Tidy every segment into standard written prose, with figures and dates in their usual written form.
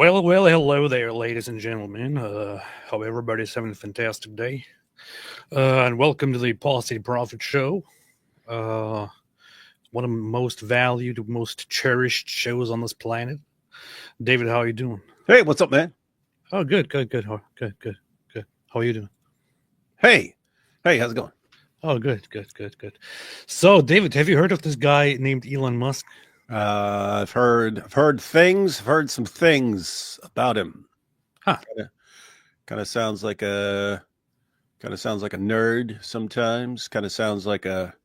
Well, hello there, ladies and gentlemen. Hope everybody's having a fantastic day. And welcome to the Apostate Prophet show. Uh, one of the most valued, most cherished shows on this planet. David, how are you doing? Hey, what's up, man? Oh, good. Good. How are you doing? Hey, how's it going? Oh, good. So, David, have you heard of this guy named Elon Musk? I've heard some things about him. Huh. Kind of sounds like a nerd sometimes. Kind of sounds like a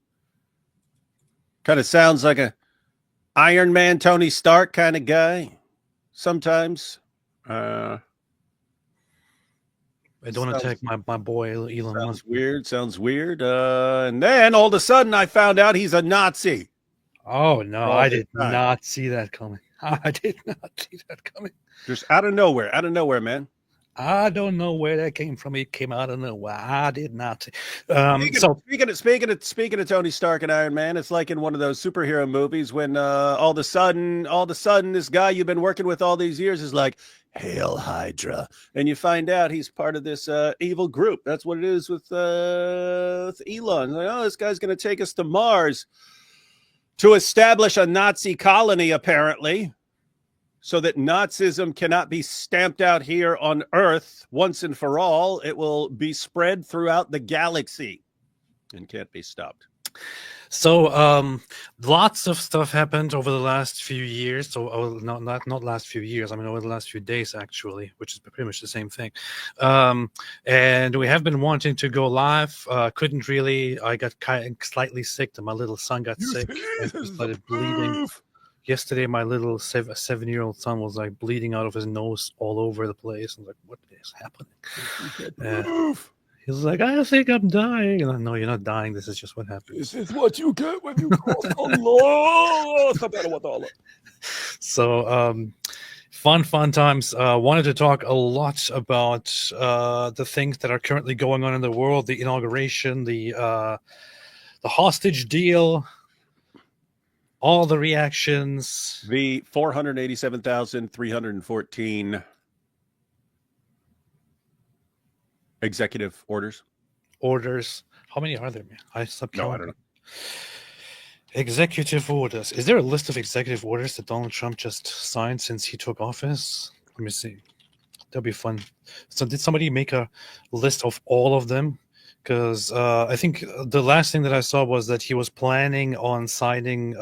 Iron Man, Tony Stark kind of guy sometimes. I don't attack my boy Elon Musk. Sounds weird. And then all of a sudden I found out he's a Nazi. Oh, no, I did not see that coming. Just out of nowhere, man. I don't know where that came from. It came out of nowhere. I did not see. Speaking of Tony Stark and Iron Man, it's like in one of those superhero movies when all of a sudden, this guy you've been working with all these years is like, "Hail Hydra," and you find out he's part of this evil group. That's what it is with Elon. Like, oh, this guy's going to take us to Mars to establish a Nazi colony, apparently, so that Nazism cannot be stamped out here on Earth once and for all. It will be spread throughout the galaxy and can't be stopped. So, lots of stuff happened over the last few years. So, not last few years. I mean, over the last few days, actually, which is pretty much the same thing. And we have been wanting to go live. Couldn't really. I got slightly sick. My little son got sick and started bleeding. Yesterday, my little 7-year-old son was like bleeding out of his nose all over the place. I was like, "What is happening?" He was like, "I think I'm dying." And I know you're not dying. This is just what happens. This is what you get when you cross the law. So, fun times. Wanted to talk a lot about the things that are currently going on in the world, the inauguration, the hostage deal, all the reactions. The 487,314 executive orders. How many are there, man? I don't know. Executive orders. Is there a list of executive orders that Donald Trump just signed since he took office? Let me see. That'll be fun. So did somebody make a list of all of them? Because I think the last thing that I saw was that he was planning on signing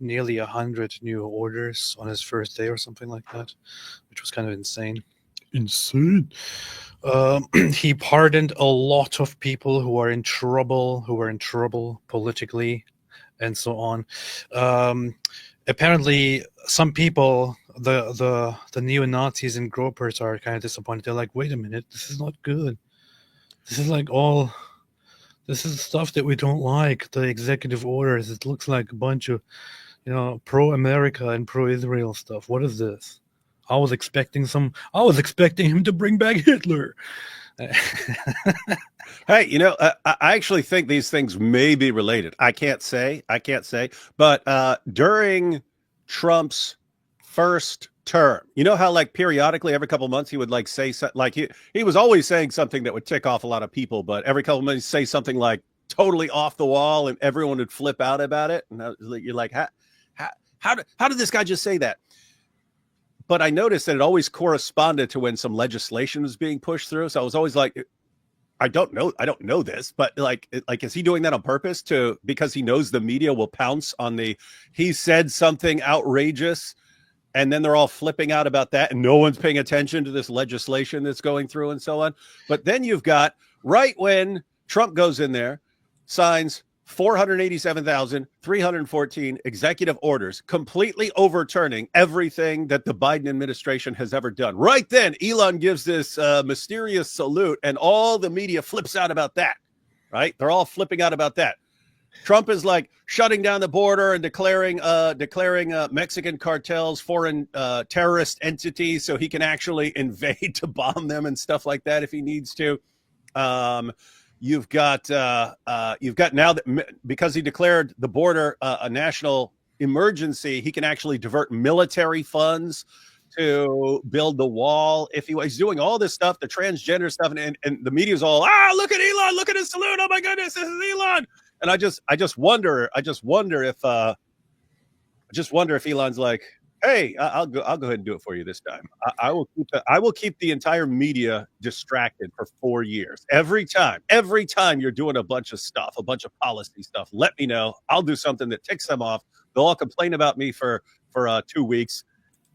nearly 100 new orders on his first day or something like that, which was kind of insane. He pardoned a lot of people who were in trouble politically, and so on. Apparently, some people, the neo-Nazis and gropers, are kind of disappointed. They're like, "Wait a minute, this is not good. This is stuff that we don't like. The executive orders. It looks like a bunch of, pro-America and pro-Israel stuff. What is this?" I was expecting him to bring back Hitler. Hey, I actually think these things may be related. I can't say, but during Trump's first term, you know how like periodically every couple of months he would like say like he was always saying something that would tick off a lot of people, but every couple of months say something like totally off the wall and everyone would flip out about it. And you're like, how did this guy just say that? But I noticed that it always corresponded to when some legislation was being pushed through. So I was always like, I don't know this, but like, is he doing that on purpose because he knows the media will pounce on he said something outrageous and then they're all flipping out about that and no one's paying attention to this legislation that's going through and so on. But then you've got right when Trump goes in there, signs 487,314 executive orders, completely overturning everything that the Biden administration has ever done. Right then, Elon gives this mysterious salute, and all the media flips out about that. Right? They're all flipping out about that. Trump is like shutting down the border and declaring Mexican cartels foreign terrorist entities, so he can actually invade to bomb them and stuff like that if he needs to. You've got now that because he declared the border a national emergency, he can actually divert military funds to build the wall. If he's doing all this stuff, the transgender stuff, and the media's all, look at Elon, look at his salute. Oh my goodness, this is Elon. And I just wonder if Elon's like, hey, I'll go ahead and do it for you this time. I will keep the entire media distracted for 4 years. Every time you're doing a bunch of stuff, a bunch of policy stuff, let me know. I'll do something that ticks them off. They'll all complain about me for 2 weeks,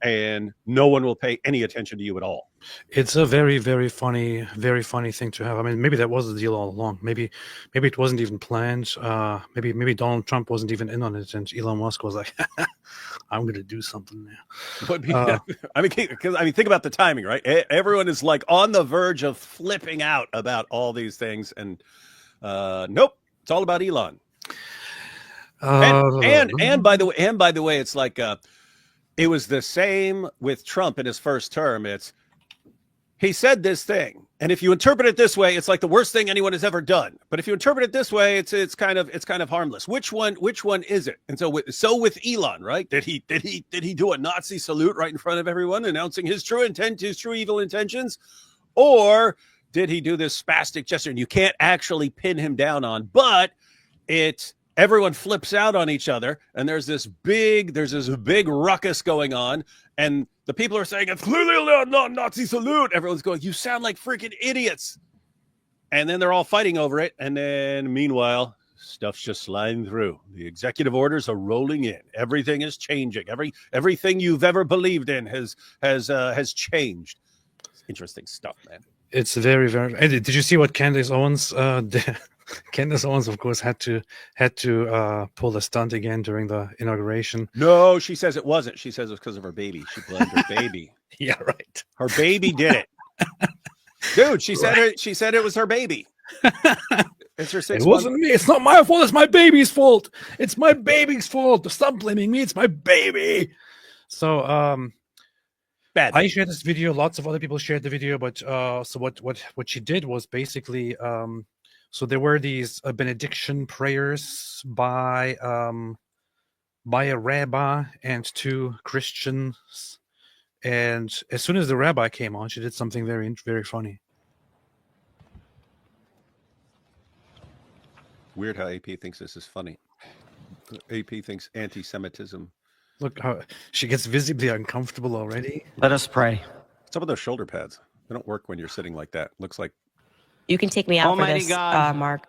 and no one will pay any attention to you at all. It's a very, very funny thing to have. I mean, maybe that was the deal all along. Maybe it wasn't even planned. Maybe Donald Trump wasn't even in on it, and Elon Musk was like, "I'm going to do something now." I mean, think about the timing, right? Everyone is like on the verge of flipping out about all these things, and nope, it's all about Elon. And by the way, it's like it was the same with Trump in his first term. He said this thing, and if you interpret it this way, it's like the worst thing anyone has ever done. But if you interpret it this way, it's kind of harmless. Which one is it? And so with Elon, right? Did he do a Nazi salute right in front of everyone, announcing his true intent, his true evil intentions, or did he do this spastic gesture? And you can't actually pin him down on, but everyone flips out on each other, and there's this big ruckus going on, and the people are saying it's clearly not Nazi salute. Everyone's going, you sound like freaking idiots. And then they're all fighting over it, and then meanwhile, stuff's just sliding through. The executive orders are rolling in. Everything is changing. Everything you've ever believed in has changed. It's interesting stuff, man. It's very, very. Did you see what Candace Owens did? Candace Owens, of course, had to pull the stunt again during the inauguration. No, she says it wasn't. She says it was because of her baby. She blamed her baby. Yeah, right. Her baby did it. Dude, she said it was her baby. It's her 6 months. It wasn't me. It's not my fault. It's my baby's fault. It's my baby's fault. Stop blaming me. It's my baby. So, bad. I shared this video. Lots of other people shared the video, but so what she did was basically so there were these benediction prayers by a rabbi and 2 Christians, and as soon as the rabbi came on, she did something very, very funny. Weird how AP thinks this is funny. AP thinks anti-Semitism. Look how she gets visibly uncomfortable already. Let us pray. What's up with those shoulder pads? They don't work when you're sitting like that. Looks like. You can take me out Almighty for this, God. Mark.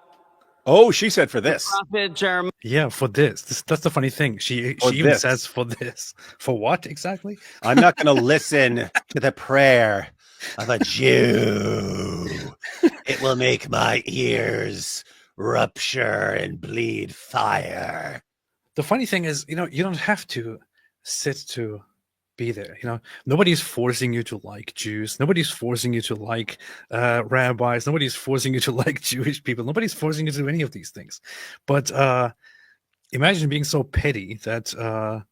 Oh, she said for this. Prophet Jeremiah. Yeah, for this. That's the funny thing. She even says for this. For what exactly? I'm not going to listen to the prayer of a Jew. It will make my ears rupture and bleed fire. The funny thing is, you don't have to sit to be there. Nobody's forcing you to like Jews. Nobody's forcing you to like rabbis. Nobody's forcing you to like Jewish people. Nobody's forcing you to do any of these things. But imagine being so petty that a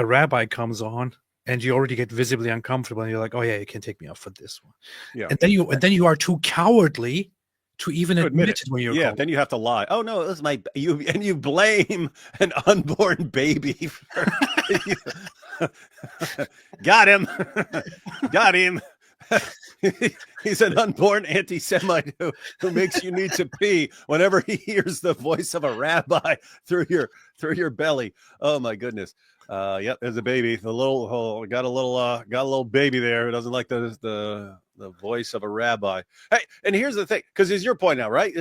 rabbi comes on and you already get visibly uncomfortable, and you're like, "Oh yeah, you can take me out for this one." Yeah. And then you are too cowardly to even admit it when you're called. Then you have to lie. Oh no, it was you blame an unborn baby. Got him. He's an unborn anti-Semite who makes you need to pee whenever he hears the voice of a rabbi through your belly. Oh my goodness. Yep, there's a baby. Got a little baby there who doesn't like the voice of a rabbi. Hey, and here's the thing, because it's your point now, right?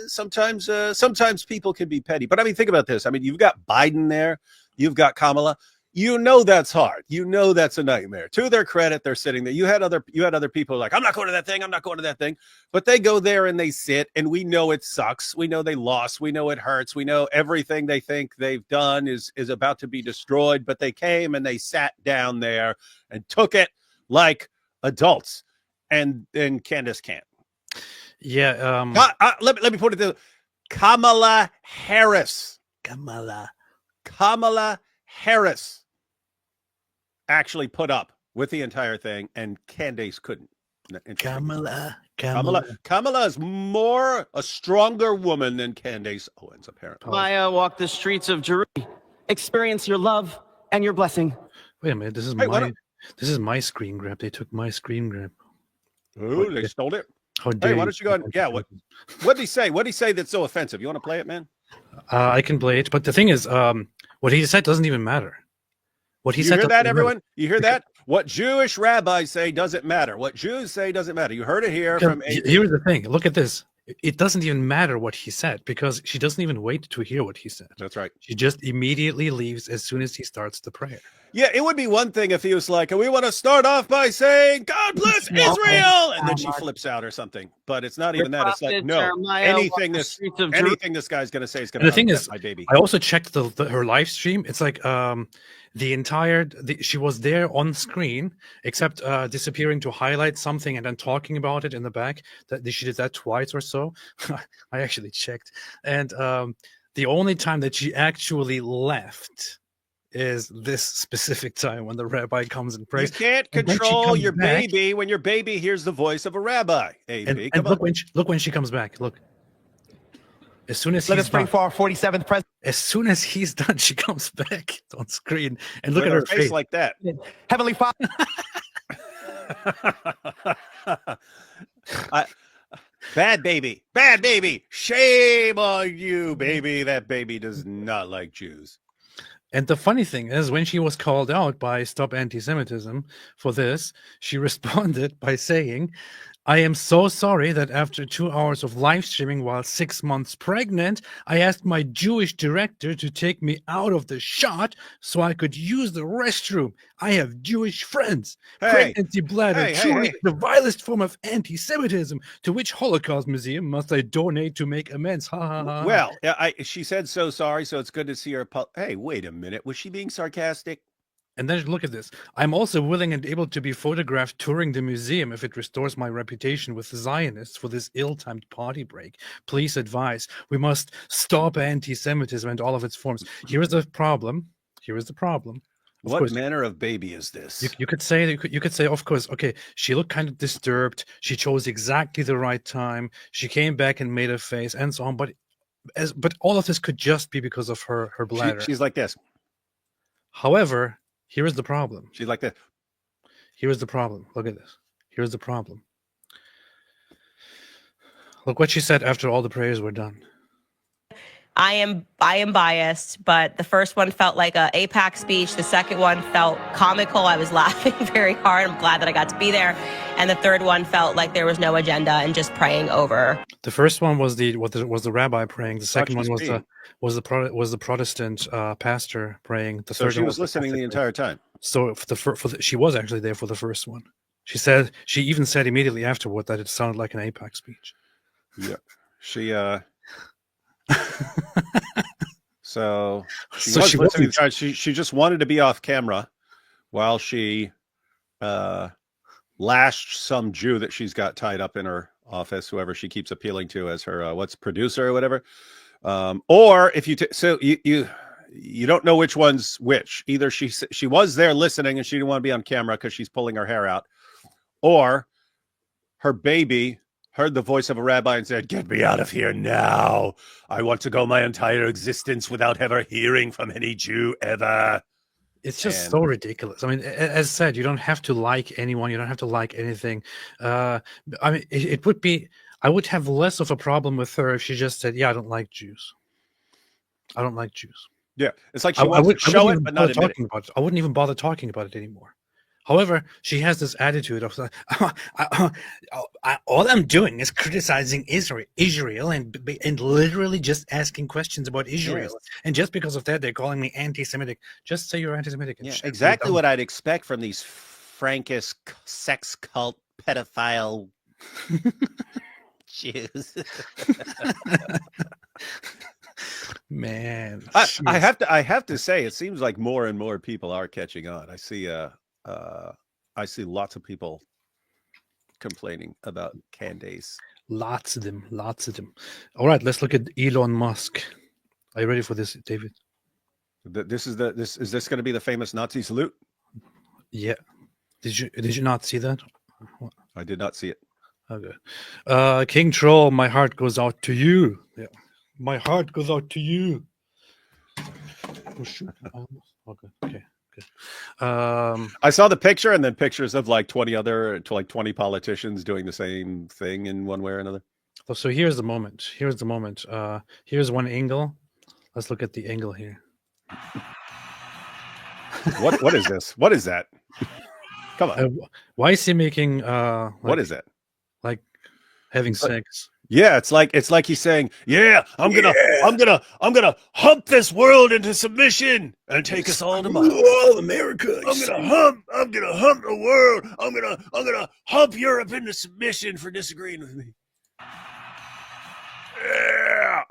Sometimes people can be petty, but I mean, think about this. I mean, you've got Biden there, you've got Kamala. That's hard. That's a nightmare. To their credit, they're sitting there. You had other people like, I'm not going to that thing. I'm not going to that thing. But they go there and they sit, and we know it sucks. We know they lost. We know it hurts. We know everything they think they've done is about to be destroyed. But they came and they sat down there and took it like adults. And Candace can't. Yeah. Let me put it this: Kamala Harris actually put up with the entire thing, and Candace couldn't. Kamala is a stronger woman than Candace Owens, apparently. Maya, walk the streets of Jerusalem. Experience your love and your blessing. Wait a minute. This is Hey, what? this is my screen grab. They took my screen grab. Oh, they stole it. How Hey, dare why you? don't you go on? Yeah, what'd he say? What'd he say that's so offensive? You want to play it, man? I can play it, but the thing is, what he said doesn't even matter. What he You said hear that, doesn't everyone? matter. You hear that? What Jewish rabbis say doesn't matter. What Jews say doesn't matter. You heard it here Because from AP. here's the thing. Look at this. It doesn't even matter what he said because she doesn't even wait to hear what he said. That's right. She just immediately leaves as soon as he starts the prayer. Yeah, it would be one thing if he was like, we want to start off by saying, God bless Israel. And then she flips out or something. But it's not even that. It's like, no, anything this guy's going to say is going to upset my baby. I also checked her live stream. It's like she was there on screen, except disappearing to highlight something and then talking about it in the back. She did that twice or so. I actually checked. And the only time that she actually left is this specific time when the rabbi comes and prays. You can't control your baby when your baby hears the voice of a rabbi. And look when she comes back. Look. As soon as let us pray for our 47th president. As soon as he's done, she comes back on screen and look at her face like that. Heavenly Father. Bad baby. Shame on you, baby. That baby does not like Jews. And the funny thing is, when she was called out by Stop Anti-Semitism for this, she responded by saying, I am so sorry that after 2 hours of live streaming while 6 months pregnant, I asked my Jewish director to take me out of the shot so I could use the restroom. I have Jewish friends. Pregnancy bladder truly the vilest form of anti-Semitism. To which Holocaust museum must I donate to make amends? Ha ha ha. Well, she said so sorry, so it's good to see her. Hey, wait a minute. Was she being sarcastic? And then look at this. I'm also willing and able to be photographed touring the museum if it restores my reputation with the Zionists for this ill-timed party break. Please advise. We must stop anti-Semitism and all of its forms. Here is the problem. What manner of baby is this? You could say, of course, okay, she looked kind of disturbed. She chose exactly the right time. She came back and made a face and so on. But all of this could just be because of her bladder. She's like this. However, here is the problem. She's like that. Here is the problem. Look at this. Here's the problem. Look what she said after all the prayers were done. I am biased, but the first one felt like a AIPAC speech. The second one felt comical. I was laughing very hard. I'm glad that I got to be there. And the third one felt like there was no agenda and just praying over. The first one was the rabbi praying. The second one was the Protestant pastor praying. The third she was listening the entire time. So she was actually there for the first one. She even said immediately afterward that it sounded like an AIPAC speech. Yeah, she so she was listening. She just wanted to be off camera while she lashed some Jew that she's got tied up in her office, whoever she keeps appealing to as her producer or whatever. Or if you don't know which one's which. Either she was there listening and she didn't want to be on camera because she's pulling her hair out, or her baby heard the voice of a rabbi and said, "Get me out of here now. I want to go my entire existence without ever hearing from any Jew ever." It's just so ridiculous. I mean, as said, you don't have to like anyone. You don't have to like anything. I mean, it would be. I would have less of a problem with her if she just said, "Yeah, I don't like Jews. I don't like Jews." Yeah, it's like she wants to show it, but not admit it. I wouldn't even bother talking about it anymore. However, she has this attitude of all I'm doing is criticizing Israel and literally just asking questions about Israel. Yes. And just because of that, they're calling me anti-Semitic. Just say you're anti-Semitic. Yeah, exactly what I'd expect from these Frankish sex cult pedophile Jews. Man, I have to say, it seems like more and more people are catching on. I see lots of people complaining about Candace. Lots of them. All right, let's look at Elon Musk. Are you ready for this, David? Is this going to be the famous Nazi salute? Yeah. Did you not see that? I did not see it. Okay. King Troll, my heart goes out to you. Yeah. My heart goes out to you. Oh shoot. Okay. I saw the picture and then pictures of like 20 politicians doing the same thing in one way or another. So here's the moment. Here's one angle. Let's look at the angle here. What is this? What is that? Come on. Why is he making What is that? Like having sex? Yeah, it's like he's saying, "Yeah, I'm gonna hump this world into submission and take us all to Mars. All America. I'm gonna hump the world. I'm gonna hump Europe into submission for disagreeing with me." Yeah.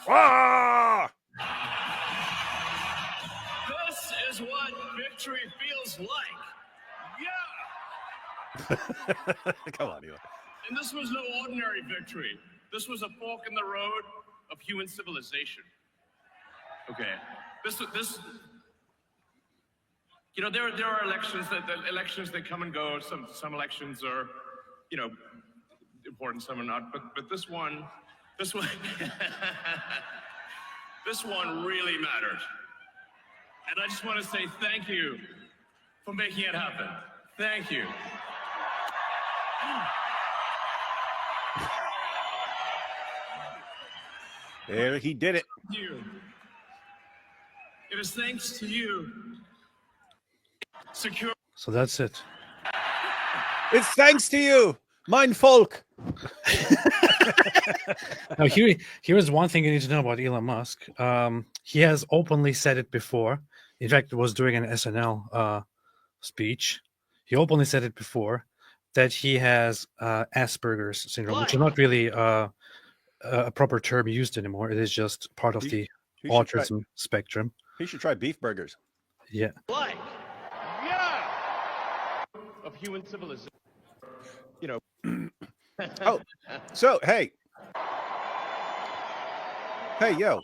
Ah! This is what victory feels like. Yeah! Come on, Elon. And this was no ordinary victory. This was a fork in the road of human civilization. Okay. This you know, there are elections that come and go. Some elections are, you know, important, some are not. But this one this one really mattered. And I just want to say thank you for making it happen. Thank you. There, he did it. You. It is thanks to you. Secure. So that's it. It's thanks to you, mein Volk. Now here's one thing you need to know about Elon Musk. He has openly said it before. In fact, it was during an SNL speech. He openly said it before that he has Asperger's syndrome, which is not really a proper term used anymore. It is just part of the autism spectrum. He should try beef burgers. Yeah. Like, yeah, of human civilization. You know. Oh, so hey, yo.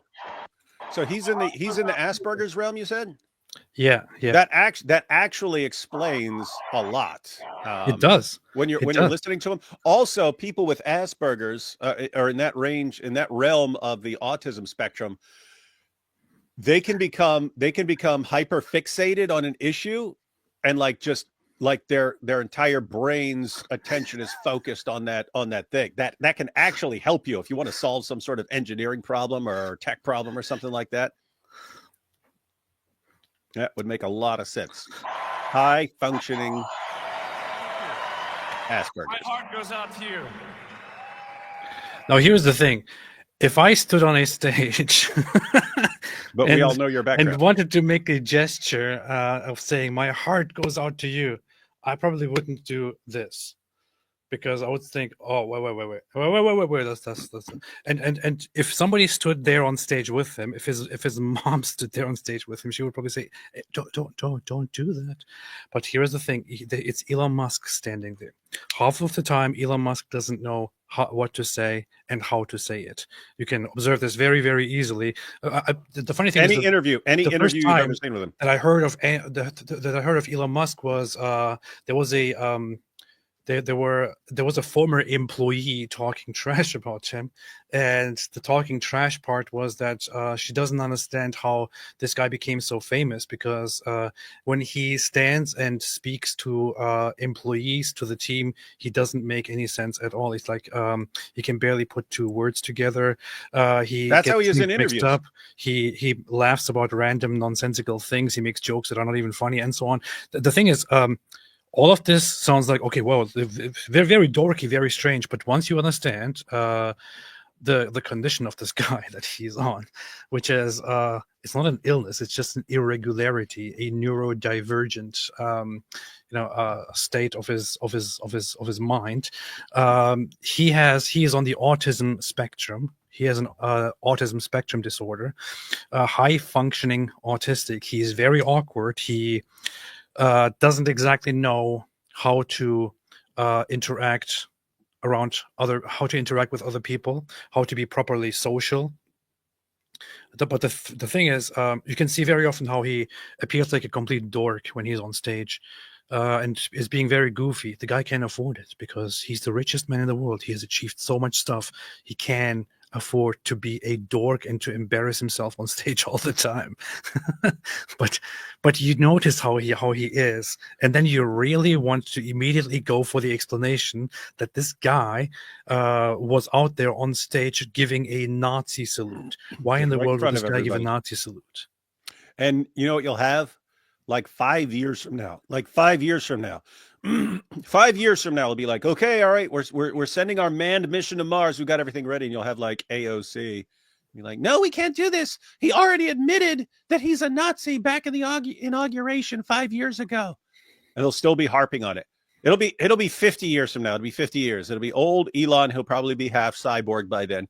So he's in the Asperger's realm, you said? Yeah. That actually explains a lot. It does. When you're listening to him. Also, people with Asperger's are in that range, in that realm of the autism spectrum. They can become hyper fixated on an issue, and their entire brain's attention is focused on that thing. That can actually help you if you want to solve some sort of engineering problem or tech problem or something like that. That would make a lot of sense. High functioning Asperger's. My heart goes out to you. Now here's the thing. If I stood on a stage But we all know your background and wanted to make a gesture of saying my heart goes out to you, I probably wouldn't do this, because I would think, oh, wait, that's and if somebody stood there on stage with him, if his mom stood there on stage with him, she would probably say, don't do that. But here's the thing: it's Elon Musk standing there. Half of the time, Elon Musk doesn't know what to say and how to say it. You can observe this very, very easily. The funny thing is, any interview you've ever seen with him that I heard of that I heard of Elon Musk was there was a there was a former employee talking trash about him, and the talking trash part was that she doesn't understand how this guy became so famous, because when he stands and speaks to employees, to the team, he doesn't make any sense at all. It's like he can barely put two words together. That's how he is in interviews. Up. He laughs about random nonsensical things. He makes jokes that are not even funny, and so on. The thing is, all of this sounds like, okay, well, they're very dorky, very strange. But once you understand the condition of this guy that he's on, which is it's not an illness, it's just an irregularity, a neurodivergent state of his mind. He is on the autism spectrum. He has an autism spectrum disorder, high functioning autistic. He is very awkward. He doesn't exactly know how to interact with other people, how to be properly social. But the thing is, you can see very often how he appears like a complete dork when he's on stage, and is being very goofy. The guy can't afford it because he's the richest man in the world. He has achieved so much stuff. He can afford to be a dork and to embarrass himself on stage all the time. but you notice how he is, and then you really want to immediately go for the explanation that this guy was out there on stage giving a Nazi salute. Why in the Right in world would front this of guy give a everybody. Nazi salute? And you know what you'll have? Like 5 years from now. 5 years from now, it'll be like, okay, all right, we're sending our manned mission to Mars. We've got everything ready, and you'll have like AOC be like, no, we can't do this. He already admitted that he's a Nazi back in the inauguration 5 years ago, and they'll still be harping on it. It'll be 50 years from now. It'll be 50 years. It'll be old Elon. He'll probably be half cyborg by then.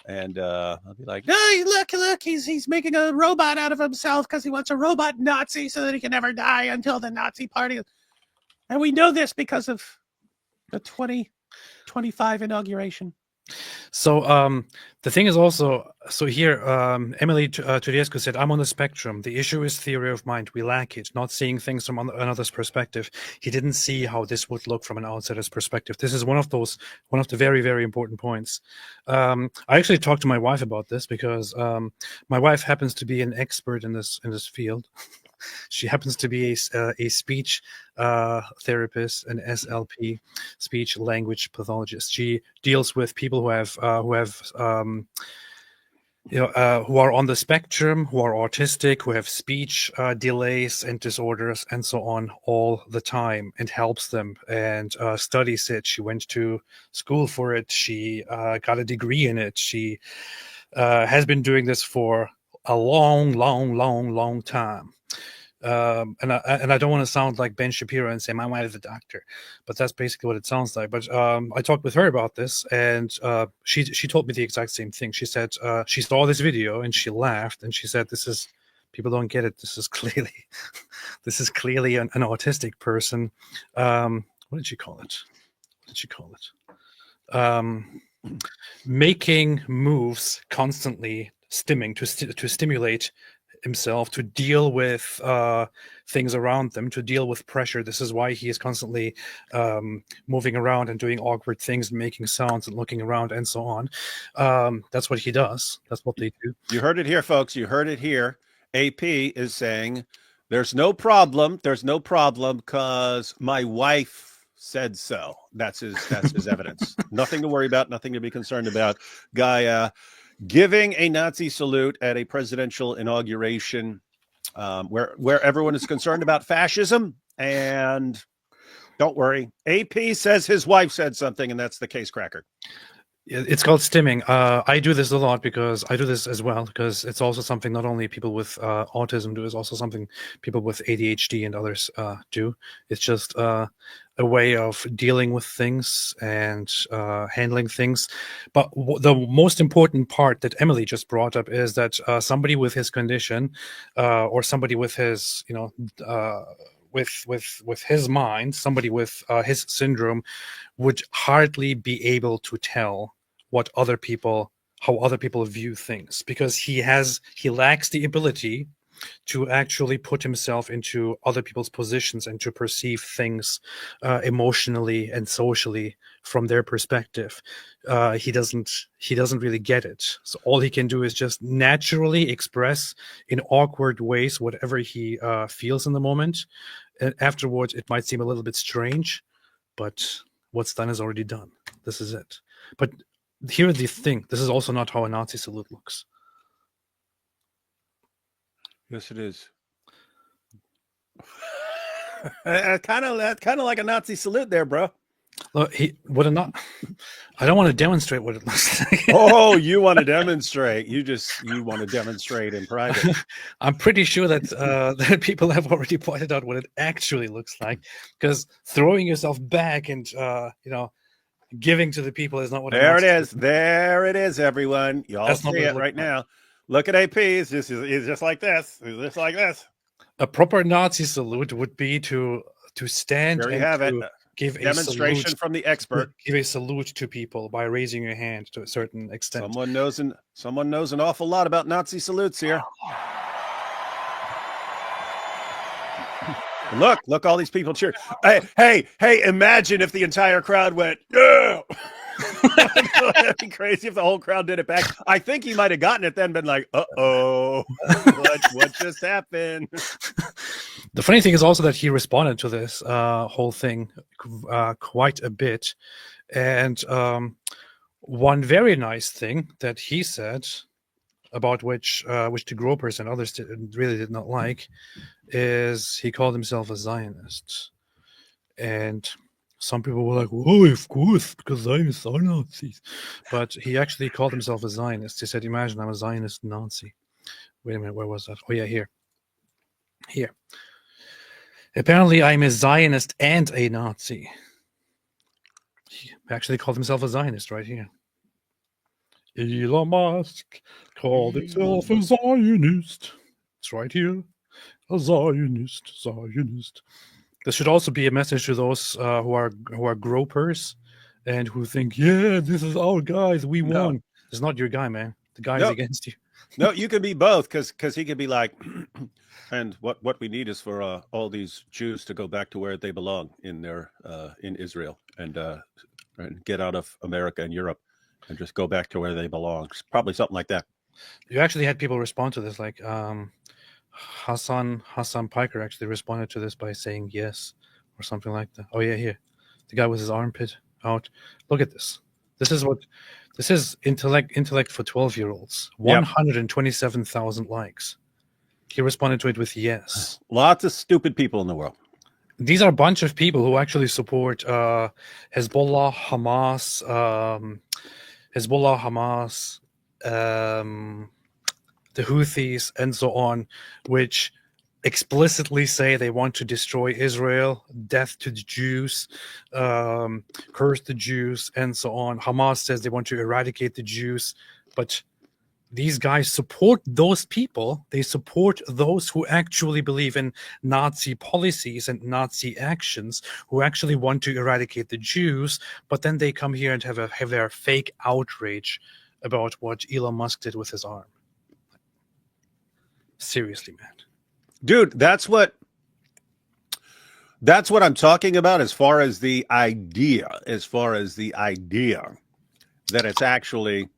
And I'll be like, no, look, he's making a robot out of himself because he wants a robot Nazi so that he can never die until the Nazi party. And we know this because of the 2025 inauguration. So the thing is also, so here, Emily Tedesco said, I'm on the spectrum. The issue is theory of mind. We lack it, not seeing things from another's perspective. He didn't see how this would look from an outsider's perspective. This is one of the very, very important points. I actually talked to my wife about this because my wife happens to be an expert in this field. She happens to be a speech therapist, an SLP, speech language pathologist. She deals with people who are on the spectrum, who are autistic, who have speech delays and disorders and so on all the time, and helps them and studies it. She went to school for it. She got a degree in it. She has been doing this for a long time. And I don't want to sound like Ben Shapiro and say my wife is a doctor, but that's basically what it sounds like. But I talked with her about this, and she told me the exact same thing. She said she saw this video and she laughed, and she said, people don't get it. This is clearly an autistic person. What did she call it? Making moves constantly, stimming to stimulate himself, to deal with things around them, to deal with pressure. This is why he is constantly moving around and doing awkward things, and making sounds and looking around and so on. That's what he does. That's what they do. You heard it here, folks. You heard it here. AP is saying there's no problem because my wife said so. That's his evidence. Nothing to worry about, nothing to be concerned about. Guy giving a Nazi salute at a presidential inauguration where everyone is concerned about fascism. And don't worry, AP says his wife said something, and that's the case cracker. It's called stimming. I do this a lot because I do this as well, because it's also something not only people with autism do, it's also something people with ADHD and others do. It's just a way of dealing with things and handling things. But the most important part that Emily just brought up is that somebody with his condition or somebody with his, with his mind, somebody with his syndrome would hardly be able to tell how other people view things, because he lacks the ability to actually put himself into other people's positions and to perceive things emotionally and socially from their perspective. He doesn't really get it. So all he can do is just naturally express in awkward ways whatever he feels in the moment. And afterwards, it might seem a little bit strange, but what's done is already done. This is it. But here's the thing. This is also not how a Nazi salute looks. Yes, it is. kind of like a Nazi salute there, bro. Look, I don't want to demonstrate what it looks like. Oh, you want to demonstrate? You want to demonstrate in private. I'm pretty sure that that people have already pointed out what it actually looks like, because throwing yourself back and giving to the people is not what. There it is. There it is, everyone. Y'all see it right now. Look at AP. He's just like this. He's just like this. A proper Nazi salute would be to stand There you and have it. Give Demonstration a salute, from the expert. Give a salute to people by raising your hand to a certain extent. Someone knows an awful lot about Nazi salutes here. Look, all these people cheer. Hey, imagine if the entire crowd went, yeah. That'd be crazy if the whole crowd did it back. I think he might have gotten it then, been like, "Uh-oh, what just happened?" The funny thing is also that he responded to this whole thing quite a bit. And one very nice thing that he said, about which the gropers and others really did not like, is he called himself a Zionist. And some people were like, "Oh, of course, because Zionists are Nazis." But he actually called himself a Zionist. He said, "Imagine I'm a Zionist Nazi." Wait a minute, where was that? Oh yeah, here. Apparently, I'm a Zionist and a Nazi. He actually called himself a Zionist right here. Elon Musk called himself a Zionist. It's right here. A Zionist. This should also be a message to those who are gropers and who think, yeah, this is our guys. We won. It's not your guy, man. The guy is against you. No, you can be both, because he could be like, and what we need is for all these Jews to go back to where they belong in Israel and get out of America and Europe and just go back to where they belong. It's probably something like that. You actually had people respond to this, like Hassan Piker actually responded to this by saying yes or something like that. Oh yeah, here, the guy with his armpit out. Look at this. This is intellect for 12-year-olds. 127,000 likes. He responded to it with yes. Lots of stupid people in the world. These are a bunch of people who actually support Hezbollah, Hamas, the Houthis, and so on, which explicitly say they want to destroy Israel, death to the Jews, curse the Jews, and so on. Hamas says they want to eradicate the Jews, but these guys support those people. They support those who actually believe in Nazi policies and Nazi actions, who actually want to eradicate the Jews, but then they come here and have their fake outrage about what Elon Musk did with his arm. Seriously, man. Dude, that's what I'm talking about as far as the idea that it's actually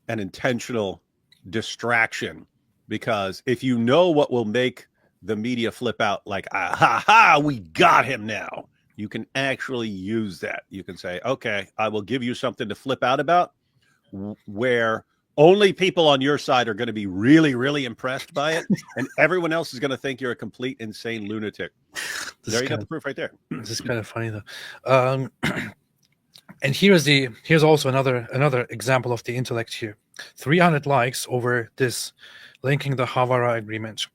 an intentional distraction, because if you know what will make the media flip out, like, ha ha, we got him now, you can actually use that. You can say, okay, I will give you something to flip out about, where only people on your side are going to be really, really impressed by it, and everyone else is going to think you're a complete insane lunatic. There you got the proof right there. This is kind of funny, though. And here's also another example of the intellect here. 300 likes over this, linking the Havara Agreement.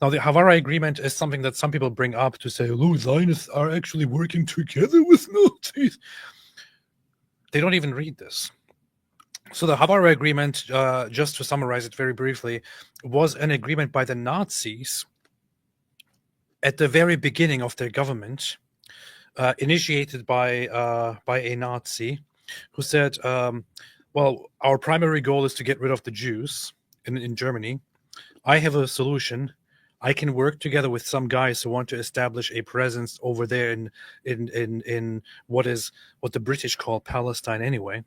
Now, the Havara Agreement is something that some people bring up to say, "Oh, Zionists are actually working together with Nazis." They don't even read this. So the Havara Agreement, just to summarize it very briefly, was an agreement by the Nazis at the very beginning of their government, initiated by a Nazi who said, well, our primary goal is to get rid of the Jews in Germany. I have a solution. I can work together with some guys who want to establish a presence over there in what the British call Palestine anyway.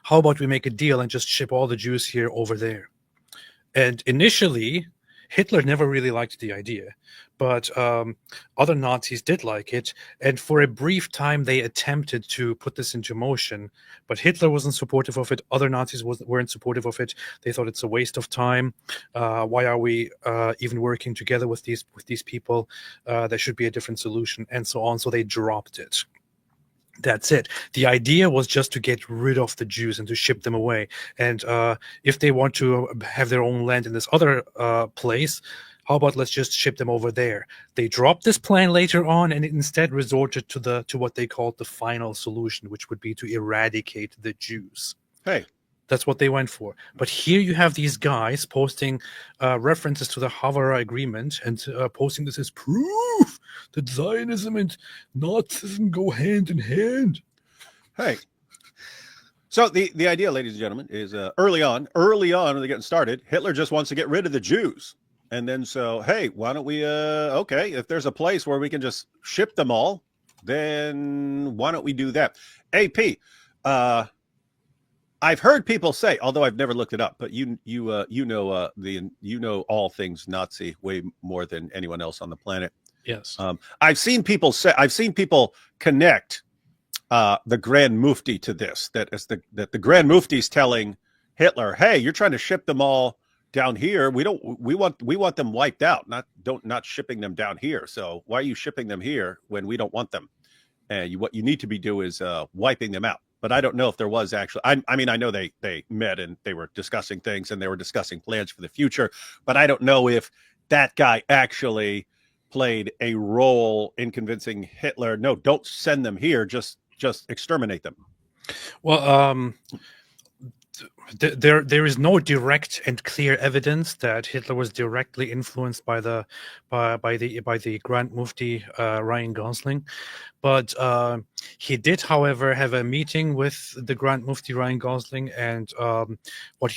How about we make a deal and just ship all the Jews here over there? And initially, Hitler never really liked the idea, but other Nazis did like it. And for a brief time, they attempted to put this into motion. But Hitler wasn't supportive of it. Other Nazis weren't supportive of it. They thought it's a waste of time. Why are we even working together with these people? There should be a different solution, and so on. So they dropped it. That's it. The idea was just to get rid of the Jews and to ship them away. And if they want to have their own land in this other place, how about let's just ship them over there? They dropped this plan later on and instead resorted to what they called the final solution, which would be to eradicate the Jews. Hey. That's what they went for. But here you have these guys posting references to the Havara Agreement and posting this as proof that Zionism and Nazism go hand in hand. Hey. So the idea, ladies and gentlemen, is early on when they're getting started, Hitler just wants to get rid of the Jews. And then hey, why don't we, okay, if there's a place where we can just ship them all, then why don't we do that? AP, I've heard people say, although I've never looked it up, but you know all things Nazi way more than anyone else on the planet. Yes. I've seen people connect the Grand Mufti to this. That the Grand Mufti's telling Hitler, "Hey, you're trying to ship them all down here. We want them wiped out, not shipping them down here. So why are you shipping them here when we don't want them? And what you need to be doing is wiping them out." But I don't know if there was actually. I mean, I know they met and they were discussing things and they were discussing plans for the future. But I don't know if that guy actually played a role in convincing Hitler, no, don't send them here, just exterminate them. Well, there is no direct and clear evidence that Hitler was directly influenced by the Grand Mufti Ryan Gosling, but he did, however, have a meeting with the Grand Mufti Ryan Gosling, and what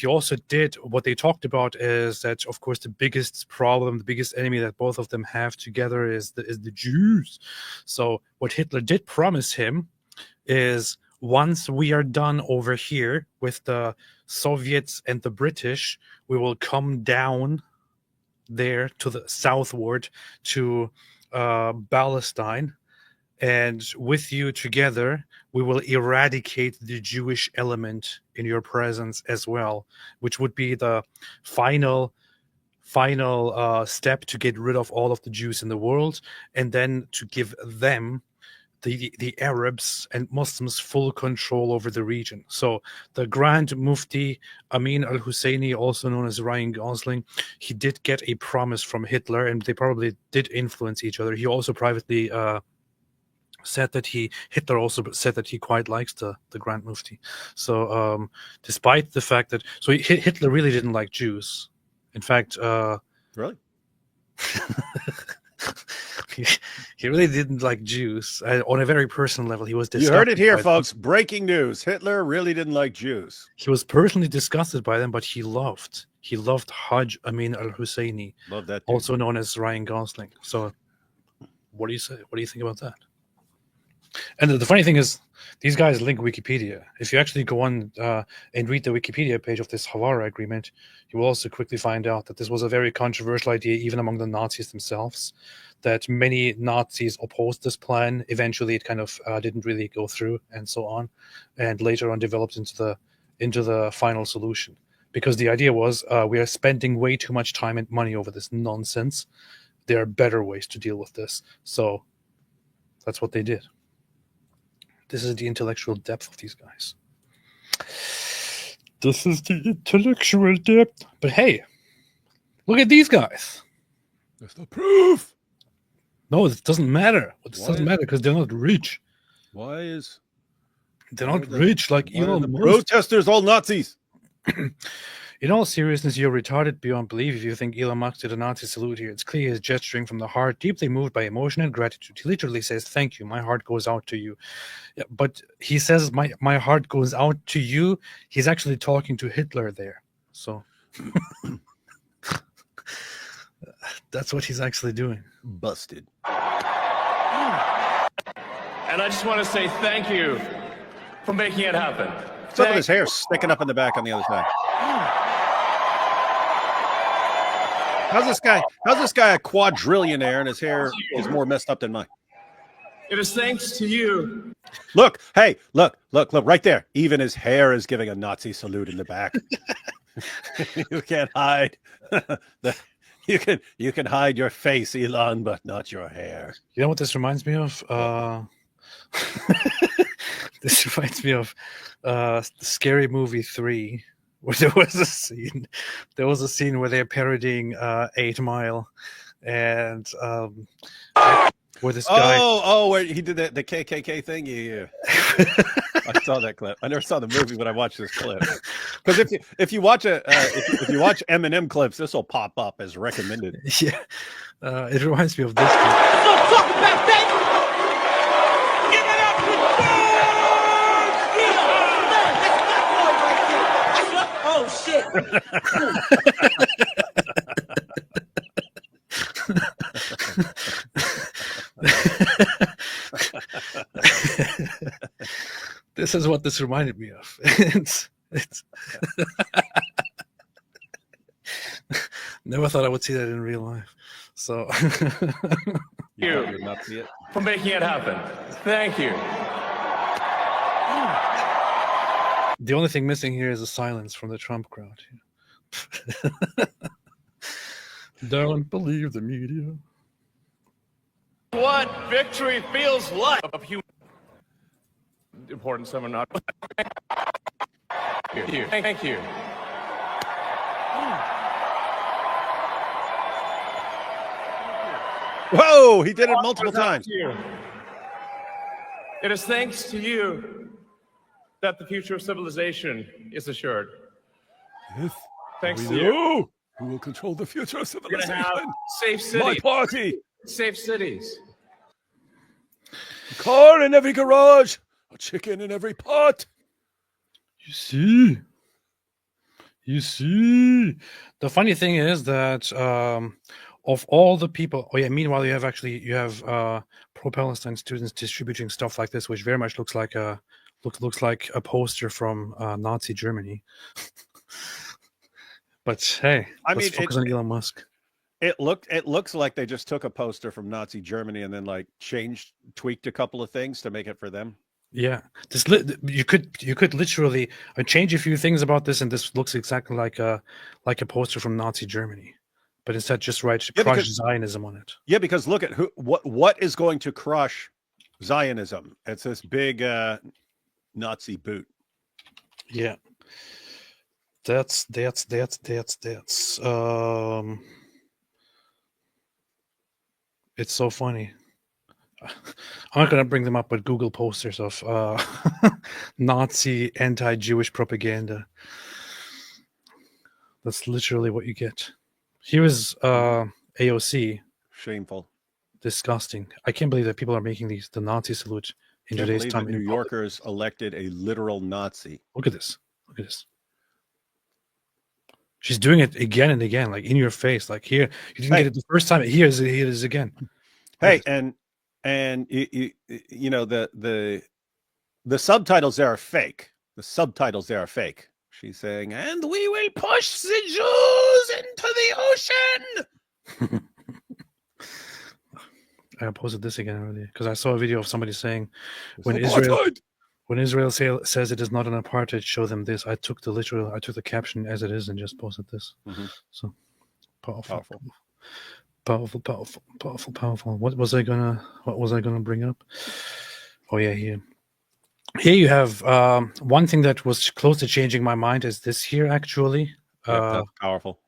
they talked about is that, of course, the biggest problem, the biggest enemy that both of them have together is the Jews. So what Hitler did promise him is, once we are done over here with the Soviets and the British, we will come down there to the southward to Palestine, and with you together, we will eradicate the Jewish element in your presence as well, which would be the final step to get rid of all of the Jews in the world, and then to give them, the Arabs and Muslims, full control over the region. So the Grand Mufti Amin al-Husseini, also known as Ryan Gosling, he did get a promise from Hitler, and they probably did influence each other. He also privately said that Hitler also said that he quite likes the Grand Mufti. So despite the fact that, Hitler really didn't like Jews. In fact, really. He really didn't like Jews. On a very personal level, he was disgusted. You heard it here, folks. Breaking news. Hitler really didn't like Jews. He was personally disgusted by them, but he loved Hajj Amin al-Husseini, Love that dude. Also known as Ryan Gosling. So what do you say? What do you think about that? And the funny thing is, these guys link Wikipedia. If you actually go on and read the Wikipedia page of this Havara agreement, you will also quickly find out that this was a very controversial idea even among the Nazis themselves, that many Nazis opposed this plan. Eventually, it kind of didn't really go through, and so on, and later on developed into the final solution. Because the idea was, we are spending way too much time and money over this nonsense. There are better ways to deal with this. So that's what they did. This is the intellectual depth of these guys. This is the intellectual depth. But hey, look at these guys. There's the proof. No, it doesn't matter. It doesn't matter because they're not rich. Why is... They're not rich like Elon. The protesters all Nazis. In all seriousness, you're retarded beyond belief if you think Elon Musk did a Nazi salute here. It's clear he's gesturing from the heart, deeply moved by emotion and gratitude. He literally says, "Thank you. My heart goes out to you." Yeah, but he says, my heart goes out to you. He's actually talking to Hitler there. So that's what he's actually doing. Busted. And I just want to say thank you for making it happen. Some of his hair sticking up in the back on the other side. How's this guy a quadrillionaire and his hair is more messed up than mine? It is thanks to you. Look, hey, look right there. Even his hair is giving a Nazi salute in the back. You can't hide. You can hide your face, Elon, but not your hair. You know what this reminds me of? This reminds me of Scary Movie 3, where there was a scene where they're parodying 8 Mile, and where this guy where he did the KKK thing. Yeah. I saw that clip. I never saw the movie, but I watched this clip. Because if you watch if you watch Eminem clips, this will pop up as recommended. Yeah, it reminds me of this. Oh shit! This This is what this reminded me of. It's never thought I would see that in real life. So You did not see it. For making it happen. Thank you. the only thing missing here is a silence from the Trump crowd. Don't believe the media. What victory feels like of human important someone not. Thank you. Thank you. Whoa, he did it multiple times. It is thanks to you that the future of civilization is assured. Yes. Thanks to you. Who will control the future of We're going to civilization? have safe My cities. party. Safe cities. A car in every garage. A chicken in every pot. You see, the funny thing is that of all the people, meanwhile you have pro-Palestine students distributing stuff like this, which very much looks like a poster from Nazi Germany. But hey, let's focus on Elon Musk. It looks like they just took a poster from Nazi Germany and then like tweaked a couple of things to make it for them. Yeah, you could literally change a few things about this, and this looks exactly like a poster from Nazi Germany, but instead just crush Zionism on it. Yeah, because look at what is going to crush Zionism. It's this big Nazi boot. Yeah, that's it's so funny. I'm not gonna bring them up, but Google posters of Nazi anti-Jewish propaganda. That's literally what you get. Here is AOC. Shameful. Disgusting. I can't believe that people are making the Nazi salute in today's time. New Yorkers elected a literal Nazi. Look at this. She's doing it again and again, like in your face. Like here, you didn't get it the first time. Here it is again. Hey, and you know the subtitles there are fake. The subtitles there are fake. She's saying, "And we will push the Jews into the ocean." I posted this again earlier because I saw a video of somebody saying, when Israel says it is not an apartheid, show them this. I took the caption as it is and just posted this. Mm-hmm. So powerful. What was I gonna bring up? Oh yeah, here you have one thing that was close to changing my mind is this here actually. That's powerful.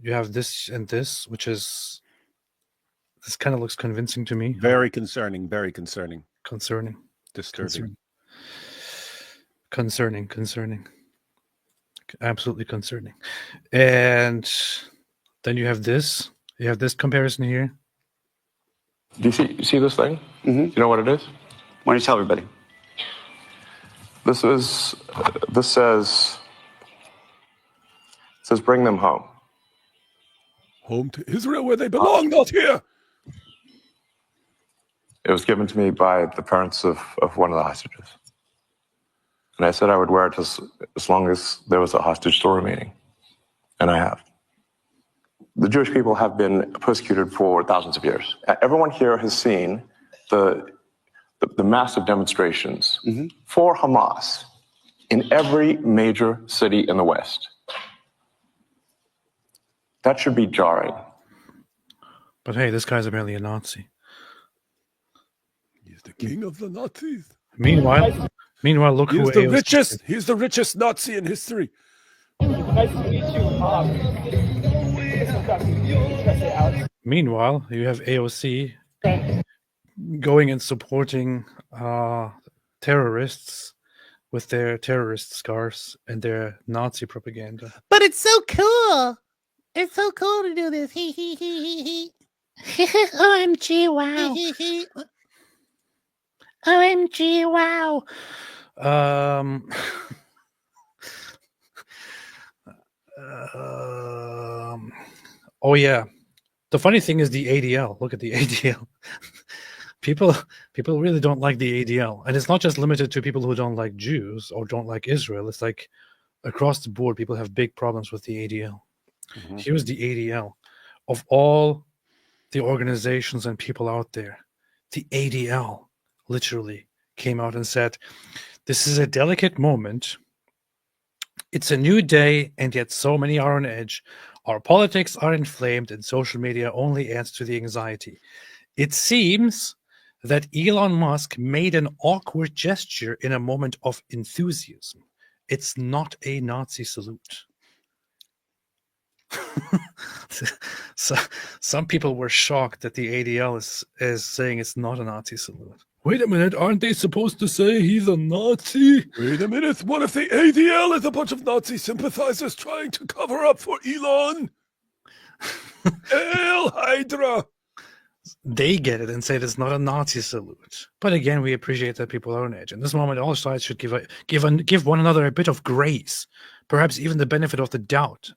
You have this and this, which is this kind of looks convincing to me. Very concerning. Concerning. Disturbing. Concerning. Absolutely concerning. And then you have this. You have this comparison here. Do you see this thing? Mm-hmm. Do you know what it is? Why don't you tell everybody? This says bring them home. Home to Israel where they belong, not here. It was given to me by the parents of one of the hostages. And I said I would wear it as long as there was a hostage still remaining. And I have. The Jewish people have been persecuted for thousands of years. Everyone here has seen the massive demonstrations for Hamas in every major city in the West. That should be jarring. But hey, this guy's apparently a Nazi. He's the king of the Nazis. Meanwhile, look who the richest. He's the richest Nazi in history. Nice to meet you. Meanwhile, you have AOC going and supporting terrorists with their terrorist scarves and their Nazi propaganda. But it's so cool. It's so cool to do this. OMG, wow. OMG, wow. Oh yeah. The funny thing is the ADL. Look at the ADL. people really don't like the ADL, and it's not just limited to people who don't like Jews or don't like Israel. It's like across the board, people have big problems with the ADL. Mhm. Here's the ADL. Of all the organizations and people out there, the ADL literally came out and said, "This is a delicate moment. It's a new day, and yet so many are on edge. Our politics are inflamed, and social media only adds to the anxiety. It seems that Elon Musk made an awkward gesture in a moment of enthusiasm. It's not a Nazi salute." So, some people were shocked that the ADL is saying it's not a Nazi salute. Wait a minute, aren't they supposed to say he's a Nazi? Wait a minute. What if the ADL is a bunch of Nazi sympathizers trying to cover up for Elon? El Hydra. They get it and say it's not a Nazi salute. But again, we appreciate that people are on edge. In this moment, all sides should give one another a bit of grace, perhaps even the benefit of the doubt.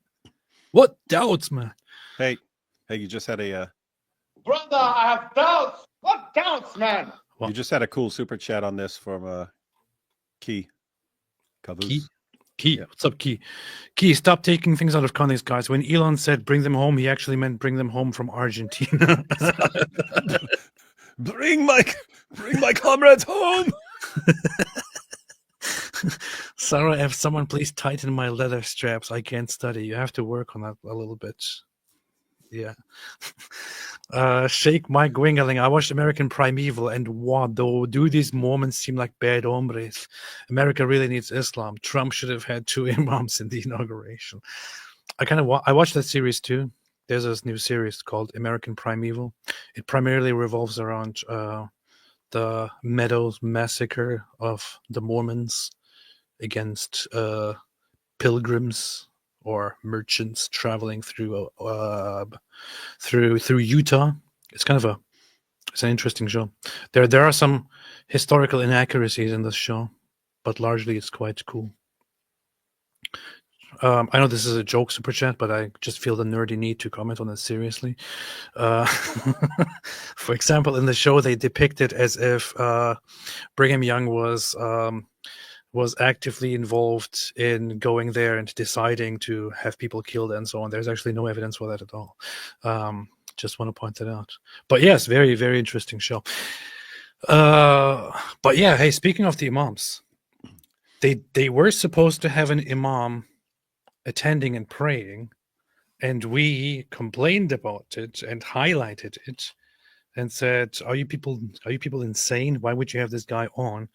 What doubts, man? Hey, you just had a Brother, I have doubts. What doubts, man? you just had a cool super chat on this from Key. Caboose. Key, Yeah. what's up, Key? Key, stop taking things out of context, guys. When Elon said bring them home, he actually meant bring them home from Argentina. bring my comrades home. Sarah, if someone please tighten my leather straps, I can't study. You have to work on that a little bit. Yeah. Shake Mike Wingeling. I watched American Primeval, and wow, do these Mormons seem like bad hombres? America really needs Islam. Trump should have had 2 imams in the inauguration. I watched that series too. There's this new series called American Primeval. It primarily revolves around the Meadows massacre of the Mormons against pilgrims or merchants traveling through Utah. It's an interesting show. There are some historical inaccuracies in this show, but largely it's quite cool. I know this is a joke super chat, but I just feel the nerdy need to comment on it seriously. For example, in the show, they depict it as if Brigham Young was actively involved in going there and deciding to have people killed and so on. There's actually no evidence for that at all. Just want to point that out. But yes, very, very interesting show. But yeah, hey, speaking of the imams, they were supposed to have an imam attending and praying, and we complained about it and highlighted it and said, are you people insane? Why would you have this guy on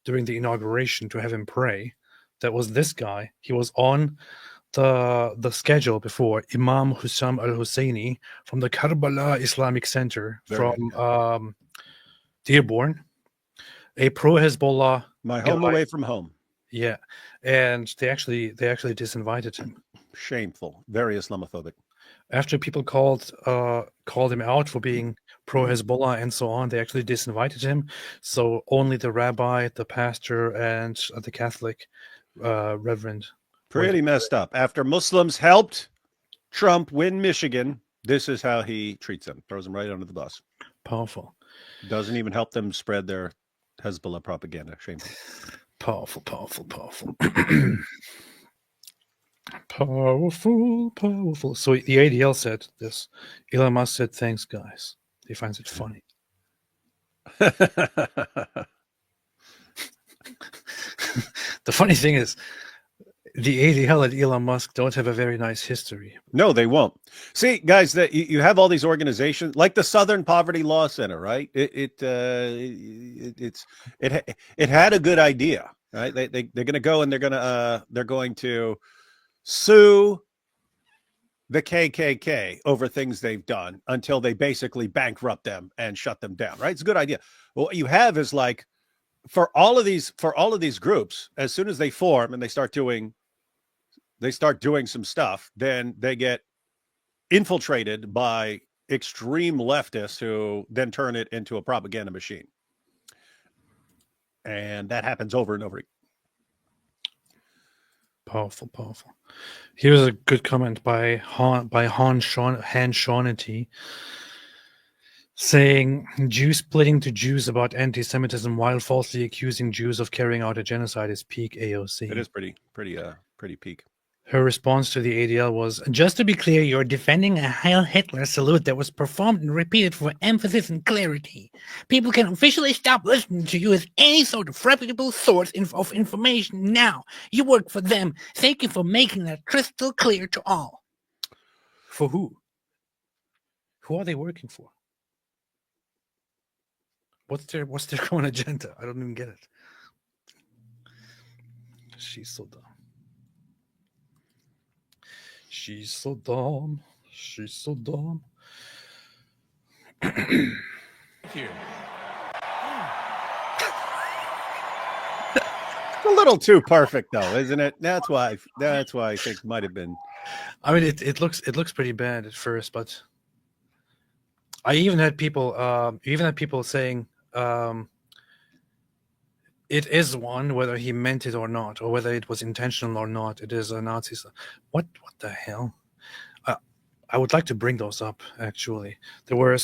during the inauguration to have him pray? That was this guy. He was on the schedule before, Imam Hussam al-Husseini from the Karbala Islamic Center from Dearborn, a pro-Hezbollah My home guy. away from home. Yeah, and they actually disinvited him. Shameful. Very Islamophobic. After people called him out for being pro-Hezbollah and so on, they actually disinvited him. So only the rabbi, the pastor, and the Catholic reverend. Pretty messed up. After Muslims helped Trump win Michigan, this is how he treats them. Throws them right under the bus. Powerful. Doesn't even help them spread their Hezbollah propaganda. Shameful. Powerful. Powerful. So the ADL said this. Elon Musk said, thanks, guys. He finds it funny. The funny thing is, the ADL and Elon Musk don't have a very nice history. No, they won't. See, guys, that you have all these organizations like the Southern Poverty Law Center, right? It had a good idea, right? They're going to go and they're going to sue the KKK over things they've done until they basically bankrupt them and shut them down, right? It's a good idea. Well, what you have is like for all of these groups, as soon as they form and they start doing some stuff, then they get infiltrated by extreme leftists who then turn it into a propaganda machine. And that happens over and over again. Powerful. Here's a good comment by Han Shawnity. saying Jews splitting to Jews about anti-Semitism while falsely accusing Jews of carrying out a genocide is peak AOC. It is pretty peak. Her response to the ADL was, just to be clear, you're defending a Heil Hitler salute that was performed and repeated for emphasis and clarity. People can officially stop listening to you as any sort of reputable source of information now. You work for them. Thank you for making that crystal clear to all. For who? Who are they working for? What's their common agenda? I don't even get it. She's so dumb. She's so dumb. She's so dumb. Thank you. A little too perfect, though, isn't it? That's why I think it might have been. I mean, it looks pretty bad at first, but I even had people saying it is one, whether he meant it or not, or whether it was intentional or not. It is a Nazi. What the hell? I would like to bring those up. Actually, there were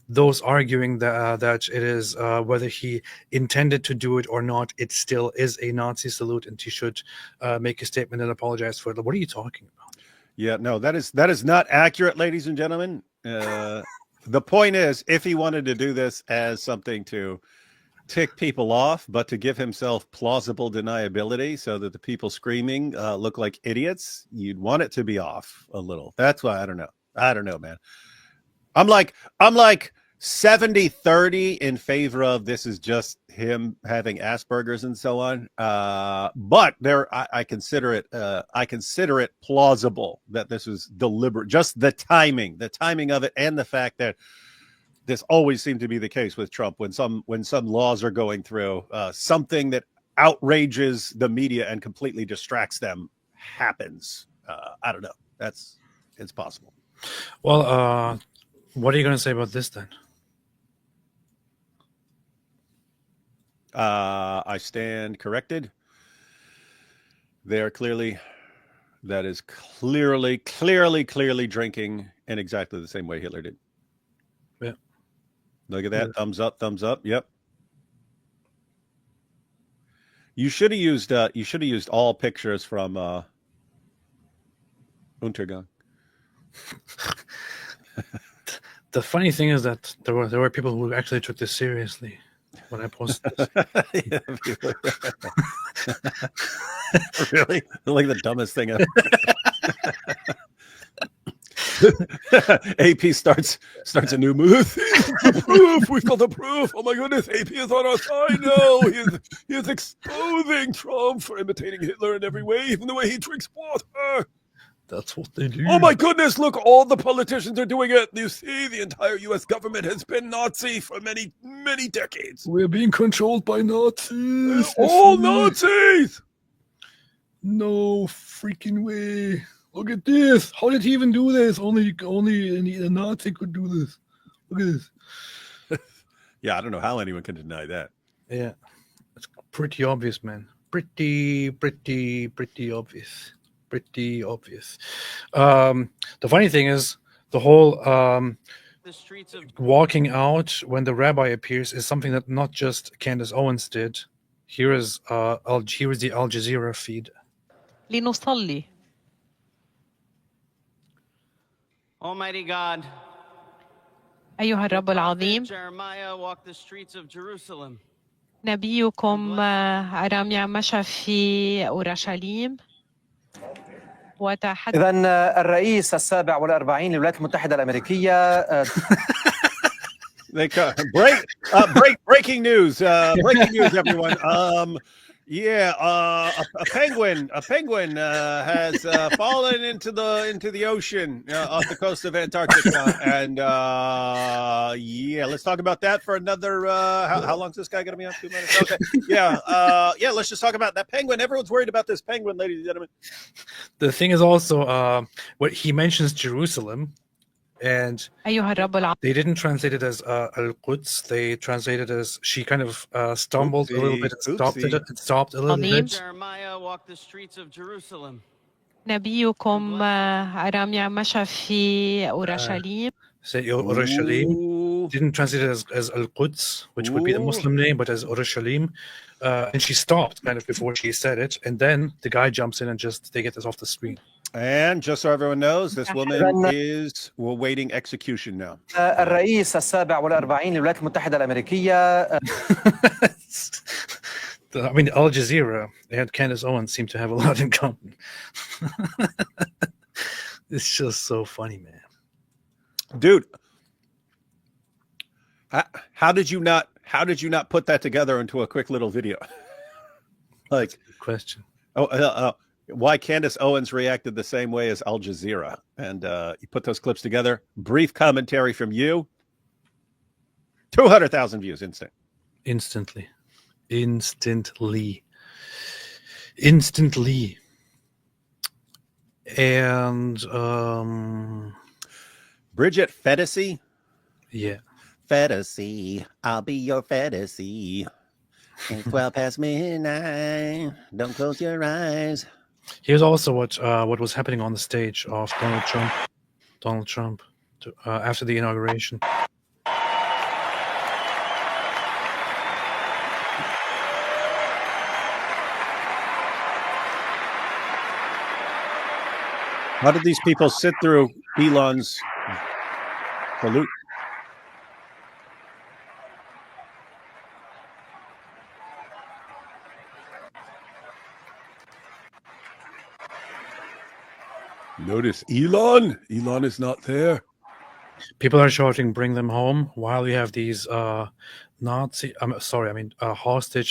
those arguing that it is whether he intended to do it or not. It still is a Nazi salute, and he should make a statement and apologize for it. What are you talking about? Yeah, no, that is not accurate, ladies and gentlemen. The point is, if he wanted to do this as something to tick people off, but to give himself plausible deniability so that the people screaming look like idiots, you'd want it to be off a little. That's why I don't know, man. I'm like 70-30 in favor of this is just him having Asperger's and so on. But I consider it plausible that this was deliberate. Just the timing of it, and the fact that this always seemed to be the case with Trump when some laws are going through, something that outrages the media and completely distracts them happens. I don't know. It's possible. Well, what are you going to say about this then? I stand corrected. That is clearly drinking in exactly the same way Hitler did. Yeah. Look at that. Yeah. Thumbs up. Yep. You should have used all pictures from Untergang. The funny thing is that there were people who actually took this seriously when I posted this. Really? Like the dumbest thing ever. AP starts a new move. The proof. We've got the proof. Oh my goodness, AP is on our side now. He is exposing Trump for imitating Hitler in every way, even the way he drinks water. That's what they do. Oh my goodness, look, all the politicians are doing it. You see, the entire US government has been Nazi for many, many decades. We're being controlled by Nazis. All Nazis! No freaking way. Look at this. How did he even do this? Only a Nazi could do this. Look at this. Yeah, I don't know how anyone can deny that. Yeah. It's pretty obvious, man. Pretty obvious. Pretty obvious. The funny thing is, the whole walking out when the rabbi appears is something that not just Candace Owens did. Here is the Al Jazeera feed. لنصلي. Almighty God, أيها الرب العظيم. Jeremiah walked the streets of Jerusalem. نبيكم أراميا مشى في أورشليم. إذن الرئيس السابع والأربعين للولايات المتحدة الأمريكية. Breaking news! Breaking news, everyone! A penguin has fallen into the ocean off the coast of Antarctica, and let's talk about that for another. How long is this guy going to be on? 2 minutes? Okay, let's just talk about that penguin. Everyone's worried about this penguin, ladies and gentlemen. The thing is also what he mentions Jerusalem. And they didn't translate it as Al-Quds. They translated it as she kind of stumbled a little bit and stopped a little bit. Jeremiah walked the streets of Jerusalem. نبيكم أراميا مشى في أورشليم. Say Urushalim. didn't translate it as Al-Quds, which would be the Muslim name, but as Urushalim. And she stopped kind of before she said it. And then the guy jumps in and they get this off the screen. And just so everyone knows, this woman is awaiting execution now. الرئيس السابع والأربعين للولايات المتحدة الأمريكية I mean, Al Jazeera and Candace Owens seem to have a lot in common. It's just so funny, man. Dude, how did you not put that together into a quick little video? Like, good question. Why Candace Owens reacted the same way as Al Jazeera, and you put those clips together. Brief commentary from you. 200,000 views instantly. And Bridget Fedesi. Yeah. Fedesi, I'll be your Fedesi. It's 12 past midnight. Don't close your eyes. Here's also what was happening on the stage of Donald Trump after the inauguration. How did these people sit through Elon's salute? Notice Elon. Elon is not there. People are shouting, "Bring them home!" While you have these hostage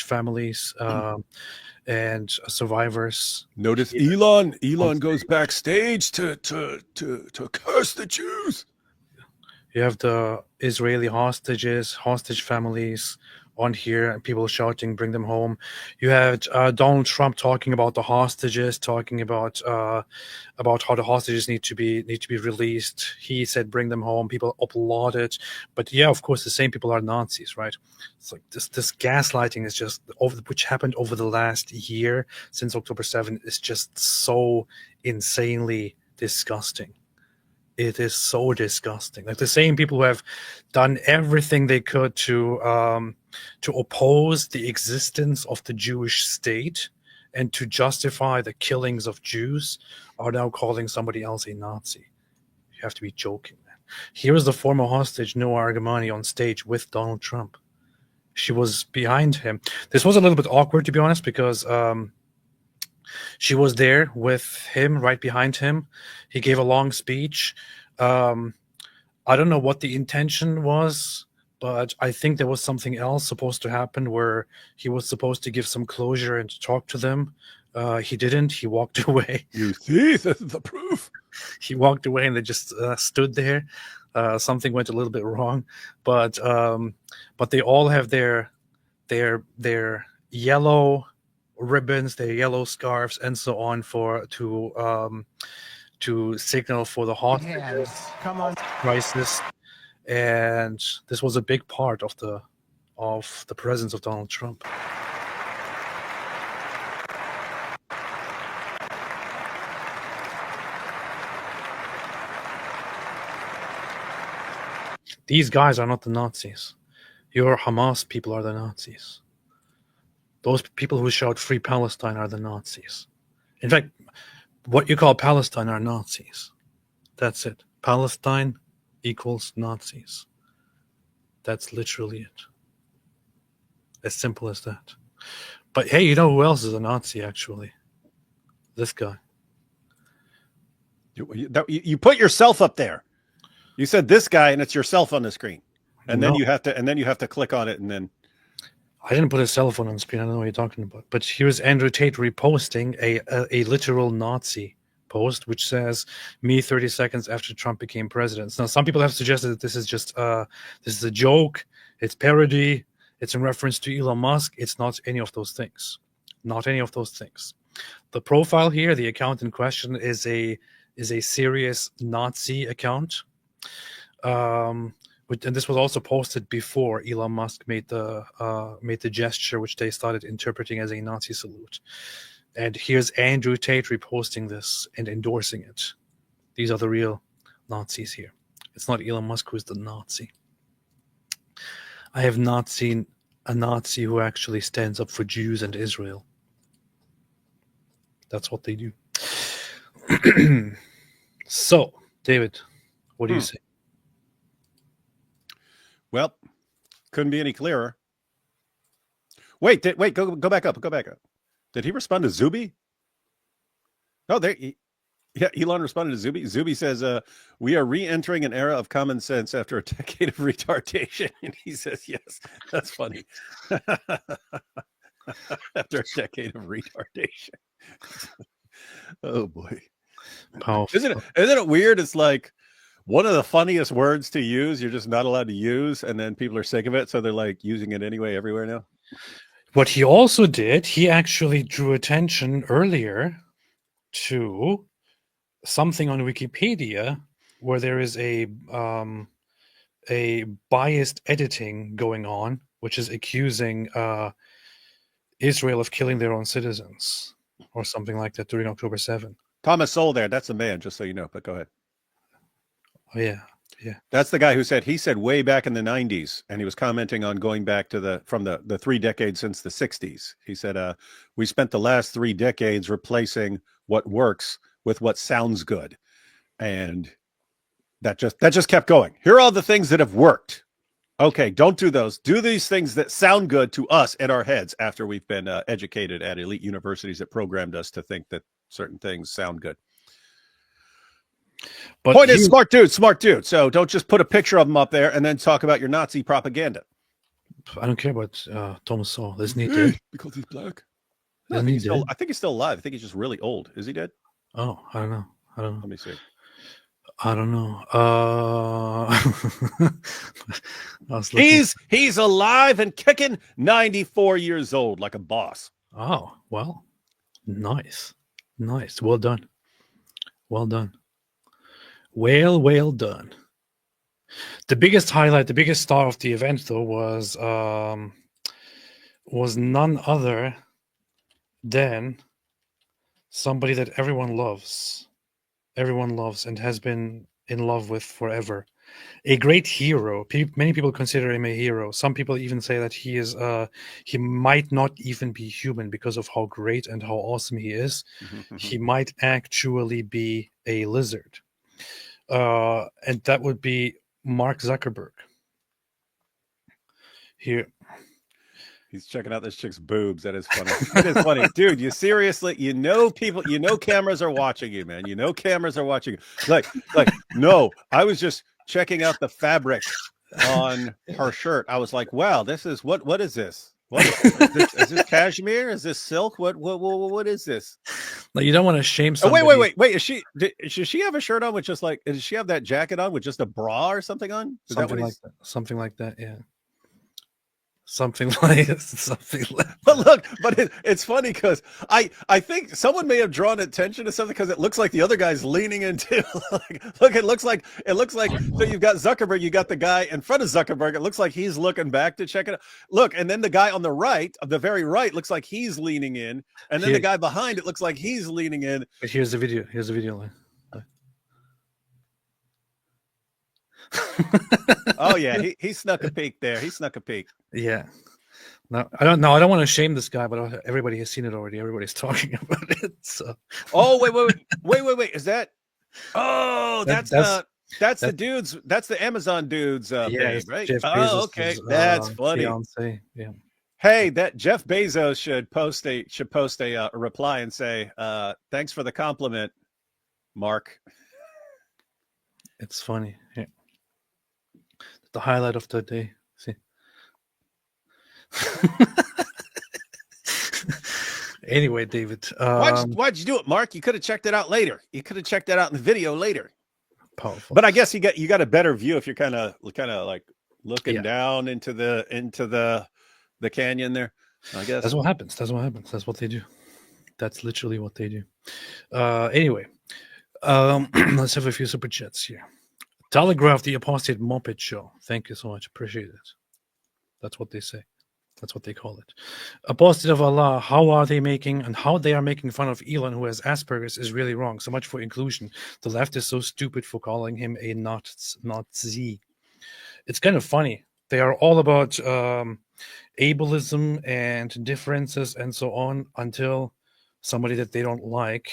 families and survivors. Notice Elon. Elon goes backstage to curse the Jews. You have the Israeli hostage families on here, and people shouting, "Bring them home!" You had Donald Trump talking about the hostages, talking about how the hostages need to be released. He said, "Bring them home." People applauded, but yeah, of course, the same people are Nazis, right? It's like this gaslighting is just which happened over the last year since October 7th is just so insanely disgusting. It is so disgusting. Like the same people who have done everything they could to oppose the existence of the Jewish state and to justify the killings of Jews are now calling somebody else a Nazi. You have to be joking, man. Here is the former hostage Noah Argamani on stage with Donald Trump. She was behind him. This was a little bit awkward, to be honest, because she was there with him, right behind him. He gave a long speech. I don't know what the intention was, but I think there was something else supposed to happen where he was supposed to give some closure and to talk to them. He didn't. He walked away. You see, this is the proof. He walked away and they just stood there. Something went a little bit wrong, but they all have their yellow ribbons, their yellow scarves, and so on to signal for the hostages crisis. And this was a big part of the presence of Donald Trump. These guys are not the Nazis. Your Hamas people are the Nazis. Those people who shout "Free Palestine" are the Nazis. In fact, what you call Palestine are Nazis. That's it. Palestine equals Nazis. That's literally it. As simple as that. But hey, you know who else is a Nazi, actually? This guy. You put yourself up there. You said this guy, and it's yourself on the screen, and then you have to click on it, and then. I didn't put a cell phone on the screen. I don't know what you're talking about. But here's Andrew Tate reposting a literal Nazi post, which says, "Me 30 seconds after Trump became president." Now, some people have suggested that this is just this is a joke. It's parody. It's in reference to Elon Musk. It's not any of those things. Not any of those things. The profile here, the account in question, is a serious Nazi account. And this was also posted before Elon Musk made the gesture, which they started interpreting as a Nazi salute. And here's Andrew Tate reposting this and endorsing it. These are the real Nazis here. It's not Elon Musk who's the Nazi. I have not seen a Nazi who actually stands up for Jews and Israel. That's what they do. So, David, what do you say? Well, couldn't be any clearer. Wait, go back up. Go back up. Did he respond to Zuby? Oh, yeah, Elon responded to Zuby. Zuby says, we are re-entering an era of common sense after a decade of retardation. And he says, yes, that's funny. After a decade of retardation. Oh, boy. Powerful. Isn't it weird? It's like one of the funniest words to use, you're just not allowed to use, and then people are sick of it, so they're like using it anyway everywhere now. What he also did, he actually drew attention earlier to something on Wikipedia where there is a biased editing going on, which is accusing Israel of killing their own citizens or something like that during October 7th. Thomas Sowell there, that's the man, just so you know, but go ahead. Oh, yeah. That's the guy who said, he said way back in the 90s, and he was commenting on going back to from the 3 decades since the 60s. He said, we spent the last 3 decades replacing what works with what sounds good. And that just kept going. Here are all the things that have worked. Okay, don't do those. Do these things that sound good to us in our heads after we've been educated at elite universities that programmed us to think that certain things sound good. But point is, smart dude. So don't just put a picture of him up there and then talk about your Nazi propaganda. I don't care about Thomas Sowell. Isn't he dead? Because he's black. No, I think he's still alive. I think he's just really old. Is he dead? Oh, I don't know. Let me see. I don't know. He's alive and kicking, 94 years old, like a boss. Oh, well, nice. Well done. Well done. Well done. The biggest highlight, the biggest star of the event, though, was none other than somebody that everyone loves and has been in love with forever. A great hero. Many people consider him a hero. Some people even say that he might not even be human because of how great and how awesome he is. He might actually be a lizard. And that would be Mark Zuckerberg. Here. He's checking out this chick's boobs. That is funny. That is funny. Dude, you seriously, cameras are watching you, man. Cameras are watching you. Like, no, I was just checking out the fabric on her shirt. I was like, wow, this is what is this? What is this cashmere? Is this silk? What is this? Like, you don't want to shame somebody. Oh, wait. Does she have a shirt on with just like, does she have that jacket on with just a bra or something on? Something like that, yeah. Something like But look, it's funny because I think someone may have drawn attention to something because it looks like the other guy's leaning into. Look, it looks like so you've got Zuckerberg, you got the guy in front of Zuckerberg. It looks like he's looking back to check it out. Look, and then the guy on the right, the very right, looks like he's leaning in, and then the guy behind it looks like he's leaning in. But here's the video. Oh yeah, he snuck a peek there. Yeah. No, I don't want to shame this guy, but everybody has seen it already. Everybody's talking about it. So. Oh wait. Is that? Oh, that's the dudes. That's the Amazon dudes, babe, right? Okay, that's funny. Fiance. Yeah. Hey, that Jeff Bezos should post a reply and say, "Thanks for the compliment, Mark." It's funny. Yeah. The highlight of the day. See. Anyway, David, why'd you do it, Mark? You could have checked it out later. You could have checked that out in the video later. Powerful. But I guess you got a better view if you're kind of like looking down into the canyon there. I guess that's what happens. That's what they do. That's literally what they do. Anyway, let's have a few super chats here. Telegraph, the Apostate Muppet Show. Thank you so much. Appreciate it. That's what they say. That's what they call it. Apostate of Allah, how they are making fun of Elon, who has Asperger's, is really wrong. So much for inclusion. The left is so stupid for calling him a Nazi. It's kind of funny They are all about ableism and differences and so on, until somebody that they don't like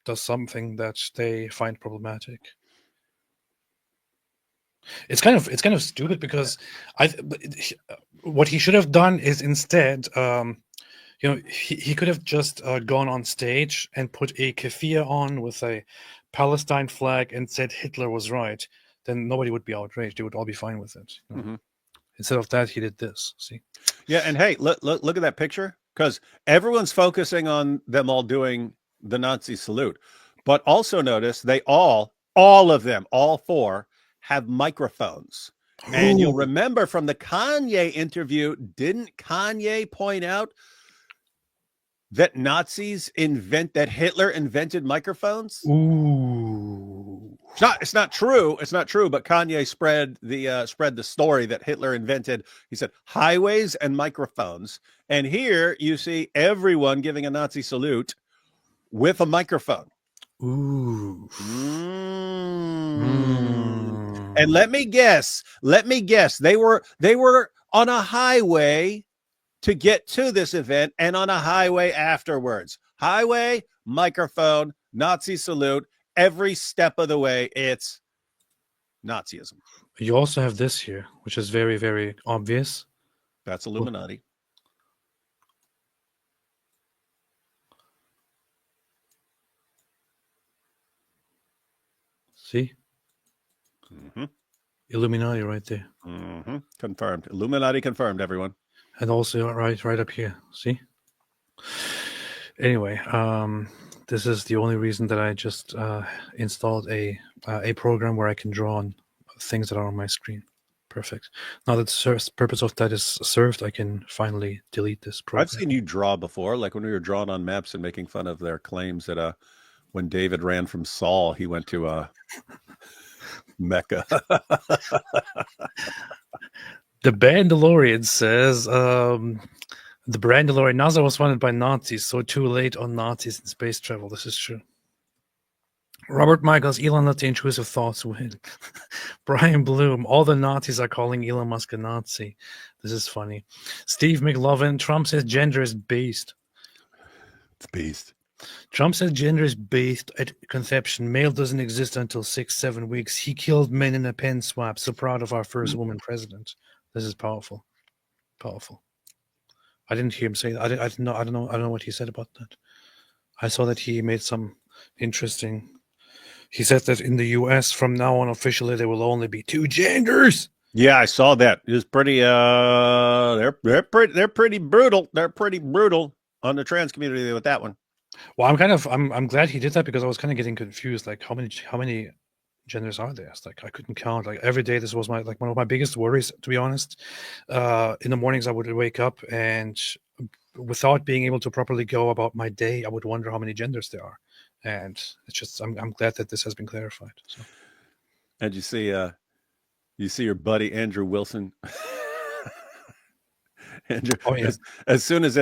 does something that they find problematic. It's kind of stupid, because what he should have done is instead, he could have just gone on stage and put a keffiyeh on with a Palestine flag and said Hitler was right. Then nobody would be outraged. They would all be fine with it. Instead of that, he did this. See? Yeah, and hey, look at that picture, because everyone's focusing on them all doing the Nazi salute, but also notice they all of them, all four, have microphones. And you'll remember from the Kanye interview, didn't Kanye point out that Hitler invented microphones? Ooh. It's not true. It's not true. But Kanye spread the story that Hitler invented, he said, highways and microphones. And here you see everyone giving a Nazi salute with a microphone. Ooh. And let me guess, they were on a highway to get to this event, and on a highway afterwards. Highway, microphone, Nazi salute. Every step of the way, it's Nazism. You also have this here, which is very, very obvious. That's Illuminati. See? Illuminati right there. Confirmed. Illuminati confirmed, everyone. And also right up here. See? Anyway, this is the only reason that I just installed a program where I can draw on things that are on my screen. Perfect. Now that the purpose of that is served, I can finally delete this program. I've seen you draw before, like when we were drawing on maps and making fun of their claims that when David ran from Saul, he went to Mecca. The Bandalorian says, the Bandalorian, NASA was funded by Nazis, so too late on Nazis in space travel. This is true. Robert Michaels, Elon, let the intrusive thoughts win. Brian Bloom, all the Nazis are calling Elon Musk a Nazi. This is funny. Steve McLovin, Trump says gender is based. It's based. Trump said gender is based at conception. Male doesn't exist until 6-7 weeks. He killed men in a pen swap. So proud of our first woman president. This is powerful. Powerful. I didn't hear him say that. I don't know what he said about that. I saw that he made some interesting. He said that in the U.S. from now on officially there will only be 2 genders. Yeah, I saw that. It was pretty. They're pretty brutal. They're pretty brutal on the trans community with that one. Well, I'm glad he did that, because I was kind of getting confused. Like how many genders are there? It's like I couldn't count. Like every day, this was one of my biggest worries, to be honest. In the mornings, I would wake up and without being able to properly go about my day, I would wonder how many genders there are. And it's just I'm glad that this has been clarified. So. And you see your buddy Andrew Wilson. Andrew, oh, yeah. as soon as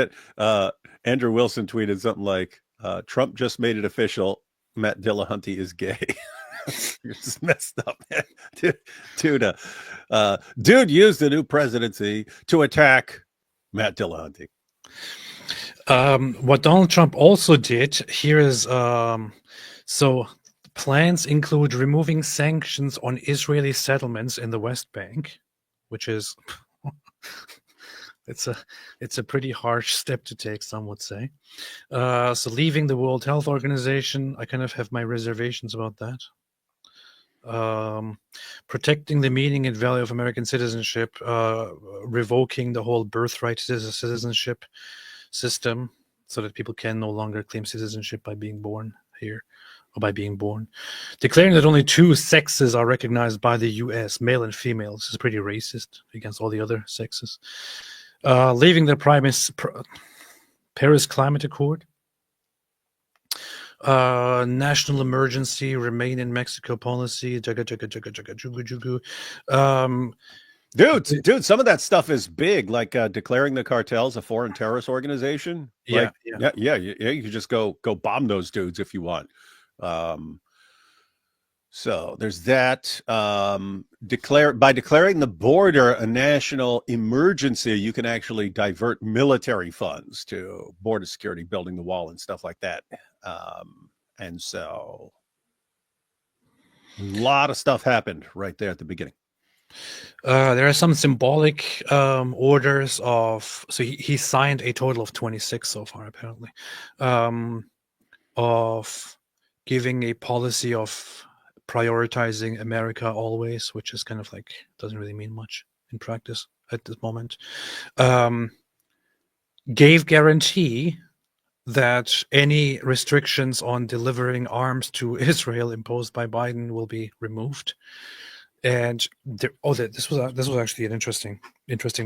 Andrew Wilson tweeted something like, Trump just made it official, Matt Dillahunty is gay. You're just messed up, man. Dude used the new presidency to attack Matt Dillahunty. What Donald Trump also did here is, so plans include removing sanctions on Israeli settlements in the West Bank, which is... It's a pretty harsh step to take, some would say. So leaving the World Health Organization, I kind of have my reservations about that. Protecting the meaning and value of American citizenship, revoking the whole birthright citizenship system so that people can no longer claim citizenship by being born here. Or by being born. Declaring that only 2 sexes are recognized by the U.S., male and female. This is pretty racist against all the other sexes. Leaving the Paris Climate Accord. National emergency, remain in Mexico policy. Dude, some of that stuff is big, like declaring the cartels a foreign terrorist organization. Yeah, you just go bomb those dudes if you want. So there's that. By declaring the border a national emergency, you can actually divert military funds to border security, building the wall and stuff like that. And so a lot of stuff happened right there at the beginning. There are some symbolic orders of. So he signed a total of 26 so far, apparently, of giving a policy of prioritizing America always, which is kind of like doesn't really mean much in practice at this moment. Gave guarantee that any restrictions on delivering arms to Israel imposed by Biden will be removed. And this was actually an interesting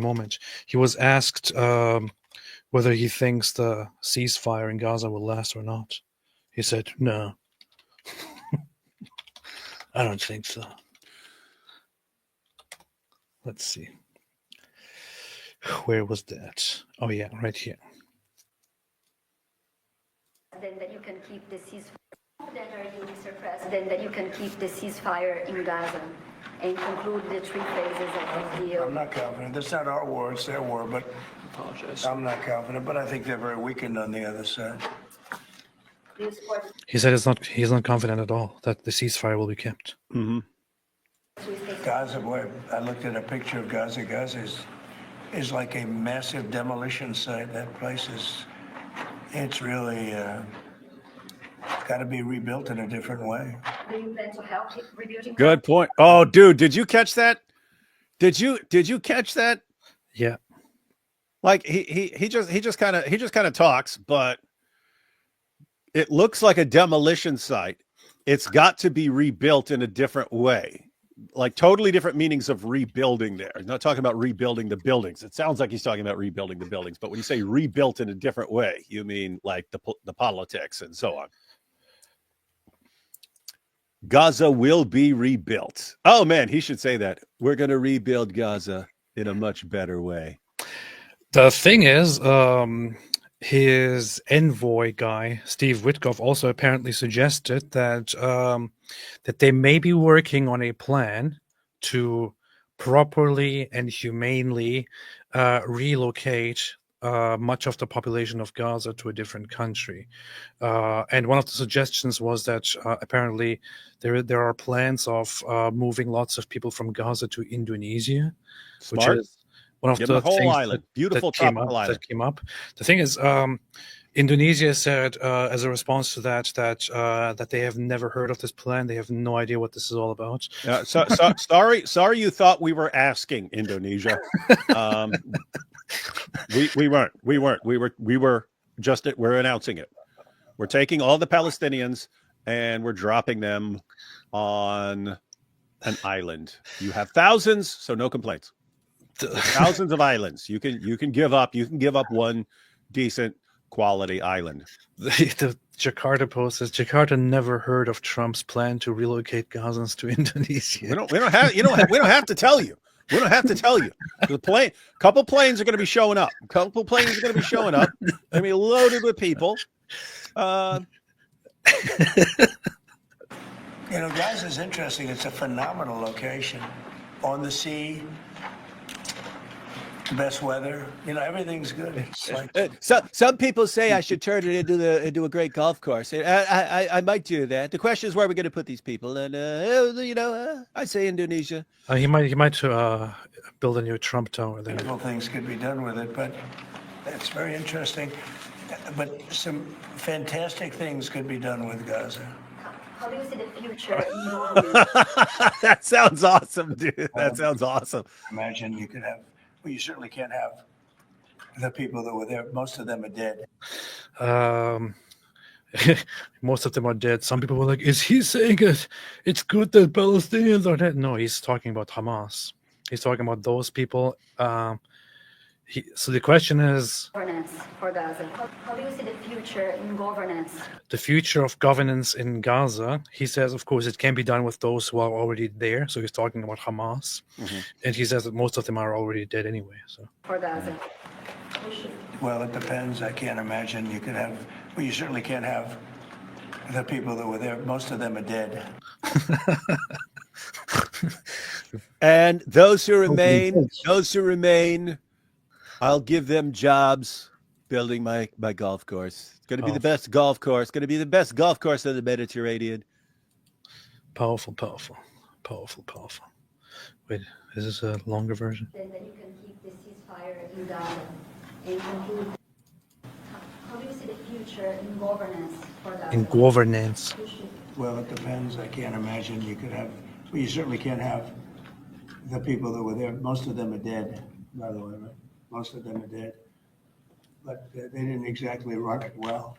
moment. He was asked whether he thinks the ceasefire in Gaza will last or not. He said, "No, I don't think so." Let's see. Where was that? Oh yeah, right here. Then that you can keep the ceasefire. Then are you, Mr. President, that you can keep the ceasefire in Gaza and conclude the 3 phases of the deal? I'm not confident. That's not our war; it's their war. But I'm not confident. But I think they're very weakened on the other side. He said he's not confident at all that the ceasefire will be kept. Mm-hmm. Gaza, boy, I looked at a picture of Gaza. Gaza is like a massive demolition site. That place it's really got to be rebuilt in a different way. Do you plan to help rebuilding? Good point. Oh, dude, did you catch that? Did you catch that? Yeah. Like he just kind of talks, but it looks like a demolition site. It's got to be rebuilt in a different way. Like totally different meanings of rebuilding there. He's not talking about rebuilding the buildings. It sounds like he's talking about rebuilding the buildings, but when you say rebuilt in a different way, you mean like the politics and so on. Gaza will be rebuilt. Oh man, he should say that. We're going to rebuild Gaza in a much better way. The thing is, his envoy guy, Steve Witkoff, also apparently suggested that that they may be working on a plan to properly and humanely relocate much of the population of Gaza to a different country. And one of the suggestions was that apparently there are plans of moving lots of people from Gaza to Indonesia, Smart. which is one of the whole things island, beautiful tropical island that came up. The thing is, Indonesia said as a response to that they have never heard of this plan. They have no idea what this is all about. Sorry, you thought we were asking Indonesia. We weren't. We're announcing it. We're taking all the Palestinians and we're dropping them on an island. You have thousands, so no complaints. Thousands of islands. You can give up one decent quality island. The Jakarta Post says Jakarta never heard of Trump's plan to relocate Gazans to Indonesia. We don't have to tell you. We don't have to tell you. Couple planes are going to be showing up. Going to be loaded with people. Gaza is interesting. It's a phenomenal location on the sea. Best weather, everything's good. It's like some people say I should turn it into a great golf course. I might do that. The question is where we're going to put these people, and I say Indonesia. He might build a new Trump Tower there. Beautiful things could be done with it, but it's very interesting. But some fantastic things could be done with Gaza. How do you see the future? That sounds awesome, dude. That sounds awesome. Imagine you could have. Well, you certainly can't have the people that were there. Most of them are dead. Most of them are dead. Some people were like, is he saying it's good that Palestinians are dead? No, he's talking about Hamas. He's talking about those people. So the question is... Governance for Gaza. How do you see the future in governance? The future of governance in Gaza, he says, of course, it can be done with those who are already there. So he's talking about Hamas. Mm-hmm. And he says that most of them are already dead anyway. So for Gaza. Well, it depends. I can't imagine you could have... Well, you certainly can't have the people that were there. Most of them are dead. And those who remain, I'll give them jobs building my golf course. It's going to be the best golf course. Going to be the best golf course in the Mediterranean. Powerful. Wait, is this a longer version? Then that you can keep the ceasefire in Gaza and conclude. How do you see the future in governance for Gaza? In governance. Well, it depends. I can't imagine you could have, well, you certainly can't have the people that were there. Most of them are dead, by the way, right? Most of them are dead. But they didn't exactly run it well.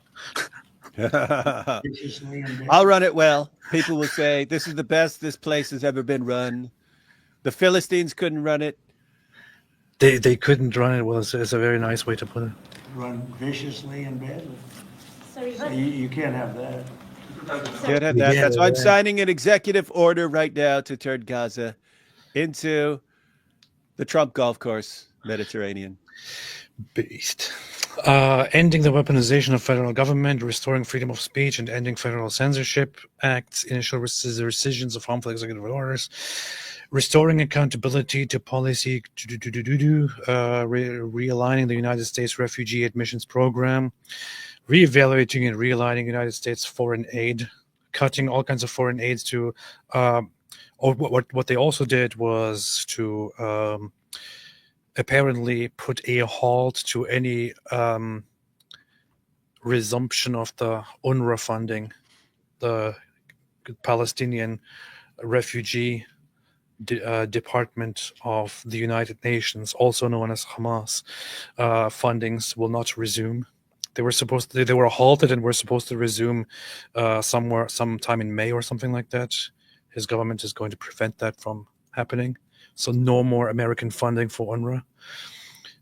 I'll run it well. People will say, this is the best this place has ever been run. The Philistines couldn't run it. They couldn't run it well. It's a very nice way to put it. Run viciously and badly. Sorry, So you can't have that. Can't have that. That's why I'm signing an executive order right now to turn Gaza into the Trump golf course, Mediterranean. Beast. Ending the weaponization of federal government, restoring freedom of speech, and ending federal censorship acts, initial rescissions of harmful executive orders, restoring accountability to policy, realigning the United States refugee admissions program, reevaluating and realigning United States foreign aid, cutting all kinds of foreign aids to, what they also did was to apparently put a halt to any resumption of the UNRWA funding, the Palestinian refugee department of the United Nations, also known as Hamas. Fundings will not resume. They were halted and were supposed to resume sometime in May or something like that. His government is going to prevent that from happening. So no more American funding for UNRWA,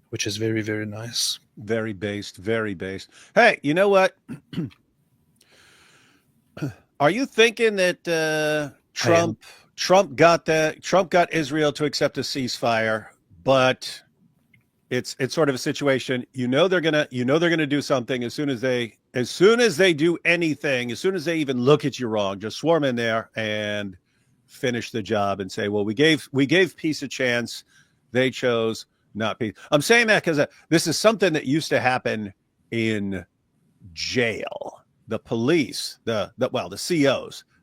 which is very, very nice. Very based, very based. Hey, you know what? Are you thinking that Trump got Israel to accept a ceasefire, but it's sort of a situation, they're gonna do something as soon as they do anything, as soon as they even look at you wrong, just swarm in there and finish the job and say, well, we gave peace a chance. They chose not peace. I'm saying that because this is something that used to happen in jail. The police, the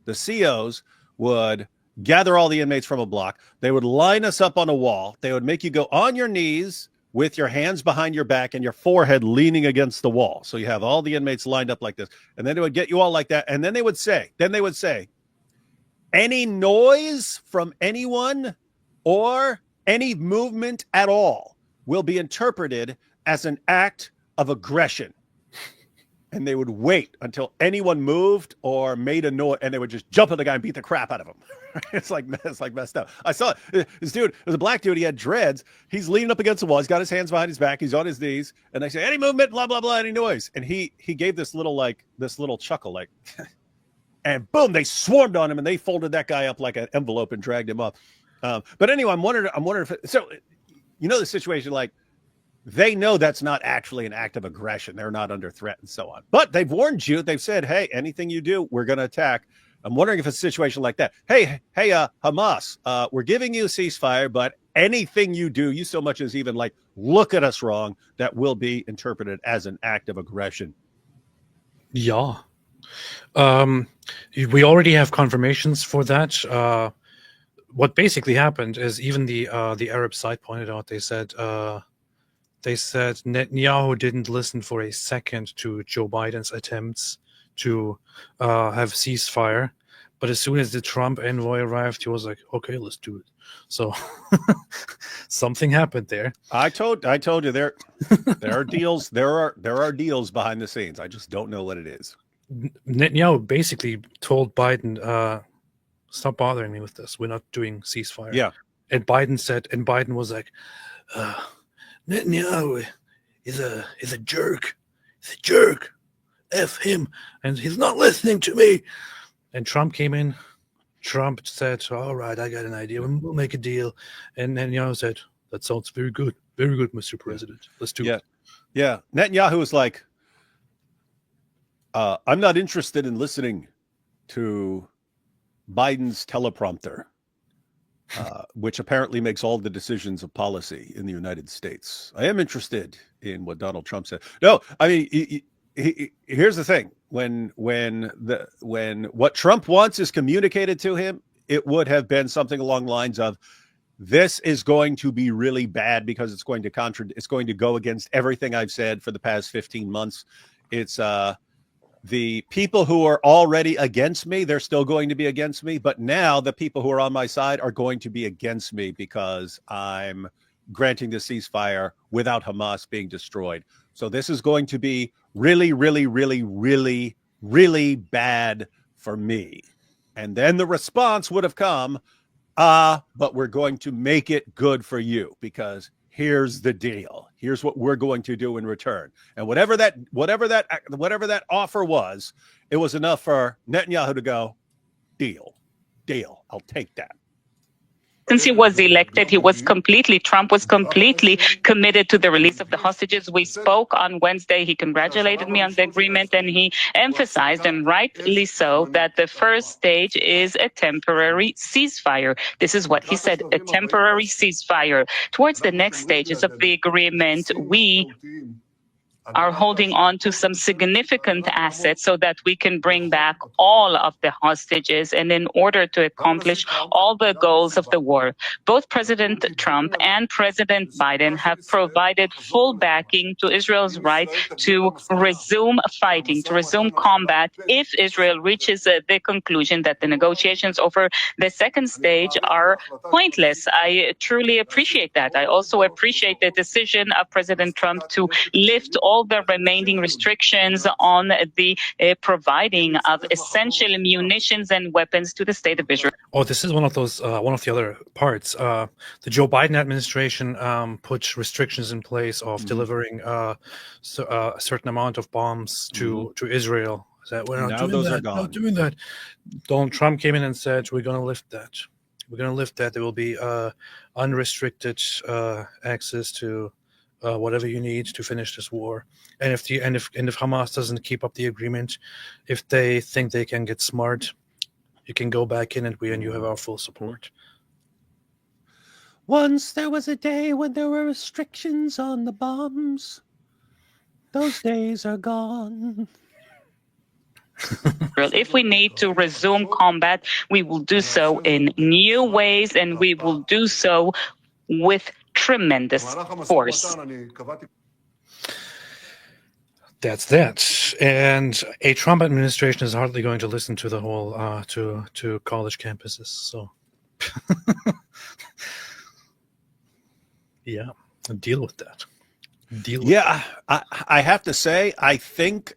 COs would gather all the inmates from a block. They would line us up on a wall. They would make you go on your knees with your hands behind your back and your forehead leaning against the wall. So you have all the inmates lined up like this. And then they would get you all like that. And then they would say, any noise from anyone or any movement at all will be interpreted as an act of aggression. And they would wait until anyone moved or made a noise, and they would just jump at the guy and beat the crap out of him. It's like messed up. I saw it. This dude, it was a black dude. He had dreads. He's leaning up against the wall. He's got his hands behind his back. He's on his knees. And they say, any movement, blah, blah, blah, any noise. And he gave this little chuckle, like, and boom, they swarmed on him and they folded that guy up like an envelope and dragged him up. But anyway, I'm wondering if, the situation, like, they know that's not actually an act of aggression. They're not under threat and so on. But they've warned you. They've said, hey, anything you do, we're going to attack. I'm wondering if it's a situation like that. Hey, Hamas, we're giving you a ceasefire, but anything you do, you so much as even like look at us wrong, that will be interpreted as an act of aggression. Yeah. We already have confirmations for that. What basically happened is even the Arab side pointed out, they said Netanyahu didn't listen for a second to Joe Biden's attempts to have ceasefire. But as soon as the Trump envoy arrived, he was like, okay, let's do it. So something happened there. I told you there are deals. There are deals behind the scenes. I just don't know what it is. Netanyahu basically told Biden, stop bothering me with this. We're not doing ceasefire. Yeah. And Biden was like, Netanyahu is a jerk. He's a jerk. F him. And he's not listening to me. And Trump came in. Trump said, all right, I got an idea. We'll make a deal. And Netanyahu said, that sounds very good. Very good, Mr. President. Let's do it. Yeah. Netanyahu was like, I'm not interested in listening to Biden's teleprompter, which apparently makes all the decisions of policy in the United States. I am interested in what Donald Trump said. No, I mean, here's the thing: when what Trump wants is communicated to him, it would have been something along the lines of, "This is going to be really bad because it's going to go against everything I've said for the past 15 months. It's the people who are already against me, they're still going to be against me. But now the people who are on my side are going to be against me because I'm granting the ceasefire without Hamas being destroyed. So this is going to be really, really, really, really, really bad for me." And then the response would have come, but we're going to make it good for you because here's the deal. Here's what we're going to do in return. And whatever that offer was, it was enough for Netanyahu to go, deal. I'll take that. Since he was elected, Trump was completely committed to the release of the hostages. We spoke on Wednesday. He congratulated me on the agreement, and he emphasized, and rightly so, that the first stage is a temporary ceasefire. This is what he said, a temporary ceasefire. Towards the next stages of the agreement, we are holding on to some significant assets so that we can bring back all of the hostages and in order to accomplish all the goals of the war. Both President Trump and President Biden have provided full backing to Israel's right to resume fighting, to resume combat if Israel reaches the conclusion that the negotiations over the second stage are pointless. I truly appreciate that. I also appreciate the decision of President Trump to lift all the remaining restrictions on the providing of essential munitions and weapons to the state of Israel. Oh, this is one of the other parts. The Joe Biden administration put restrictions in place of delivering a certain amount of bombs to Israel. That we're not doing that. Donald Trump came in and said, we're going to lift that. There will be unrestricted access to whatever you need to finish this war. And if Hamas doesn't keep up the agreement, if they think they can get smart, you can go back in and you have our full support. Once there was a day when there were restrictions on the bombs. Those days are gone. If we need to resume combat, we will do so in new ways, and we will do so with tremendous force. That's that. And a Trump administration is hardly going to listen to the whole to college campuses. So yeah, deal with that. I have to say, I think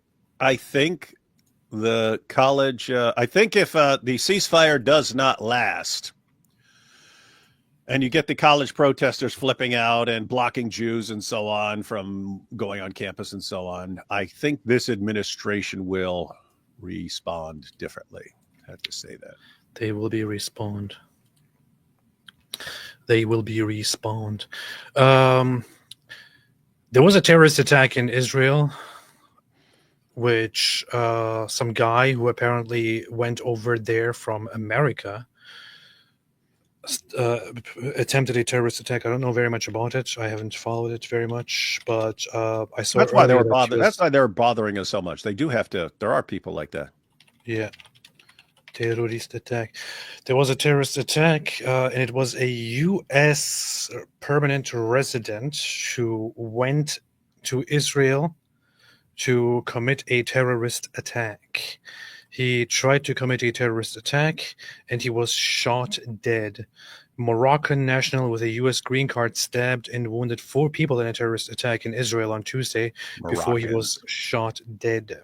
the college. I think if the ceasefire does not last, and you get the college protesters flipping out and blocking Jews and so on from going on campus and so on, I think this administration will respond differently. I have to say that. They will be respawned. There was a terrorist attack in Israel, which some guy who apparently went over there from America attempted a terrorist attack. I don't know very much about it. I haven't followed it very much, but I saw. That's why they were bothering. That's why they're bothering us so much. They do have to. There are people like that. Yeah, terrorist attack. There was a terrorist attack, and it was a U.S. permanent resident who went to Israel to commit a terrorist attack. He tried to commit a terrorist attack, and he was shot dead. Moroccan national with a U.S. green card stabbed and wounded 4 people in a terrorist attack in Israel on Tuesday before he was shot dead.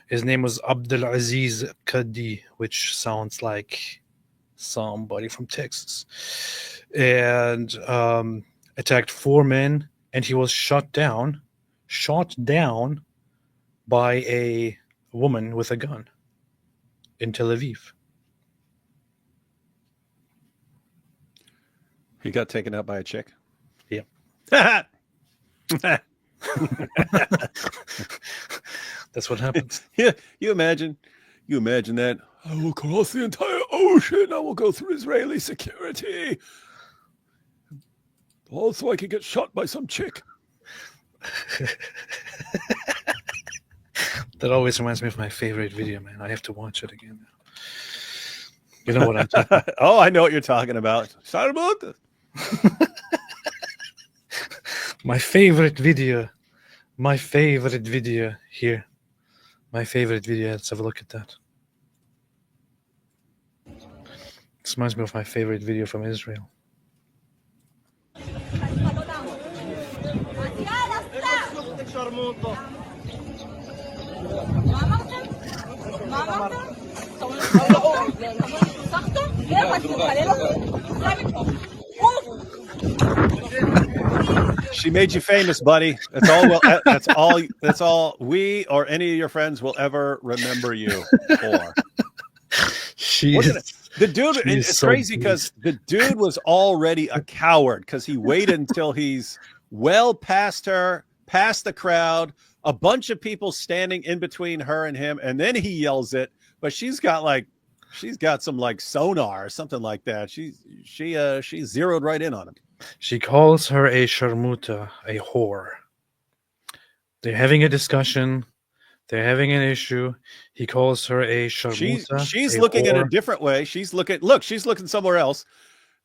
His name was Abdulaziz Kadi, which sounds like somebody from Texas, and attacked 4 men, and he was shot down by a woman with a gun in Tel Aviv. He got taken out by a chick? Yeah. That's what happens. Yeah, you imagine that. I will cross the entire promotion. I will go through Israeli security. Also, I could get shot by some chick. That always reminds me of my favorite video, man. I have to watch it again. You know what I'm talking about? Oh, I know what you're talking about. My favorite video. My favorite video here. My favorite video. Let's have a look at that. This reminds me of my favorite video from Israel. She made you famous, buddy. That's all. That's all we or any of your friends will ever remember you for. The dude. It's so crazy because the dude was already a coward because he waited until he's well past her, past the crowd, a bunch of people standing in between her and him, and then he yells it. But she's got some like sonar or something like that. She zeroed right in on him. She calls her a sharmuta, a whore. They're having a discussion. They're having an issue. He calls her a sharmuta. She's looking in a different way. She's looking somewhere else.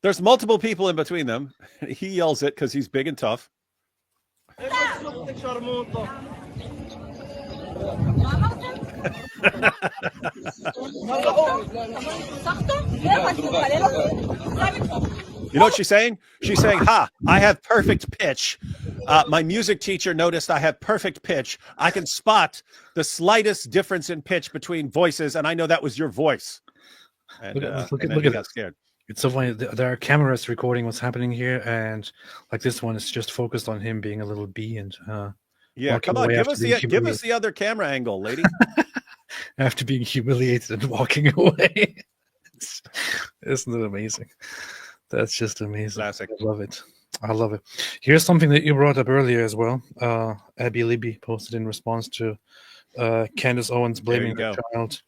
There's multiple people in between them. He yells it because he's big and tough. You know what she's saying? She's saying, "Ha! I have perfect pitch. My music teacher noticed I have perfect pitch. I can spot the slightest difference in pitch between voices, and I know that was your voice." And, look he at got scared. It's so funny. There are cameras recording what's happening here, and like this one is just focused on him being a little bee and yeah. Come on, give us the other camera angle, lady. After being humiliated and walking away. Isn't it amazing? That's just amazing. Classic. I love it. I love it. Here's something that you brought up earlier as well. Abby Libby posted in response to Candace Owens blaming her child.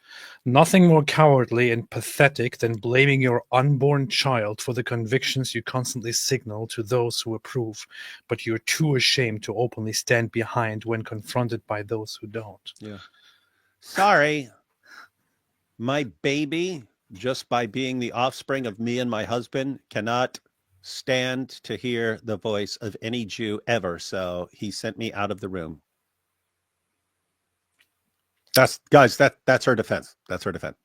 Nothing more cowardly and pathetic than blaming your unborn child for the convictions you constantly signal to those who approve, but you're too ashamed to openly stand behind when confronted by those who don't. Yeah. Sorry, my baby, just by being the offspring of me and my husband, cannot stand to hear the voice of any Jew ever. So he sent me out of the room. That's her defense. That's her defense.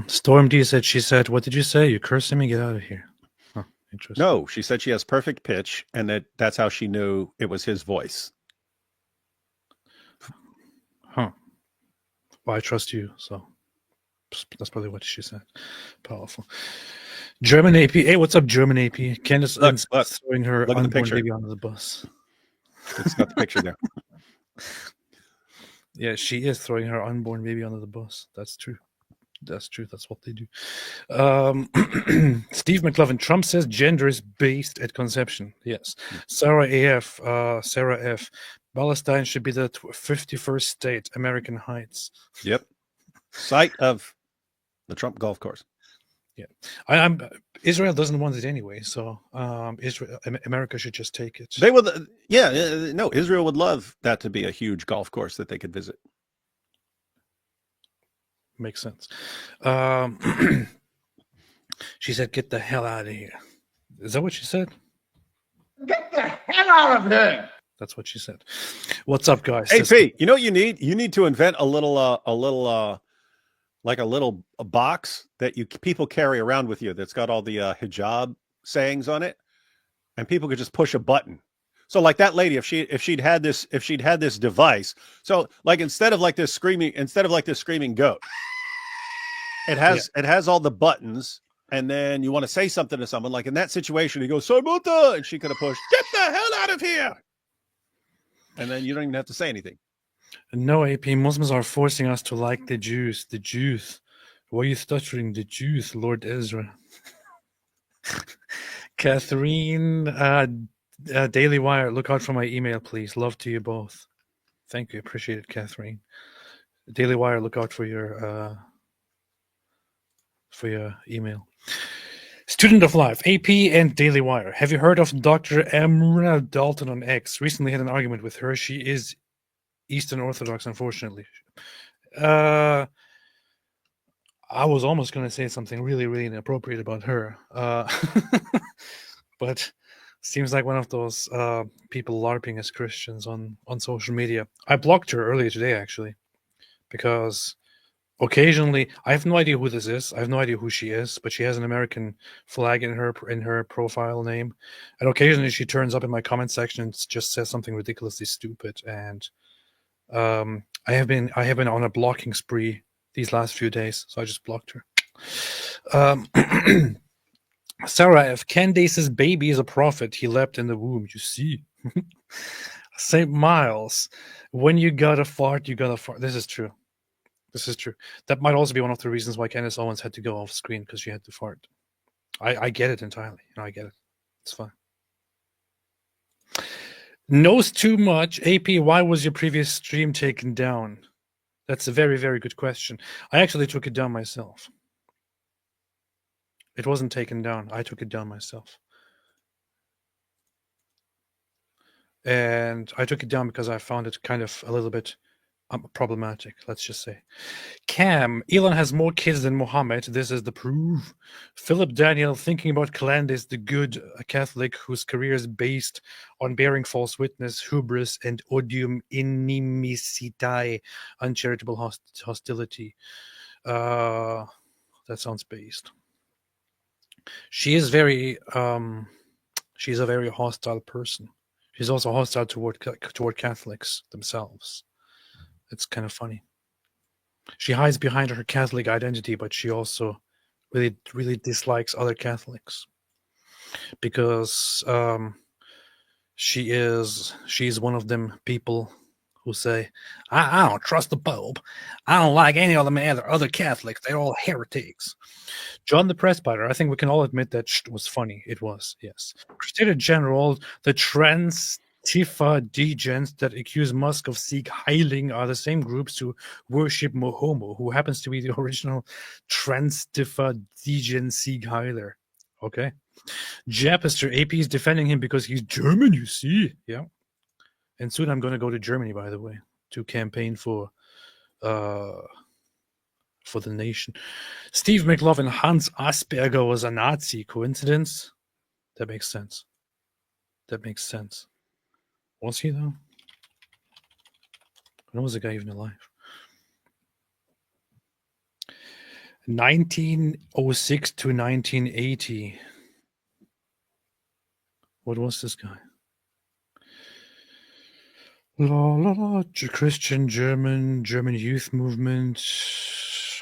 Storm D said, she said, "What did you say? You cursing me? Get out of here." Huh, interesting. No, she said she has perfect pitch, and that's how she knew it was his voice. Huh. Well, I trust you, so that's probably what she said. Powerful. German AP. Hey, what's up, German AP? Candace look, throwing her unborn baby onto the bus. It's got the picture there. Yeah, she is throwing her unborn baby under the bus. That's true. That's true. That's what they do. Steve McLovin. Trump says gender is based at conception. Yes. Sarah F. Palestine should be the 51st state, American Heights. Yep. Site of the Trump golf course. Yeah. Israel doesn't want it anyway, so America should just take it. They will. Yeah. No, Israel would love that to be a huge golf course that they could visit. Makes sense. She said, "Get the hell out of here." Is that what she said? Get the hell out of here. That's what she said. What's up, guys? Hey, Pete, you know what you need? You need to invent a little box that people carry around with you that's got all the hijab sayings on it, and people could just push a button. So like that lady, if she'd had this device, so like instead of this screaming goat, it has all the buttons, and then you want to say something to someone, like in that situation, he goes, "Sarmuta," and she could have pushed, "Get the hell out of here." And then you don't even have to say anything. No, AP, Muslims are forcing us to like the Jews. The Jews. Why are you stuttering? The Jews, Lord Ezra. Catherine, Daily Wire, look out for my email, please. Love to you both. Thank you. Appreciate it, Catherine. Daily Wire, look out for your for your email. Student of Life, AP and Daily Wire. Have you heard of Dr. Emra Dalton on X? Recently had an argument with her. She is Eastern Orthodox, unfortunately. I was almost going to say something really, really inappropriate about her. But seems like one of those people LARPing as Christians on social media. I blocked her earlier today, actually, because occasionally, I have no idea who this is. I have no idea who she is, but she has an American flag in her profile name, and occasionally she turns up in my comment section and just says something ridiculously stupid. And I have been on a blocking spree these last few days, so I just blocked her. Sarah, if Candace's baby is a prophet, he leapt in the womb. You see. St. Miles, when you gotta fart, you gotta fart. This is true. This is true. That might also be one of the reasons why Candace Owens had to go off screen, because she had to fart. I get it entirely. I get it. It's fine. Knows too much. AP, why was your previous stream taken down? That's a very, very good question. I actually took it down myself. It wasn't taken down. I took it down myself. And I took it down because I found it kind of a little bit problematic, let's just say. Cam, Elon has more kids than Mohammed. This is the proof. Philip Daniel, thinking about Calandis the Good, a Catholic whose career is based on bearing false witness, hubris, and odium inimicitae, uncharitable hostility. That sounds based. She is very, she's a very hostile person. She's also hostile toward Catholics themselves. It's kind of funny. She hides behind her Catholic identity, but she also really, really dislikes other Catholics because she's one of them people who say, I don't trust the Pope. I don't like any of them other Catholics. They're all heretics. John the Presbyter, I think we can all admit that was funny. It was, yes. Crusader General, the Tifa degens that accuse Musk of Sikh heiling are the same groups who worship Mohomo, who happens to be the original Tifa degen Sikh heiler. Okay. Japister, AP is defending him because he's German, you see. Yeah. And soon I'm going to go to Germany, by the way, to campaign for the nation. Steve McLovin, Hans Asperger was a Nazi. Coincidence? That makes sense. That makes sense. Was he, though? When was the guy even alive? 1906 to 1980. What was this guy? La la la. Christian German youth movement.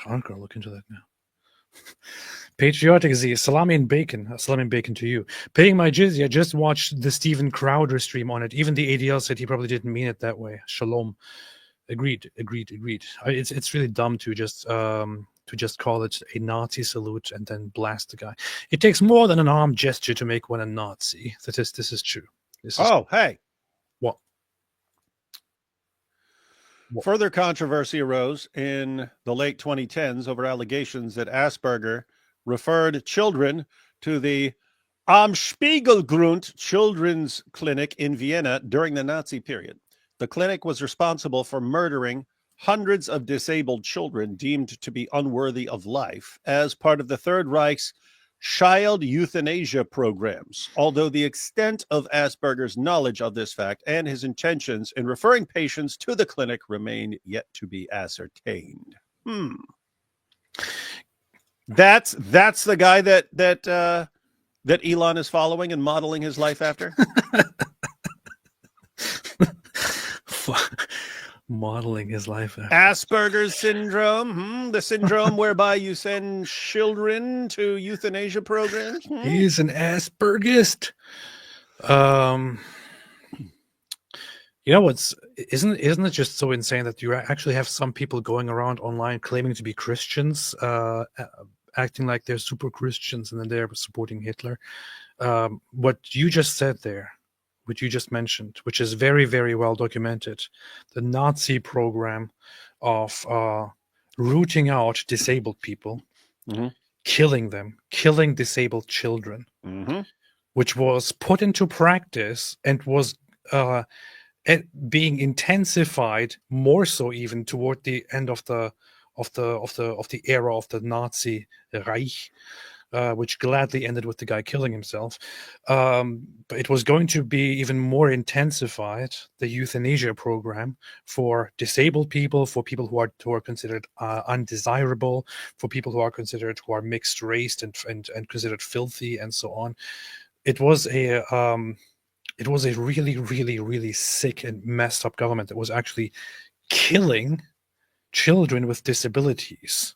I'm gonna look into that now. Patriotic Z, salami and bacon. Salami and bacon to you. Paying my jizya, just watched the Steven Crowder stream on it. Even the ADL said he probably didn't mean it that way. Shalom. Agreed. It's really dumb to just call it a Nazi salute and then blast the guy. It takes more than an arm gesture to make one a Nazi. This is true. Hey. What? Further controversy arose in the late 2010s over allegations that Asperger referred children to the Am Spiegelgrund Children's Clinic in Vienna during the Nazi period. The clinic was responsible for murdering hundreds of disabled children deemed to be unworthy of life as part of the Third Reich's child euthanasia programs, although the extent of Asperger's knowledge of this fact and his intentions in referring patients to the clinic remain yet to be ascertained. That's the guy that Elon is following and modeling his life after. Modeling his life after. Asperger's syndrome, the syndrome whereby you send children to euthanasia programs. He's an Aspergist. You know isn't it just so insane that you actually have some people going around online claiming to be Christians, acting like they're super Christians, and then they're supporting Hitler. What you just said there, which you just mentioned, which is very, very well documented, the Nazi program of rooting out disabled people killing them, killing disabled children, which was put into practice and was being intensified more so even toward the end of the era of the Nazi Reich, which gladly ended with the guy killing himself. But it was going to be even more intensified, the euthanasia program for disabled people, for people who are considered undesirable, for people who are mixed raced and considered filthy, and so on. It was a really, really, really sick and messed up government that was actually killing children with disabilities.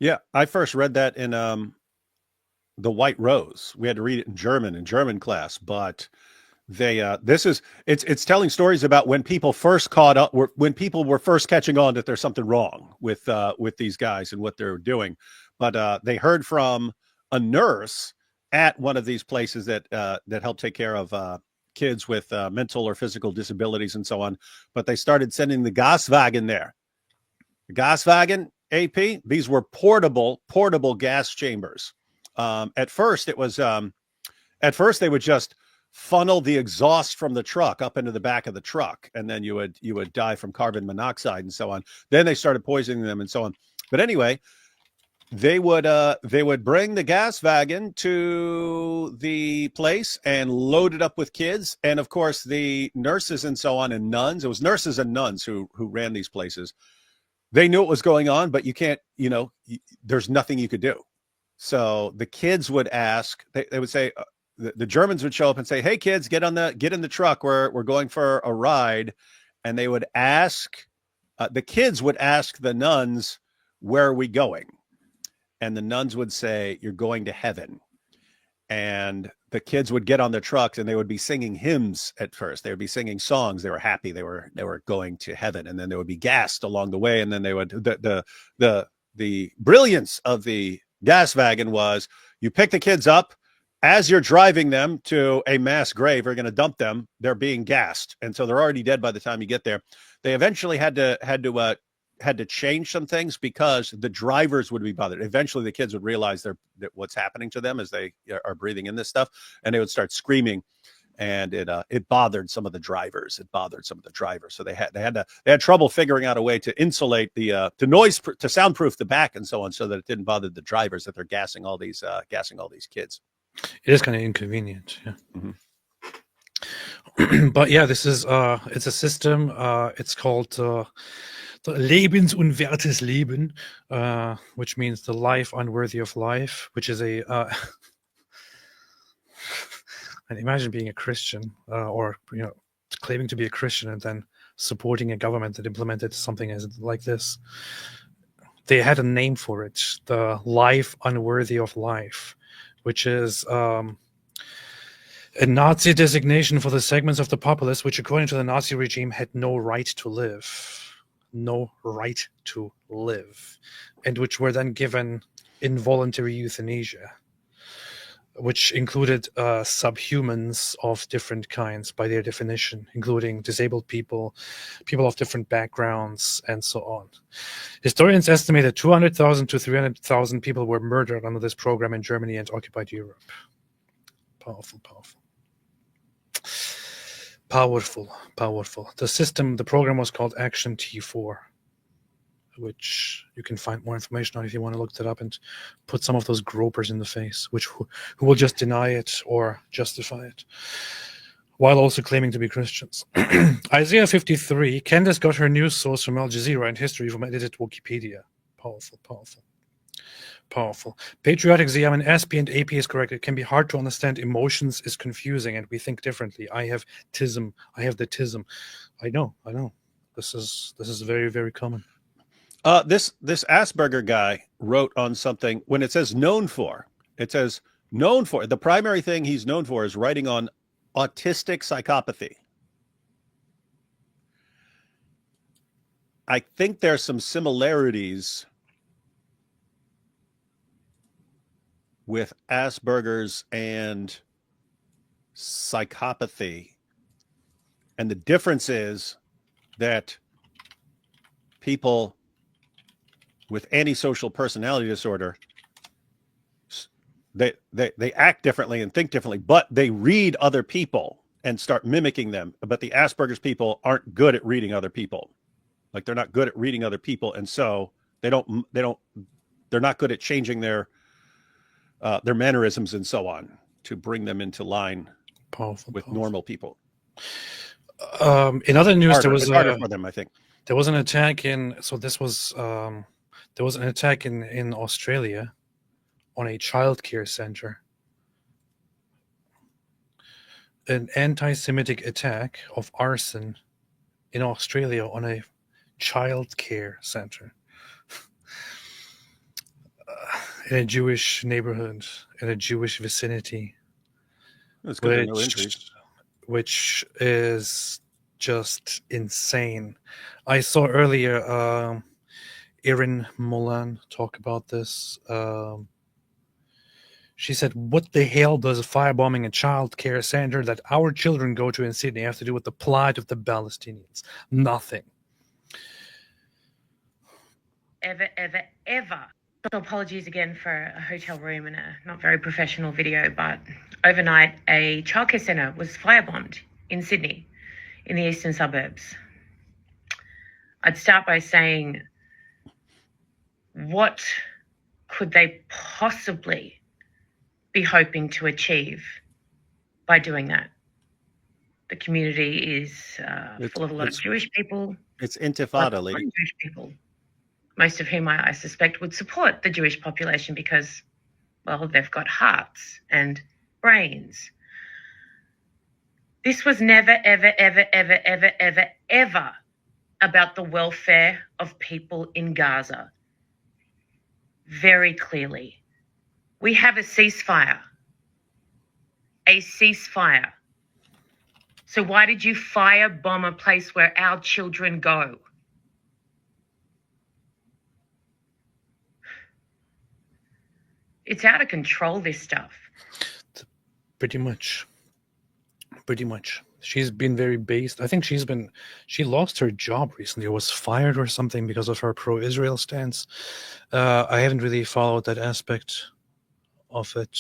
Yeah, I first read that in The White Rose. We had to read it in German class, but it's telling stories about when people first caught up, when people were first catching on that there's something wrong with these guys and what they're doing. But they heard from a nurse at one of these places that help take care of kids with mental or physical disabilities and so on. But they started sending the Gaswagen there. The Gaswagen, AP, these were portable gas chambers. At first they would just funnel the exhaust from the truck up into the back of the truck, and then you would die from carbon monoxide and so on. Then they started poisoning them and so on. But anyway, they would bring the gas wagon to the place and load it up with kids. And of course, the nurses and so on and nuns, it was nurses and nuns who ran these places. They knew what was going on, but you can't, there's nothing you could do. So the kids would ask, they would say, the Germans would show up and say, "Hey kids, get in the truck. We're going for a ride." And they would ask, the kids would ask the nuns, "Where are we going?" And the nuns would say, "You're going to heaven." And the kids would get on the trucks and they would be singing hymns at first. They would be singing songs. They were happy. They were going to heaven. And then they would be gassed along the way. And then they would, the brilliance of the gas wagon was you pick the kids up as you're driving them to a mass grave. You're going to dump them. They're being gassed. And so they're already dead by the time you get there. They eventually had to change some things because the drivers would be bothered. Eventually the kids would realize that what's happening to them as they are breathing in this stuff, and they would start screaming, and it bothered some of the drivers. So they had trouble figuring out a way to insulate to soundproof the back and so on, so that it didn't bother the drivers that they're gassing all these kids. It is kind of inconvenient. Yeah. But yeah, this is it's a system. It's called the Lebensunwertes Leben, which means the life unworthy of life, which is a and imagine being a Christian or claiming to be a Christian and then supporting a government that implemented something like this. They had a name for it, the life unworthy of life, which is a Nazi designation for the segments of the populace which, according to the Nazi regime, had no right to live, and which were then given involuntary euthanasia, which included subhumans of different kinds by their definition, including disabled people, people of different backgrounds, and so on. Historians estimate that 200,000 to 300,000 people were murdered under this program in Germany and occupied Europe. Powerful. The program was called Action T4, which you can find more information on if you want to look that up and put some of those gropers in the face, who will just deny it or justify it, while also claiming to be Christians. Isaiah 53, Candace got her news source from Al Jazeera and history from edited Wikipedia. Powerful. Patriotic Ziaman, SP and AP is correct. It can be hard to understand. Emotions is confusing and we think differently. I have the tism. I know. This is very, very common. This Asperger guy wrote on something. When it says known for, the primary thing he's known for is writing on autistic psychopathy. I think there's some similarities with Asperger's and psychopathy. And the difference is that people with antisocial personality disorder they act differently and think differently, but they read other people and start mimicking them. But the Asperger's people aren't good at reading other people. Like they're not good at reading other people, and so they're not good at changing their mannerisms and so on to bring them into line with normal people. In other news, it's harder for them, I think. There was an attack in Australia on a childcare center. An anti-Semitic attack of arson in Australia on a childcare center in a Jewish neighborhood, in a Jewish vicinity, which is just insane. I saw earlier Erin Molan talk about this. She said, what the hell does firebombing a child care center that our children go to in Sydney have to do with the plight of the Palestinians? Nothing. Ever. So apologies again for a hotel room and a not very professional video, but overnight a childcare centre was firebombed in Sydney, in the eastern suburbs. I'd start by saying, what could they possibly be hoping to achieve by doing that? The community is full of a lot of Jewish people. It's intifada, lady. Jewish people, most of whom I suspect would support the Jewish population because, well, they've got hearts and brains. This was never, ever about the welfare of people in Gaza. Very clearly. We have a ceasefire. So why did you firebomb a place where our children go? It's out of control, this stuff. Pretty much. She's been very based. I think she lost her job recently, or was fired or something because of her pro-Israel stance. I haven't really followed that aspect of it.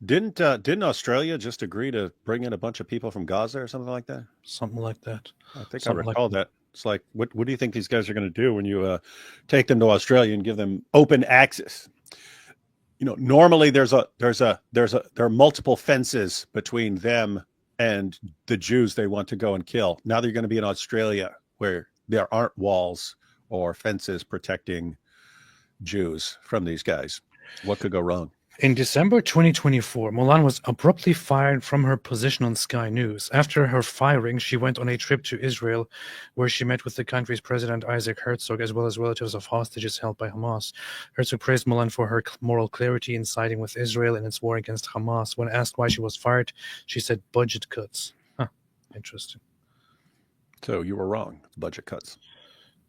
Didn't Australia just agree to bring in a bunch of people from Gaza or something like that? Something like that. I think I recall that. It's like, what do you think these guys are going to do when you take them to Australia and give them open access? You know, normally there are multiple fences between them and the Jews they want to go and kill. Now they're going to be in Australia where there aren't walls or fences protecting Jews from these guys. What could go wrong? In December 2024, Molan was abruptly fired from her position on Sky News. After her firing, she went on a trip to Israel, where she met with the country's President Isaac Herzog, as well as relatives of hostages held by Hamas. Herzog praised Molan for her moral clarity in siding with Israel in its war against Hamas. When asked why she was fired, she said budget cuts. Interesting. So you were wrong. It's budget cuts.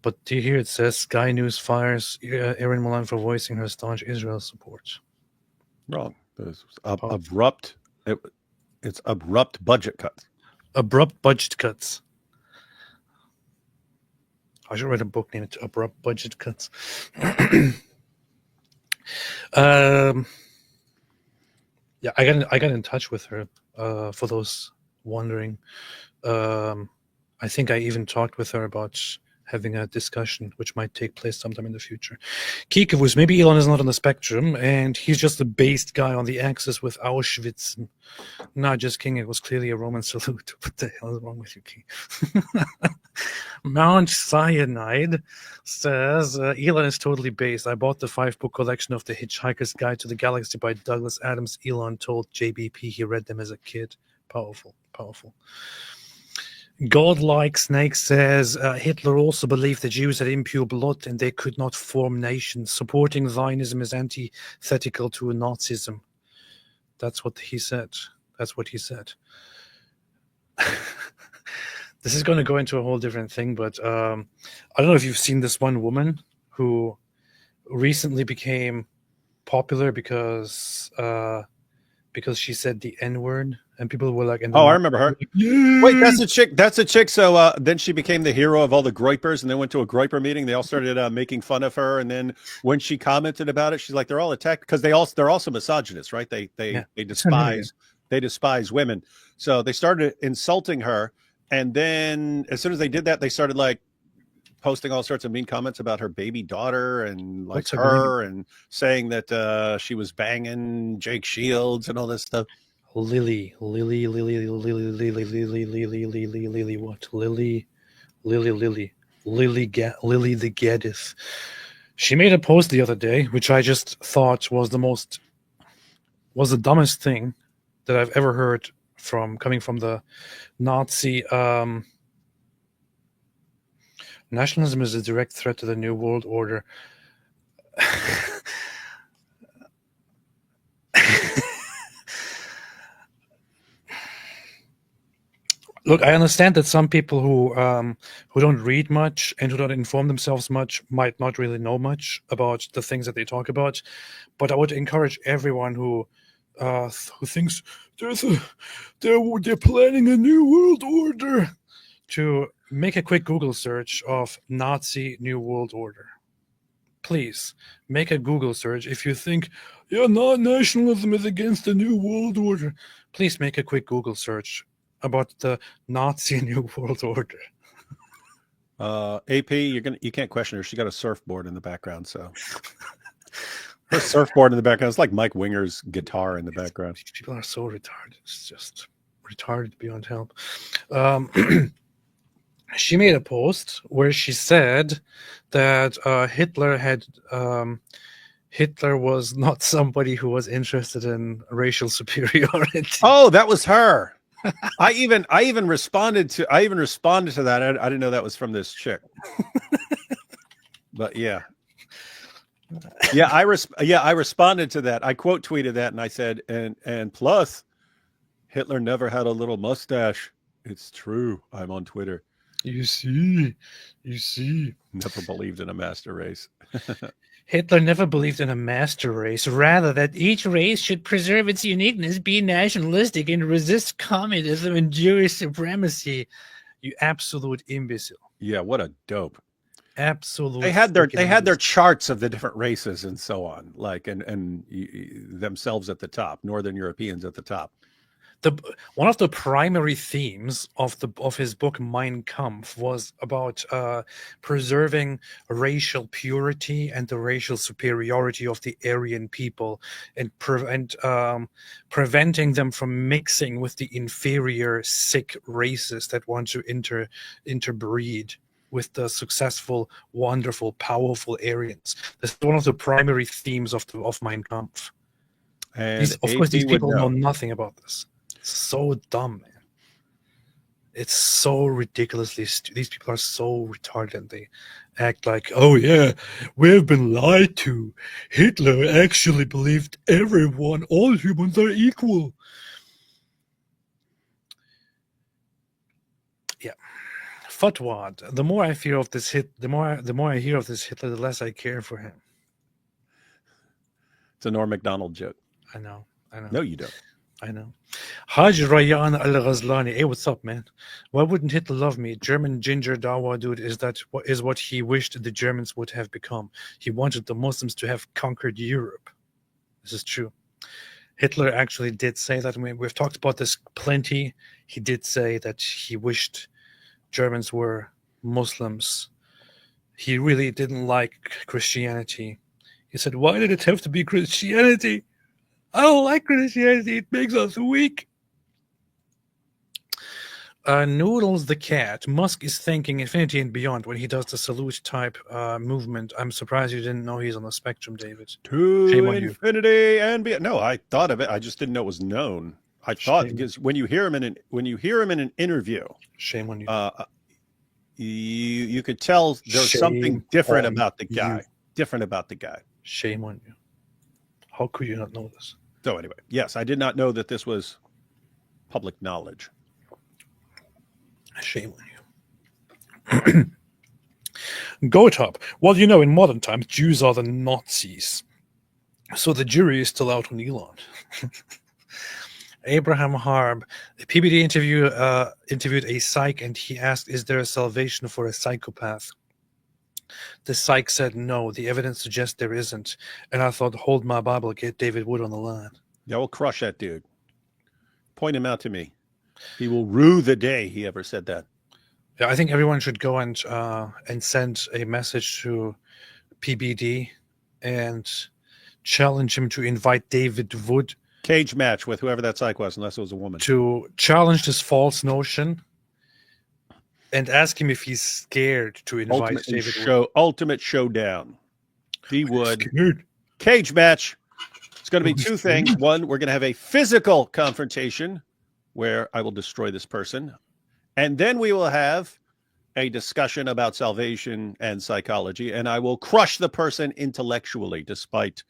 But do you hear it says Sky News fires Erin Molan for voicing her staunch Israel support? Wrong. It's abrupt budget cuts. Abrupt budget cuts. I should write a book named Abrupt Budget Cuts. Yeah, I got in touch with her. For those wondering, I think I even talked with her about having a discussion which might take place sometime in the future. Kikavus, maybe Elon is not on the spectrum and he's just a based guy on the axis with Auschwitz. Not just kidding, it was clearly a Roman salute. What the hell is wrong with you, Key? Mount Cyanide says, Elon is totally based. I bought the 5-book collection of The Hitchhiker's Guide to the Galaxy by Douglas Adams. Elon told JBP he read them as a kid. Powerful. Godlike Snake says Hitler also believed the Jews had impure blood and they could not form nations. Supporting Zionism is antithetical to Nazism. That's what he said. This is going to go into a whole different thing, but I don't know if you've seen this one woman who recently became popular because because she said the N-word, and people were like, "Oh, I remember her." Yeah. Wait, that's a chick. That's a chick. So then she became the hero of all the groypers, and then went to a groyper meeting. They all started making fun of her, and then when she commented about it, she's like, "They're all attacked because they're also misogynists, right? They despise women." So they started insulting her, and then as soon as they did that, they started like posting all sorts of mean comments about her baby daughter and like her, and saying that she was banging Jake Shields and all this stuff. Lily, what? Lily the Gaddis. She made a post the other day, which I just thought was the dumbest thing that I've ever heard coming from the Nazi. Nationalism is a direct threat to the New World Order. Look, I understand that some people who don't read much and who don't inform themselves much might not really know much about the things that they talk about, but I would encourage everyone who thinks they're planning a new world order to make a quick Google search of Nazi New World Order. Please make a Google search if you think nationalism is against the New World Order. Please make a quick Google search about the Nazi New World Order. AP, you can't question her. She got a surfboard in the background, so her surfboard in the background. It's like Mike Winger's guitar in the background. People are so retarded. It's just retarded beyond help. She made a post where she said that Hitler was not somebody who was interested in racial superiority. Oh, that was her. I even responded to that. I didn't know that was from this chick. But yeah, I responded to that. I quote tweeted that, and I said, and plus, Hitler never had a little mustache. It's true. I'm on Twitter. You see. Never believed in a master race. Hitler never believed in a master race, rather that each race should preserve its uniqueness, be nationalistic, and resist communism and Jewish supremacy. You absolute imbecile. Yeah, what a dope. Absolute. They had their charts of the different races and so on, like and themselves at the top, Northern Europeans at the top. One of the primary themes of his book Mein Kampf was about preserving racial purity and the racial superiority of the Aryan people, and preventing them from mixing with the inferior, sick races that want to interbreed with the successful, wonderful, powerful Aryans. This is one of the primary themes of Mein Kampf. And of course, these people know nothing about this. So dumb, man. It's so ridiculously these people are so retarded, and they act like, oh yeah, we've been lied to. Hitler actually believed all humans are equal. Yeah. Fatwad. The more I hear of this Hitler, the less I care for him. It's a Norm Macdonald joke. I know. No, you don't. I know. Haj Rayan Al-Ghazlani. Hey, what's up, man? Why wouldn't Hitler love me? German ginger Dawa dude is what he wished the Germans would have become. He wanted the Muslims to have conquered Europe. This is true. Hitler actually did say that. I mean, we've talked about this plenty. He did say that he wished Germans were Muslims. He really didn't like Christianity. He said, why did it have to be Christianity? I don't like Christianity. It makes us weak. Noodles the cat. Musk is thinking infinity and beyond when he does the salute type movement. I'm surprised you didn't know he's on the spectrum, David. To Shame on infinity and beyond. No, I thought of it. I just didn't know it was known. I thought because when you hear him in an interview, shame on you. You could tell there's something different about the guy. Different about the guy. Shame on you. How could you not know this? So anyway, yes, I did not know that this was public knowledge. Shame on you. Go top. Well, in modern times, Jews are the Nazis. So the jury is still out on Elon. Abraham Harb, the PBD interviewed a psych, and he asked, "Is there a salvation for a psychopath?" The psych said, "No. The evidence suggests there isn't." And I thought, hold my Bible, get David Wood on the line. Yeah, we'll crush that dude. Point him out to me. He will rue the day he ever said that. Yeah, I think everyone should go and send a message to PBD and challenge him to invite David Wood. Cage match with whoever that psych was, unless it was a woman. To challenge this false notion and ask him if he's scared to invite David Wood. Ultimate showdown. He would. Cage match. It's going to be two things. One, we're going to have a physical confrontation where I will destroy this person. And then we will have a discussion about salvation and psychology. And I will crush the person intellectually despite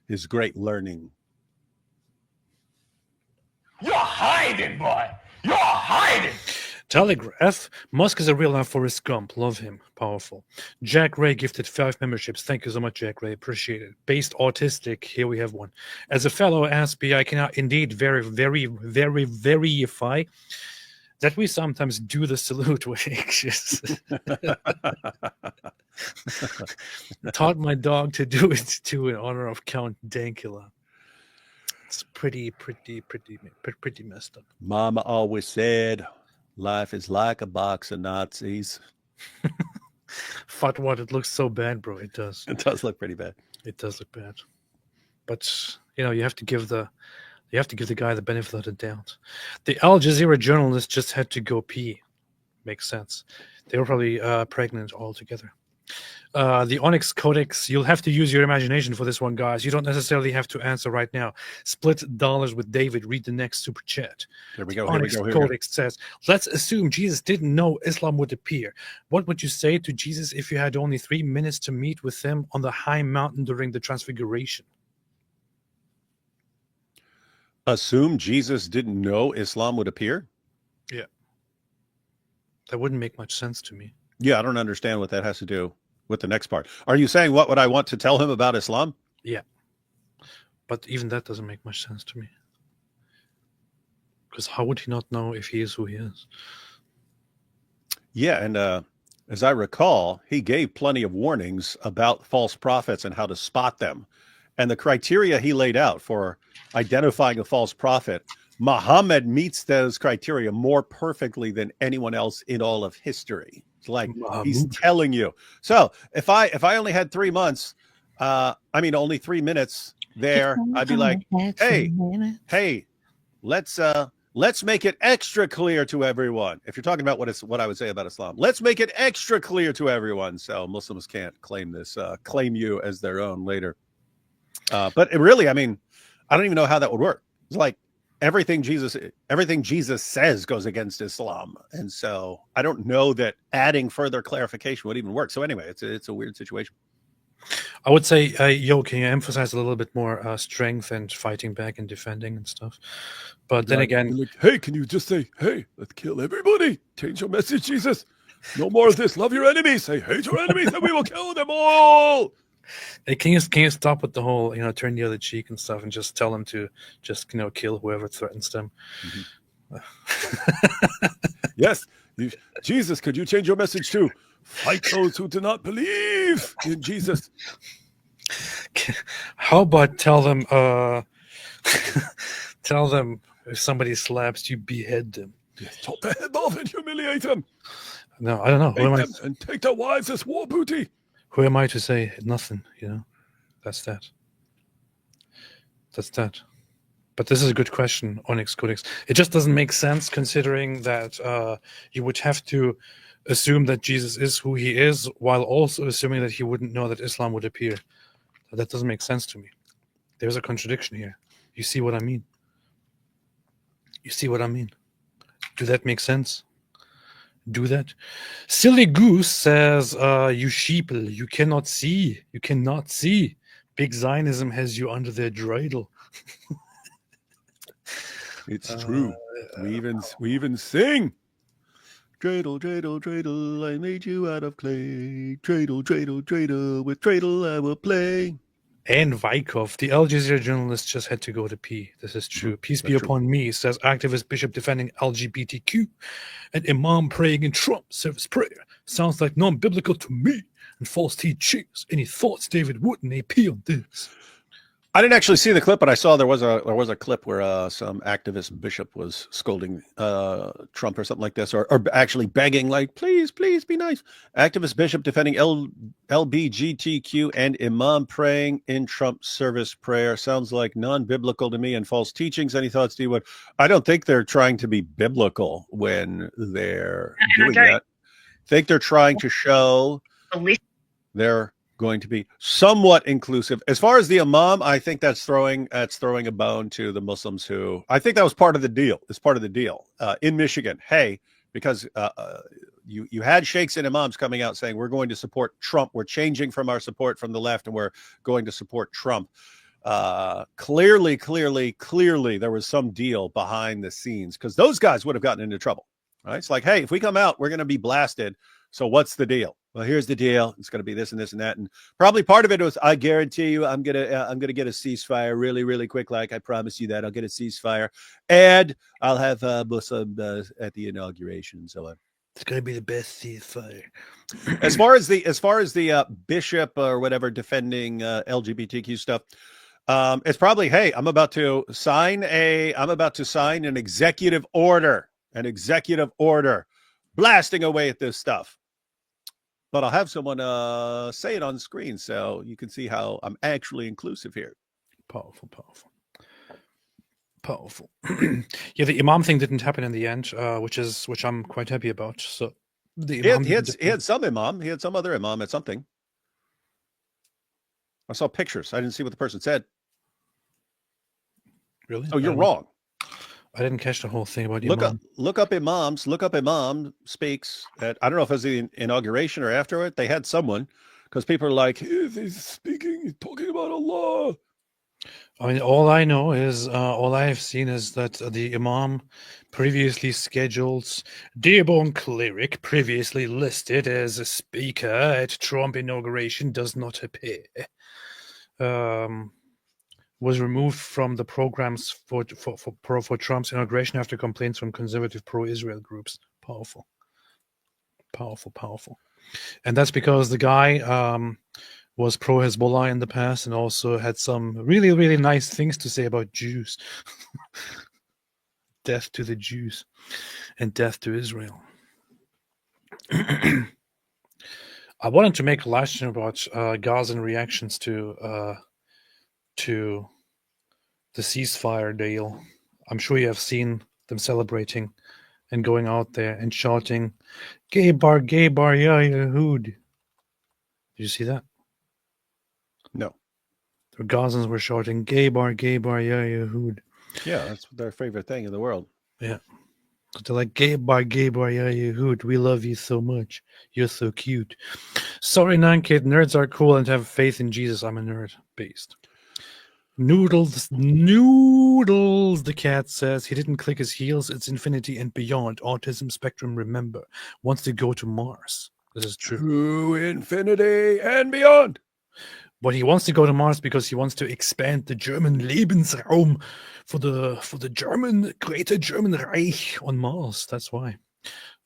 his great learning. You're hiding, boy. You're hiding. Telegraph. Musk is a real life Forrest Gump. Love him. Powerful. Jack Ray gifted 5 memberships. Thank you so much, Jack Ray. Appreciate it. Based autistic. Here we have one. As a fellow Aspie, I cannot indeed verify that we sometimes do the salute with anxious. Taught my dog to do it too in honor of Count Dankula. It's pretty messed up. Mama always said, life is like a box of Nazis. Fuck what, it looks so bad, bro. It does. It does look pretty bad. It does look bad. But, you know, you have to give the guy the benefit of the doubt. The Al Jazeera journalist just had to go pee. Makes sense. They were probably pregnant altogether. The Onyx Codex, you'll have to use your imagination for this one, guys. You don't necessarily have to answer right now. Split dollars with David. Read the next super chat. Here we go. The Onyx Codex says, let's assume Jesus didn't know Islam would appear. What would you say to Jesus if you had only 3 minutes to meet with him on the high mountain during the Transfiguration? Assume Jesus didn't know Islam would appear? Yeah. That wouldn't make much sense to me. Yeah, I don't understand what that has to do with the next part. Are you saying what would I want to tell him about Islam? Yeah. But even that doesn't make much sense to me. Because how would he not know if he is who he is? Yeah, and as I recall, he gave plenty of warnings about false prophets and how to spot them. And the criteria he laid out for identifying a false prophet, Muhammad meets those criteria more perfectly than anyone else in all of history. It's like he's telling you. So if I only had 3 months, only 3 minutes there, I'd be like, hey, let's make it extra clear to everyone. If you're talking about what I would say about Islam, let's make it extra clear to everyone so Muslims can't claim you as their own later. But it really, I don't even know how that would work. It's like everything Jesus says goes against Islam. And so I don't know that adding further clarification would even work. So anyway, it's a weird situation. I would say, can you emphasize a little bit more strength and fighting back and defending and stuff? But then again, like, hey, can you just say, hey, let's kill everybody? Change your message, Jesus. No more of this. Love your enemies. Say, hate your enemies, and we will kill them all. Hey, can you stop with the whole, turn the other cheek and stuff and just tell them to just, kill whoever threatens them? Mm-hmm. Yes. Jesus, could you change your message to fight those who do not believe in Jesus? How about tell them if somebody slaps you, behead them? Yes, chop their head off and humiliate them. No, I don't know. And take their wives as war booty. Who am I to say nothing? That's that. But this is a good question, Onyx Codex. It just doesn't make sense considering that you would have to assume that Jesus is who he is while also assuming that he wouldn't know that Islam would appear. That doesn't make sense to me. There's a contradiction here. You see what I mean? Do that make sense? Do that? Silly Goose says, you sheeple, you cannot see. Big Zionism has you under their dreidel. It's true. We even sing. Dreidel, dreidel, dreidel, I made you out of clay. Dreidel, dreidel, dreidel, with dreidel I will play. and Vykov. The Al Jazeera journalist just had to go to pee. This is true. Peace be upon me, says activist bishop defending LGBTQ and imam praying in Trump service prayer. Sounds like non-biblical to me and false teachings. Any thoughts, David Wood and AP on this? I didn't actually see the clip, but I saw there was a clip where some activist bishop was scolding Trump or something like this, or actually begging, like, please be nice. Activist bishop defending LBGTQ and imam praying in Trump service prayer. Sounds like non-biblical to me and false teachings. Any thoughts, D. Wood? I don't think they're trying to be biblical when they're doing that. I think they're trying to show they're going to be somewhat inclusive. As far as the imam, I think that's throwing a bone to the Muslims who, I think that was part of the deal. It's part of the deal in Michigan. Hey, because you had sheikhs and imams coming out saying, we're going to support Trump. We're changing from our support from the left and we're going to support Trump. Clearly, there was some deal behind the scenes because those guys would have gotten into trouble. Right? It's like, hey, if we come out, we're going to be blasted. So what's the deal? Well, here's the deal. It's going to be this and this and that. And probably part of it was, I guarantee you, I'm going to get a ceasefire really quick. Like, I promise you that I'll get a ceasefire and I'll have Muslim at the inauguration and so on. It's going to be the best ceasefire. As far as the bishop or whatever defending LGBTQ stuff, it's probably, hey, I'm about to sign an executive order, blasting away at this stuff. But I'll have someone say it on screen so you can see how I'm actually inclusive here. Powerful. Yeah, the imam thing didn't happen in the end, which I'm quite happy about. So the imam he had some imam. He had some other imam at something. I saw pictures. I didn't see what the person said. Really? Oh, you're wrong. I didn't catch the whole thing about look up imams. Look up imam speaks at, I don't know if it was the inauguration or after it. They had someone because people are like, he's speaking, he's talking about Allah. I mean, all I know is all I have seen is that the imam previously scheduled Dearborn cleric previously listed as a speaker at Trump inauguration does not appear. Was removed from the programs for Trump's inauguration after complaints from conservative pro-Israel groups. Powerful. And that's because the guy was pro-Hezbollah in the past and also had some really nice things to say about Jews. Death to the Jews and death to Israel. I wanted to make a live stream about Gazan reactions to the ceasefire deal. I'm sure you have seen them celebrating and going out there and shouting, gay bar, ya Yahud. Did you see that? No. The Gazans were shouting, gay bar, ya Yahud. Yeah, that's their favorite thing in the world. Yeah. They're like, gay bar, ya Yahud. We love you so much. You're so cute. Sorry, non-kid. Nerds are cool and have faith in Jesus. I'm a nerd. Based. Noodles, the cat says. He didn't click his heels. It's infinity and beyond. Autism spectrum, remember. Wants to go to Mars. This is true. To infinity and beyond. But he wants to go to Mars because he wants to expand the German Lebensraum for the greater German Reich on Mars. That's why,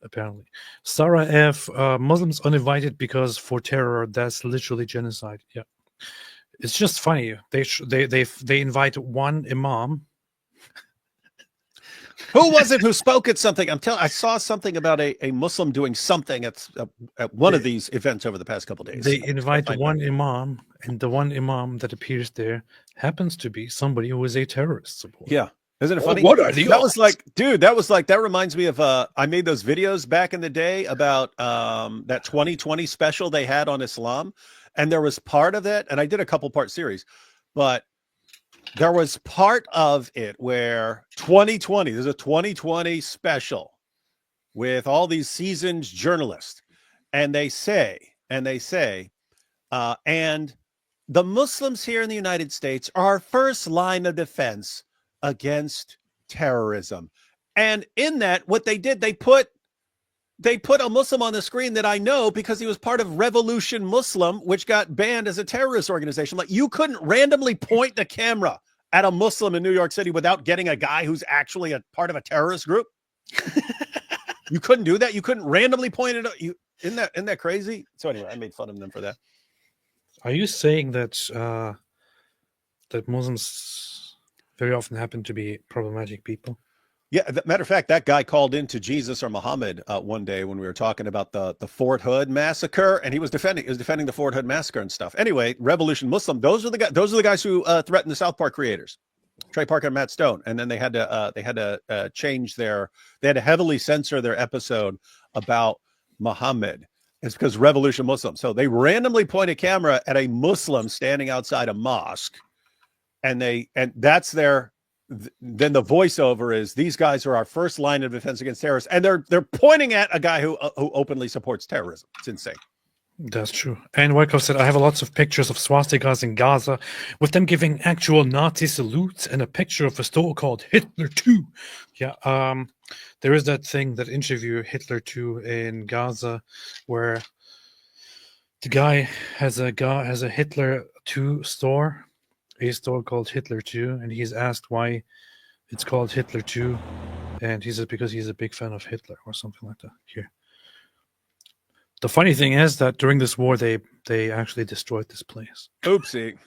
apparently. Sarah F. Muslims uninvited because for terror, that's literally genocide. Yeah. It's just funny. They invite one imam. Who was it who spoke at something? I saw something about a Muslim doing something at one of these events over the past couple of days. They invite one imam, and the one imam that appears there happens to be somebody who is a terrorist supporter. Yeah. Isn't it funny? What are the odds? That reminds me of I made those videos back in the day about that 2020 special they had on Islam. And there was part of it, and I did a couple part series, but there was part of it where 2020, there's a 2020 special with all these seasoned journalists. And they say, and the Muslims here in the United States are our first line of defense against terrorism. And in that, what they did, they put they put a Muslim on the screen that I know because he was part of Revolution Muslim, which got banned as a terrorist organization. Like, you couldn't randomly point the camera at a Muslim in New York City without getting a guy who's actually a part of a terrorist group. You couldn't do that. You couldn't randomly point it out. Isn't that crazy? So anyway, I made fun of them for that. Are you saying that that Muslims very often happen to be problematic people? Yeah, matter of fact, that guy called into Jesus or Muhammad one day when we were talking about the Fort Hood massacre, and he was defending the Fort Hood massacre and stuff. Anyway, Revolution Muslim, those are the guys who threatened the South Park creators, Trey Parker and Matt Stone, and then they had to change they had to heavily censor their episode about Muhammad. It's because Revolution Muslim. So they randomly point a camera at a Muslim standing outside a mosque, and that's their. Then the voiceover is, these guys are our first line of defense against terrorists, and they're pointing at a guy who openly supports terrorism. It's insane. That's true. And Wyckoff said, I have lots of pictures of swastikas in Gaza with them giving actual Nazi salutes and a picture of a store called Hitler 2. Yeah, there is that interview Hitler 2 in Gaza where the guy has a Hitler 2 store. A store called Hitler 2, and he's asked why it's called Hitler 2, and he said because he's a big fan of Hitler or something like that. Here, the funny thing is that during this war they actually destroyed this place. Oopsie.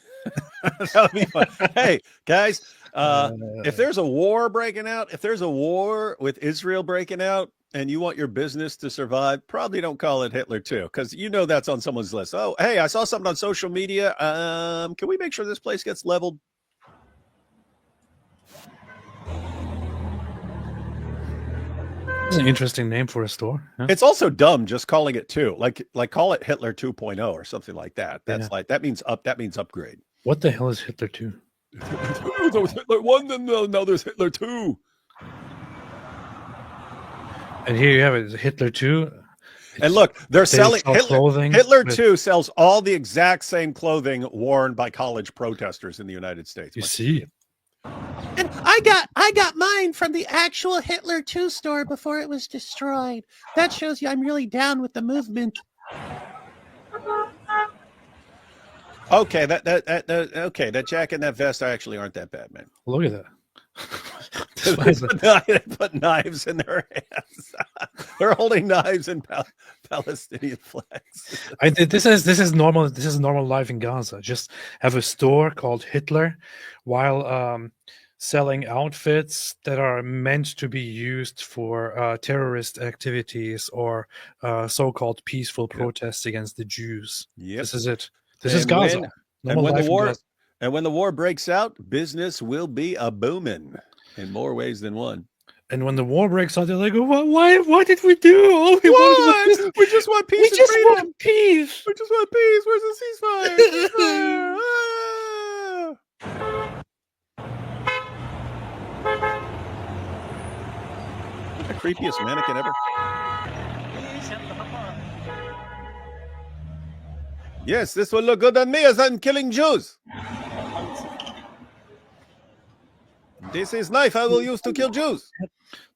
That would be fun. Hey guys, if there's a war breaking out, if there's a war with Israel breaking out, and you want your business to survive, probably don't call it Hitler 2, because you know that's on someone's list. Oh, hey, I saw something on social media. Can we make sure this place gets leveled? It's an interesting name for a store. Huh? It's also dumb just calling it 2. Like call it Hitler 2.0 or something like that. That's that means upgrade. What the hell is Hitler 2? There was Hitler 1, then now there's Hitler 2. And here you have it, Hitler 2. And look, they're selling clothing. Hitler 2 sells all the exact same clothing worn by college protesters in the United States. You see. And I got mine from the actual Hitler 2 store before it was destroyed. That shows you I'm really down with the movement. Okay, that jacket and that vest actually aren't that bad, man. Look at that. They put knives in their hands. They're holding knives and Palestinian flags. This is normal. This is normal life in Gaza. Just have a store called Hitler, while selling outfits that are meant to be used for terrorist activities or so-called peaceful protests against the Jews. Yep. This is it. This is Gaza. And when the war breaks out, business will be a booming in more ways than one. And when the war breaks out, they're like, why did we do all we wanted? We just want peace and freedom. Want peace. We just want peace. Where's the ceasefire? The creepiest mannequin ever. Yes, this will look good on me as I'm killing Jews. This is knife I will use to kill Jews.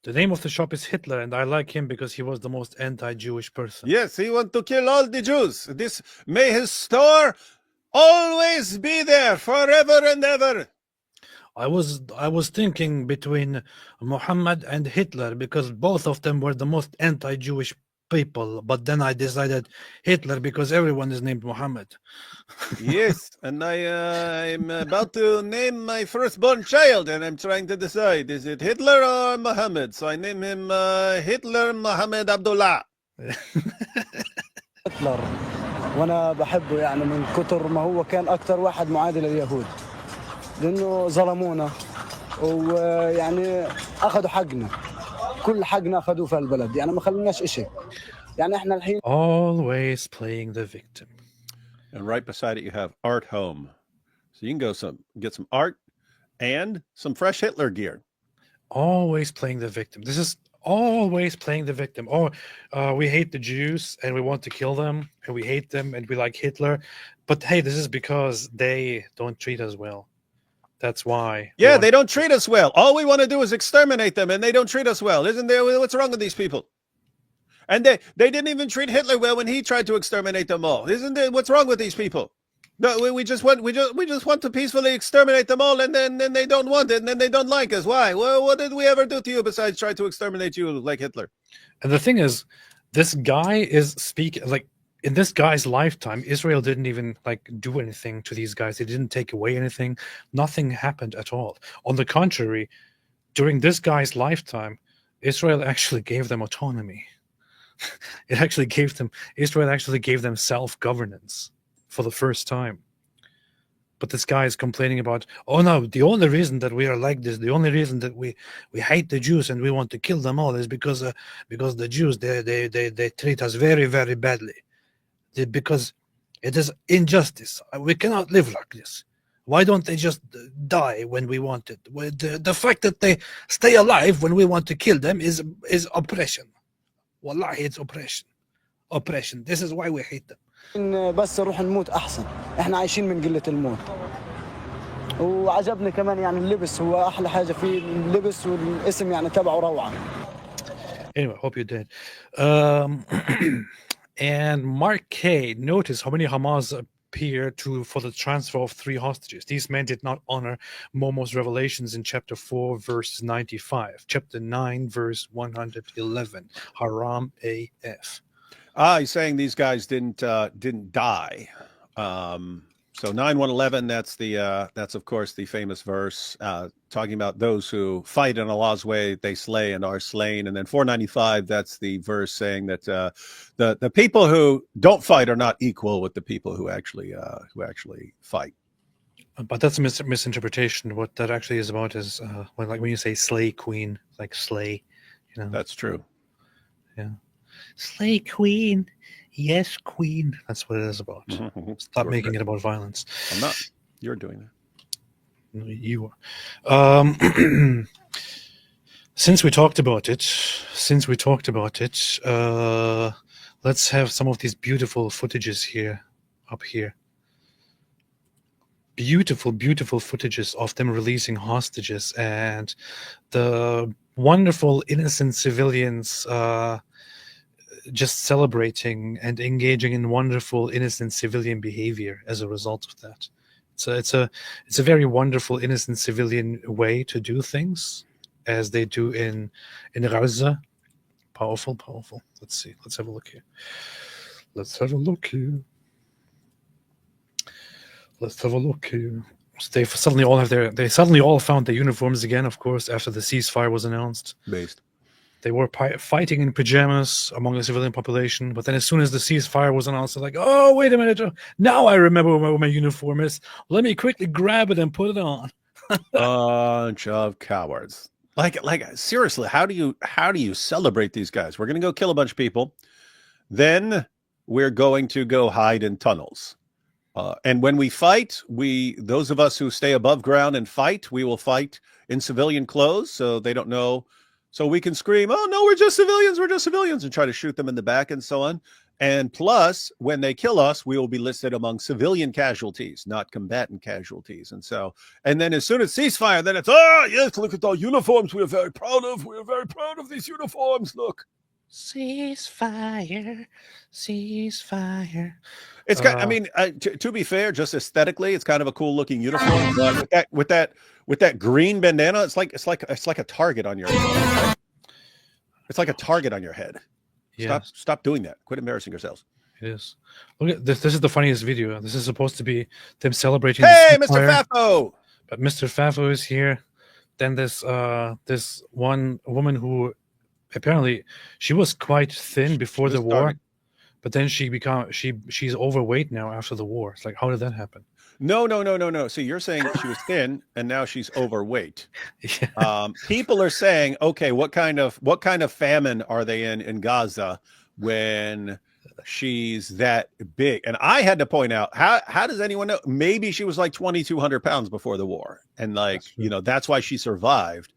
The name of the shop is Hitler, and I like him because he was the most anti-Jewish person. Yes, he wants to kill all the Jews. May his store always be there forever and ever. I was thinking between Muhammad and Hitler because both of them were the most anti-Jewish people, but then I decided Hitler because everyone is named Muhammad. Yes, and I'm about to name my firstborn child, and I'm trying to decide, is it Hitler or Muhammad? So I name him Hitler Muhammad Abdullah. هتلر وانا بحبه يعني من كتر ما هو كان اكثر واحد معادي لليهود لانه ظلمونا ويعني اخذوا حقنا كل حقنا اخذوه في البلد يعني ما خلوناش إشي يعني احنا الحين always playing the victim. And right beside it you have Art Home, so you can go get some art and some fresh Hitler gear. Always playing the victim. This is always playing the victim. We hate the Jews and we want to kill them, and we hate them and we like Hitler, but hey, this is because they don't treat us well. That's why. Yeah, they don't treat us well. All we want to do is exterminate them, and they don't treat us well. Isn't there? What's wrong with these people? And they didn't even treat Hitler well when he tried to exterminate them all. Isn't it? What's wrong with these people? No, we just want to peacefully exterminate them all, and then they don't want it, and then they don't like us. Why? Well, what did we ever do to you besides try to exterminate you like Hitler? And the thing is, this guy is speaking like in this guy's lifetime. Israel didn't even like do anything to these guys. They didn't take away anything. Nothing happened at all. On the contrary, during this guy's lifetime, Israel actually gave them autonomy. Israel actually gave them self-governance for the first time. But this guy is complaining about, oh no, the only reason that we are like this, the only reason that we hate the Jews and we want to kill them all is because the Jews they treat us very, very badly. Because it is injustice. We cannot live like this. Why don't they just die when we want it? The fact that they stay alive when we want to kill them is oppression. Wallahi, it's oppression. Oppression. This is why we hate them. بس نروح نموت احسن. احنا عايشين من قلة الموت. وعجبني كمان يعني اللبس هو احلى حاجة فيه اللبس والاسم يعني تبعه روعة. Anyway, hope you did. And Mark K, notice how many Hamas appear for the transfer of 3 hostages. These men did not honor Momo's revelations in chapter 4, verse 95, chapter 9, verse 111. Haram AF. He's saying these guys didn't die. So 9:111. That's of course the famous verse talking about those who fight in Allah's way, they slay and are slain. And then 495. That's the verse saying that the people who don't fight are not equal with the people who actually fight. But that's a misinterpretation. What that actually is about is like when you say slay queen, like slay, you know. That's true. Yeah. Slay queen. Yes, queen. That's what it is about. Stop making it about violence. I'm not. You're doing that. No, you are. Since we talked about it, let's have some of these beautiful footages up here. Beautiful, beautiful footages of them releasing hostages and the wonderful innocent civilians just celebrating and engaging in wonderful innocent civilian behavior as a result of that. So it's a very wonderful innocent civilian way to do things, as they do in Gaza. Powerful. Let's see. Let's have a look here. So they suddenly all found their uniforms again, of course, after the ceasefire was announced. Based. They were fighting in pajamas among the civilian population, but then as soon as the ceasefire was announced, they're like, oh, wait a minute, now I remember where my uniform is. Let me quickly grab it and put it on. Bunch of cowards. Like seriously, how do you celebrate these guys? We're going to go kill a bunch of people. Then we're going to go hide in tunnels. And when we fight, those of us who stay above ground and fight, we will fight in civilian clothes so they don't know. So we can scream, oh, no, we're just civilians, and try to shoot them in the back and so on. And plus, when they kill us, we will be listed among civilian casualties, not combatant casualties. And then as soon as ceasefire, then it's, oh, yes, look at our uniforms we are very proud of. We are very proud of these uniforms. Look. Ceasefire. It's got, to be fair, just aesthetically, it's kind of a cool looking uniform. But with that green bandana, it's like a target on your head. Right? It's like a target on your head. Yeah. Stop doing that. Quit embarrassing yourselves. It is. Look at this. This is the funniest video. This is supposed to be them celebrating. Hey, Mr. Fafo! But Mr. Fafo is here. Then this one woman who apparently she was quite thin before the war, but then she's overweight now after the war. It's like, how did that happen? No. See, you're saying she was thin and now she's overweight. Yeah. People are saying, okay, what kind of famine are they in Gaza when she's that big? And I had to point out, how does anyone know? Maybe she was like 2,200 pounds before the war, and that's why she survived.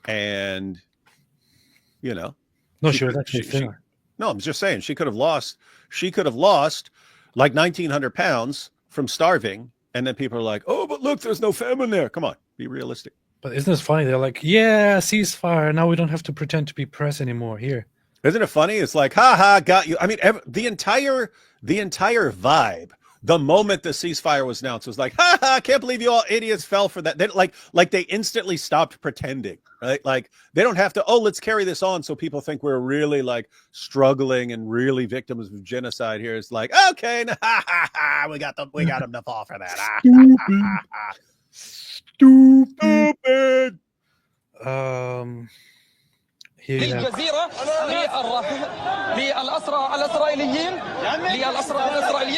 And no, she was actually thinner. No, I'm just saying she could have lost like 1,900 pounds from starving. And then people are like, oh, but look, there's no famine there. Come on, be realistic. But isn't this funny? They're like, yeah, ceasefire. Now we don't have to pretend to be press anymore here. Isn't it funny? It's like, ha, got you. I mean, the entire vibe, the moment the ceasefire was announced, was like, ha, can't believe you all idiots fell for that. They, like they instantly stopped pretending, right? Like they don't have to, let's carry this on so people think we're really like struggling and really victims of genocide here. It's like, okay, we got them to fall for that. Stupid. للجزيرة للأسرى الإسرائيليين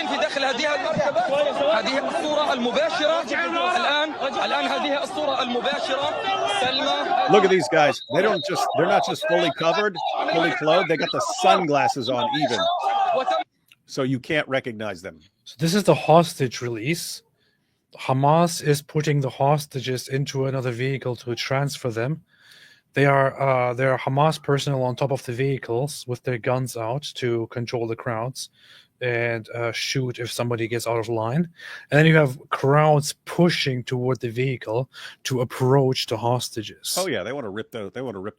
في داخل هذه المركبة. هذه الصورة المباشرة الآن هذه الصورة المباشرة. سلمى. Look at these guys. They're not just fully covered, fully clothed. They got the sunglasses on even. So you can't recognize them. So this is the hostage release. Hamas is putting the hostages into another vehicle to transfer them. There are Hamas personnel on top of the vehicles with their guns out to control the crowds and shoot if somebody gets out of line. And then you have crowds pushing toward the vehicle to approach the hostages. Oh yeah, they want to rip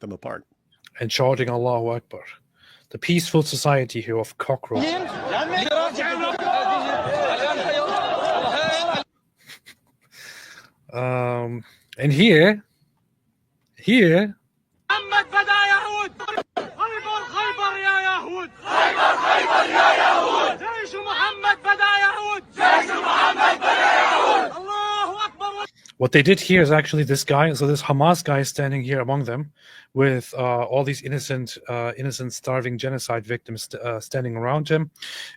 them apart. And shouting Allahu Akbar. The peaceful society here of cockroaches. And here محمد بدا يهود. خيبر يا يهود. خيبر يا يهود. جيش محمد بدا يهود. جيش محمد بدا يهود. الله أكبر. What they did here is actually this guy, so this Hamas guy is standing here among them with all these innocent starving genocide victims standing around him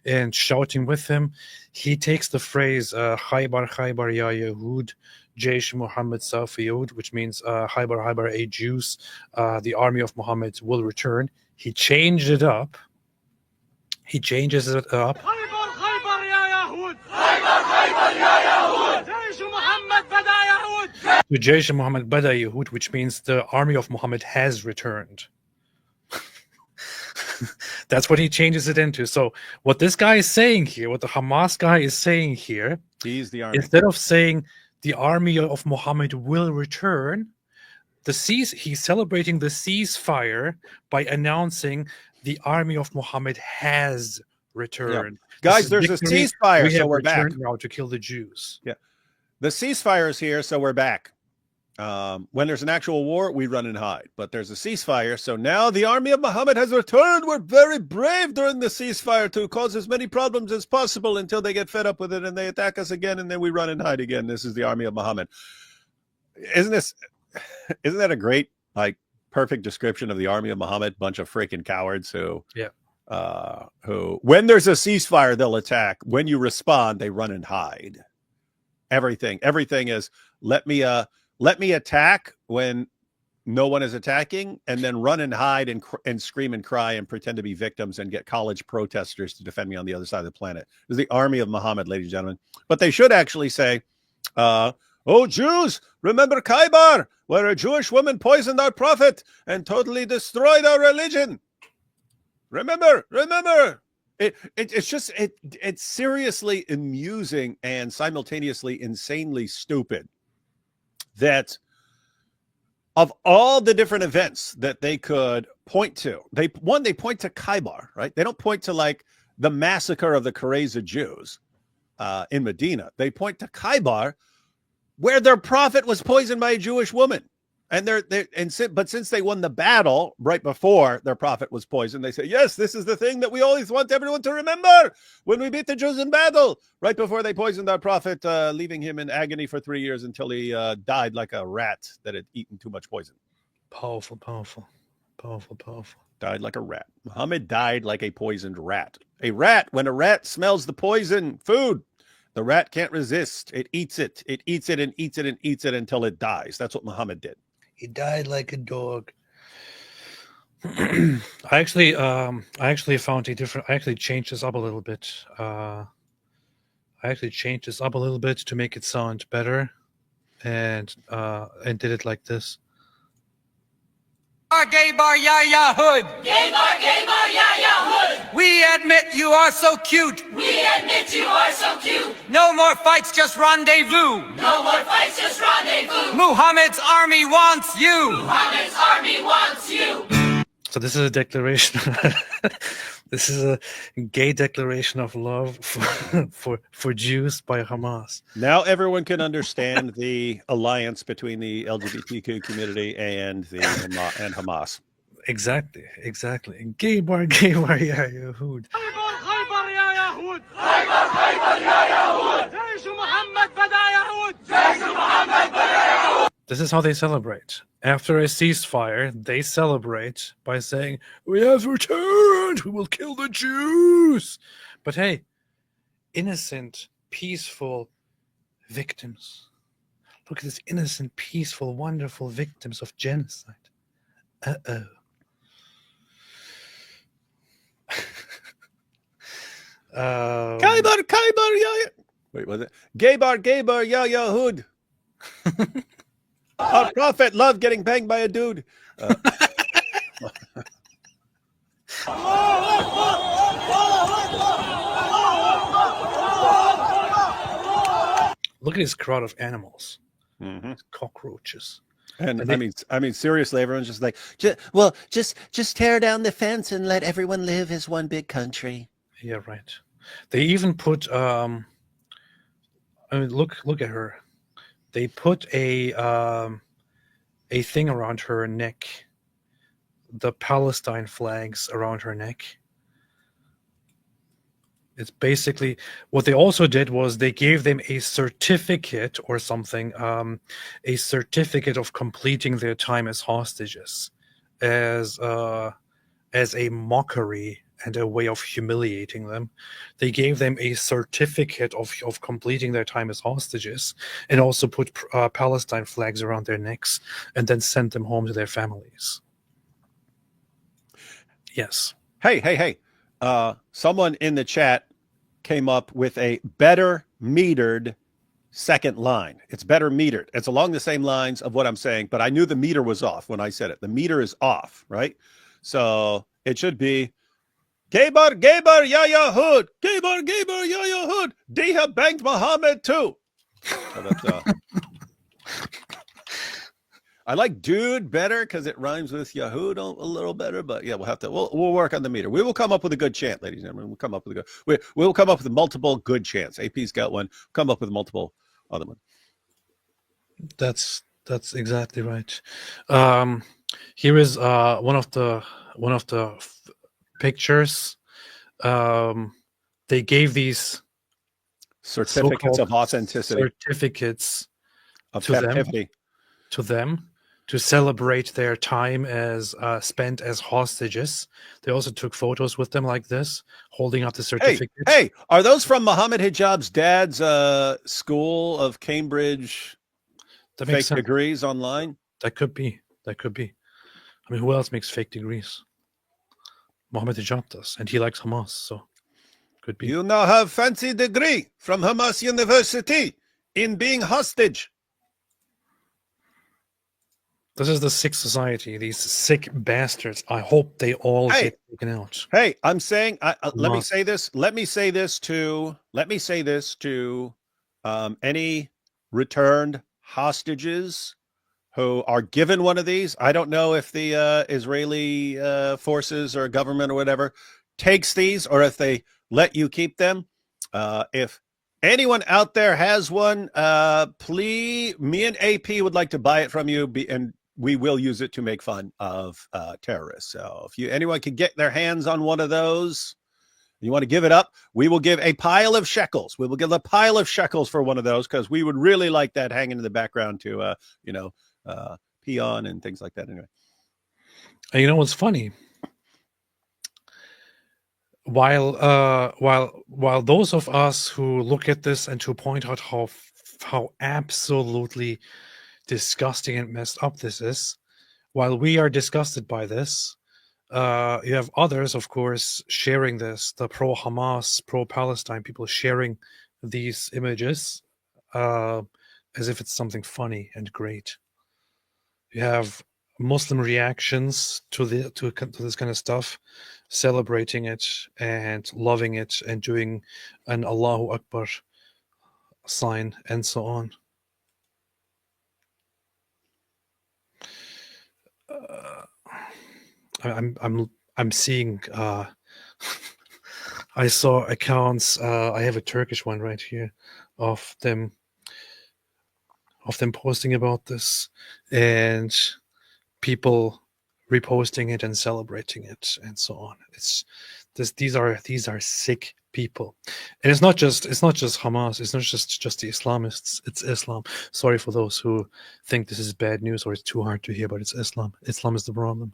and shouting with him. He takes the phrase Khaybar Khaybar ya Yahud, Jaish Muhammad Safiyud, which means Khaybar Khaybar, a Jews, the army of Muhammad will return. He changed it up. He changes it up. To Jaish Muhammad Bada Yahud, which means the army of Muhammad has returned. That's what he changes it into. So what this guy is saying here, what the Hamas guy is saying here, he's the army. Instead of saying the army of Muhammad will return, he's celebrating the ceasefire by announcing the army of Muhammad has returned. Yeah. Guys, there's a ceasefire, so we're back now to kill the Jews. Yeah, the ceasefire is here, so we're back. When there's an actual war, we run and hide. But there's a ceasefire, so now the army of Muhammad has returned. We're very brave during the ceasefire to cause as many problems as possible until they get fed up with it and they attack us again, and then we run and hide again. This is the army of Muhammad. Isn't that a great, like, perfect description of the army of Muhammad? Bunch of freaking cowards who when there's a ceasefire, they'll attack. When you respond, they run and hide. Everything is let me attack when no one is attacking, and then run and hide and scream and cry and pretend to be victims and get college protesters to defend me on the other side of the planet. This is the army of Muhammad, ladies and gentlemen. But they should actually say, oh, Jews, remember Khaybar, where a Jewish woman poisoned our prophet and totally destroyed our religion. Remember. It's seriously amusing and simultaneously insanely stupid that of all the different events that they could point to, they point to Khaybar, right? They don't point to like the massacre of the Qurayza Jews in Medina. They point to Khaybar, where their prophet was poisoned by a Jewish woman. But since they won the battle right before their prophet was poisoned, they say, yes, this is the thing that we always want everyone to remember when we beat the Jews in battle, right before they poisoned our prophet, leaving him in agony for 3 years until he died like a rat that had eaten too much poison. Powerful. Died like a rat. Muhammad died like a poisoned rat. A rat, when a rat smells the poison food, the rat can't resist. It eats it. It eats it and eats it and eats it until it dies. That's what Muhammad did. He died like a dog. I actually found I actually changed this up a little bit. To make it sound better, and did it like this. Khaybar ya Yahud. Khaybar ya Yahud. We admit you are so cute. No more fights, just rendezvous. Muhammad's army wants you. So this is a declaration. This is a gay declaration of love for Jews by Hamas. Now everyone can understand the alliance between the LGBTQ community and Hamas. Exactly. Gay bar, ya Yahud. خيبر يا يهود خيبر يا يهود جيش محمد بدا يهود جيش محمد بدا يهود. This is how they celebrate. After a ceasefire, they celebrate by saying, "We have returned. We will kill the Jews." But hey, innocent, peaceful victims. Look at this innocent, peaceful, wonderful victims of genocide. Uh-oh. Kaibar, ya. Wait, was it? Gaybar, ya Yahud. Our prophet loved getting banged by a dude. Look at this crowd of animals. Mm-hmm. Cockroaches. And I mean, seriously, everyone's just like, just tear down the fence and let everyone live as one big country. Yeah, right. They even put I mean, look at her. They put a thing around her neck. The Palestine flags around her neck. It's basically what they also did was they gave them a certificate or something, a certificate of completing their time as hostages, as a mockery and a way of humiliating them. They gave them a certificate of completing their time as hostages, and also put Palestine flags around their necks, and then sent them home to their families. Yes. Hey. Someone in the chat came up with a better metered second line. It's better metered. It's along the same lines of what I'm saying, but I knew the meter was off when I said it. The meter is off, right? So it should be Gaybar, ya Yahud. Gaybar, ya Yahud. They have banged Muhammad too. So that's, I like dude better because it rhymes with Yahud a little better, but yeah, we'll work on the meter. We will come up with a good chant, ladies and gentlemen. We'll come up with we'll come up with multiple good chants. AP's got one. Come up with multiple other one. That's exactly right. Here is one of the pictures. They gave these certificates of authenticity, certificates of to captivity to them to celebrate their time as spent as hostages. They also took photos with them like this, holding up the certificate. Hey, are those from Muhammad Hijab's dad's school of Cambridge fake degrees online? That could be. I mean, who else makes fake degrees? Muhammad Hijab does, and he likes Hamas, so could be. You now have fancy degree from Hamas University in being hostage. This is the sick society. These sick bastards. I hope they all get taken out. Hey, I'm saying. Let me say this. Let me say this to any returned hostages who are given one of these. I don't know if the Israeli forces or government or whatever takes these, or if they let you keep them. If anyone out there has one, please, me and AP would like to buy it from you, and we will use it to make fun of terrorists. So if anyone can get their hands on one of those, you want to give it up, we will give a pile of shekels. We will give a pile of shekels for one of those, because we would really like that hanging in the background to, pee on and things like that. Anyway. And you know what's funny? While those of us who look at this and to point out how absolutely disgusting and messed up this is, while we are disgusted by this, you have others, of course, sharing this, the pro-Hamas, pro-Palestine people sharing these images as if it's something funny and great. You have Muslim reactions to this kind of stuff, celebrating it and loving it and doing an Allahu Akbar sign and so on. I'm seeing. I saw accounts. I have a Turkish one right here, of them posting about this, and people reposting it and celebrating it and so on. It's this. These are sick people, and it's not just Hamas. It's not just the Islamists. It's Islam. Sorry for those who think this is bad news or it's too hard to hear, but it's Islam. Islam is the problem.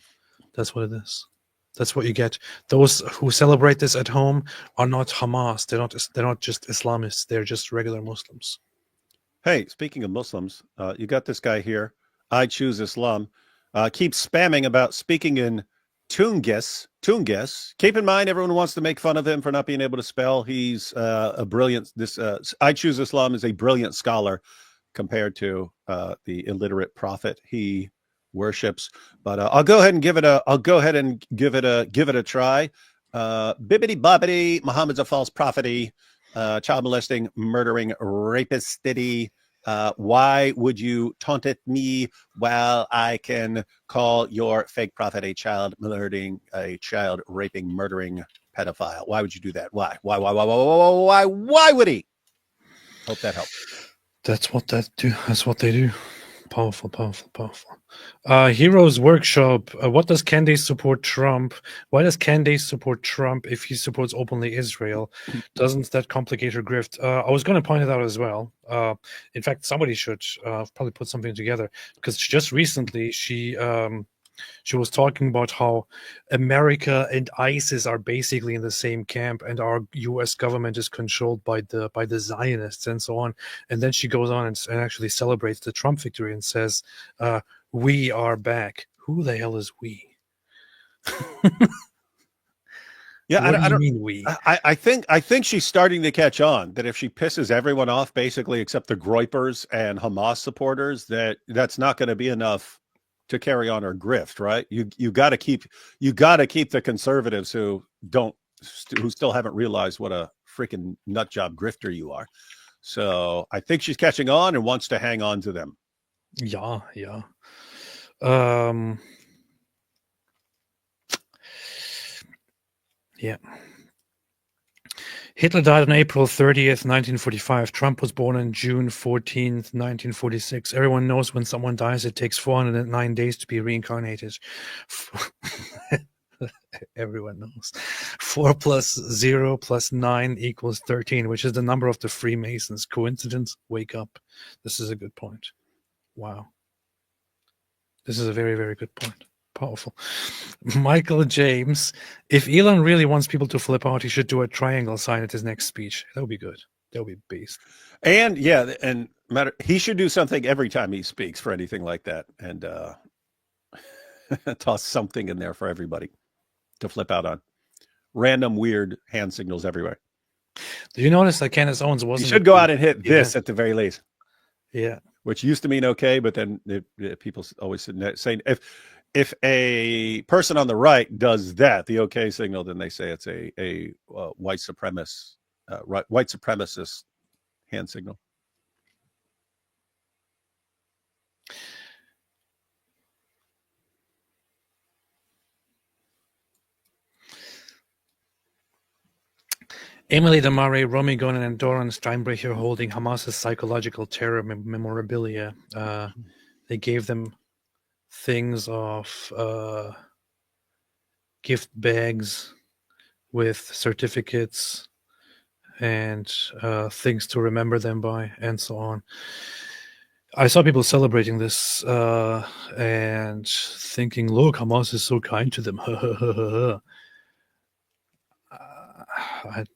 That's what it is. That's what you get. Those who celebrate this at home are not Hamas. They're not just Islamists. They're just regular Muslims. Hey, speaking of Muslims, you got this guy here. I choose Islam. Keeps spamming about speaking in Tungus. Keep in mind, everyone wants to make fun of him for not being able to spell. He's a brilliant. I choose Islam is a brilliant scholar compared to the illiterate prophet he worships. But I'll go ahead and give it a. Try. Bibbidi bobbidi. Muhammad's a false prophet. Child molesting, murdering, rapist. Why would you taunt at me while I can call your fake prophet a child murdering, murdering pedophile? Why would you do that? Why would he? Hope that helps. That's what they do. Powerful. Heroes Workshop. What does Candace support Trump? Why does Candace support Trump if he supports openly Israel? Doesn't that complicate her grift? I was going to point it out as well. In fact, somebody should probably put something together, because just recently she was talking about how America and ISIS are basically in the same camp, and our U.S. government is controlled by the Zionists and so on. And then she goes on and actually celebrates the Trump victory and says, "We are back." Who the hell is we? Yeah, what do you mean we? I think she's starting to catch on that if she pisses everyone off, basically except the Groypers and Hamas supporters, that's not going to be enough to carry on her grift, right? You got to keep the conservatives who still haven't realized what a freaking nut job grifter you are. So I think she's catching on and wants to hang on to them. Yeah. Yeah. Hitler died on April 30th, 1945. Trump was born on June 14th, 1946. Everyone knows when someone dies, it takes 409 days to be reincarnated. Everyone knows. 4 plus 0 plus 9 equals 13, which is the number of the Freemasons. Coincidence? Wake up. This is a good point. Wow. This is a very, very good point. Powerful. Michael James, if Elon really wants people to flip out, he should do a triangle sign at his next speech. That would be good. That would be beast. And he should do something every time he speaks for anything like that, and toss something in there for everybody to flip out on. Random weird hand signals everywhere. Did you notice that Candace Owens wasn't? You should go out and hit this at the very least. Yeah. Which used to mean okay, but then people always saying if a person on the right does that, the okay signal, then they say it's a white supremacist hand signal. Emily Damare, Romy Gonen, and Doran Steinbrecher holding Hamas's psychological terror memorabilia. They gave them things of gift bags with certificates and things to remember them by, and so on. I saw people celebrating this and thinking, look, Hamas is so kind to them.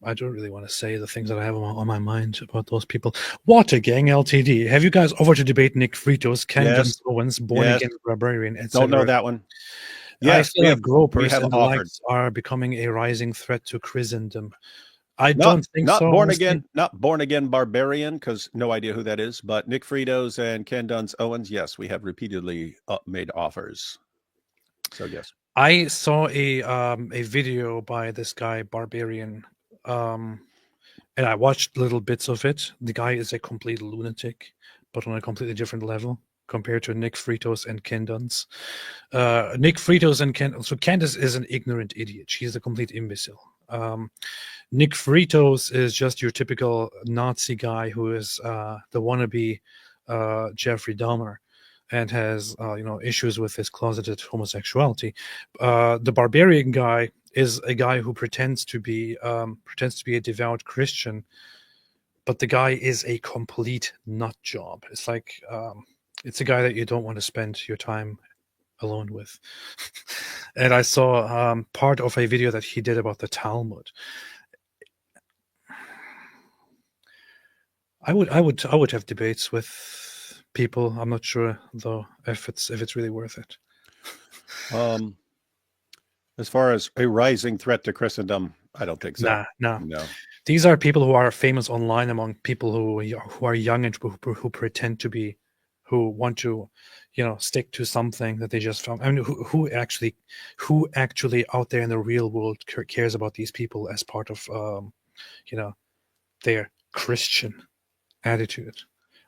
I don't really want to say the things that I have on my mind about those people. Watergang LTD. Have you guys offered to debate Nick Fritos, Ken Owens, Born Again Barbarian, etc.? Don't know that one. Yes, I feel like gropers and the likes are becoming a rising threat to Christendom. I don't think so. Not Born Again Barbarian, because no idea who that is. But Nick Fritos and Ken Owens, yes, we have repeatedly made offers. So yes. I saw a video by this guy Barbarian, and I watched little bits of it. The guy is a complete lunatic, but on a completely different level. compared to Nick Fritos and Ken Dunst. Nick Fritos and Ken. So Candace is an ignorant idiot. She's a complete imbecile. Nick Fritos is just your typical Nazi guy who is the wannabe Jeffrey Dahmer and has issues with his closeted homosexuality. The barbarian guy is a guy who pretends to be a devout Christian, but the guy is a complete nut job. It's like it's a guy that you don't want to spend your time alone with. And I saw part of a video that he did about the Talmud. I would have debates with people. I'm not sure though if it's really worth it. As far as a rising threat to Christendom, I don't think so. No. These are people who are famous online among people who are young and who pretend to be, who want to, stick to something that they just found. I mean, who actually out there in the real world cares about these people as part of, their Christian attitude?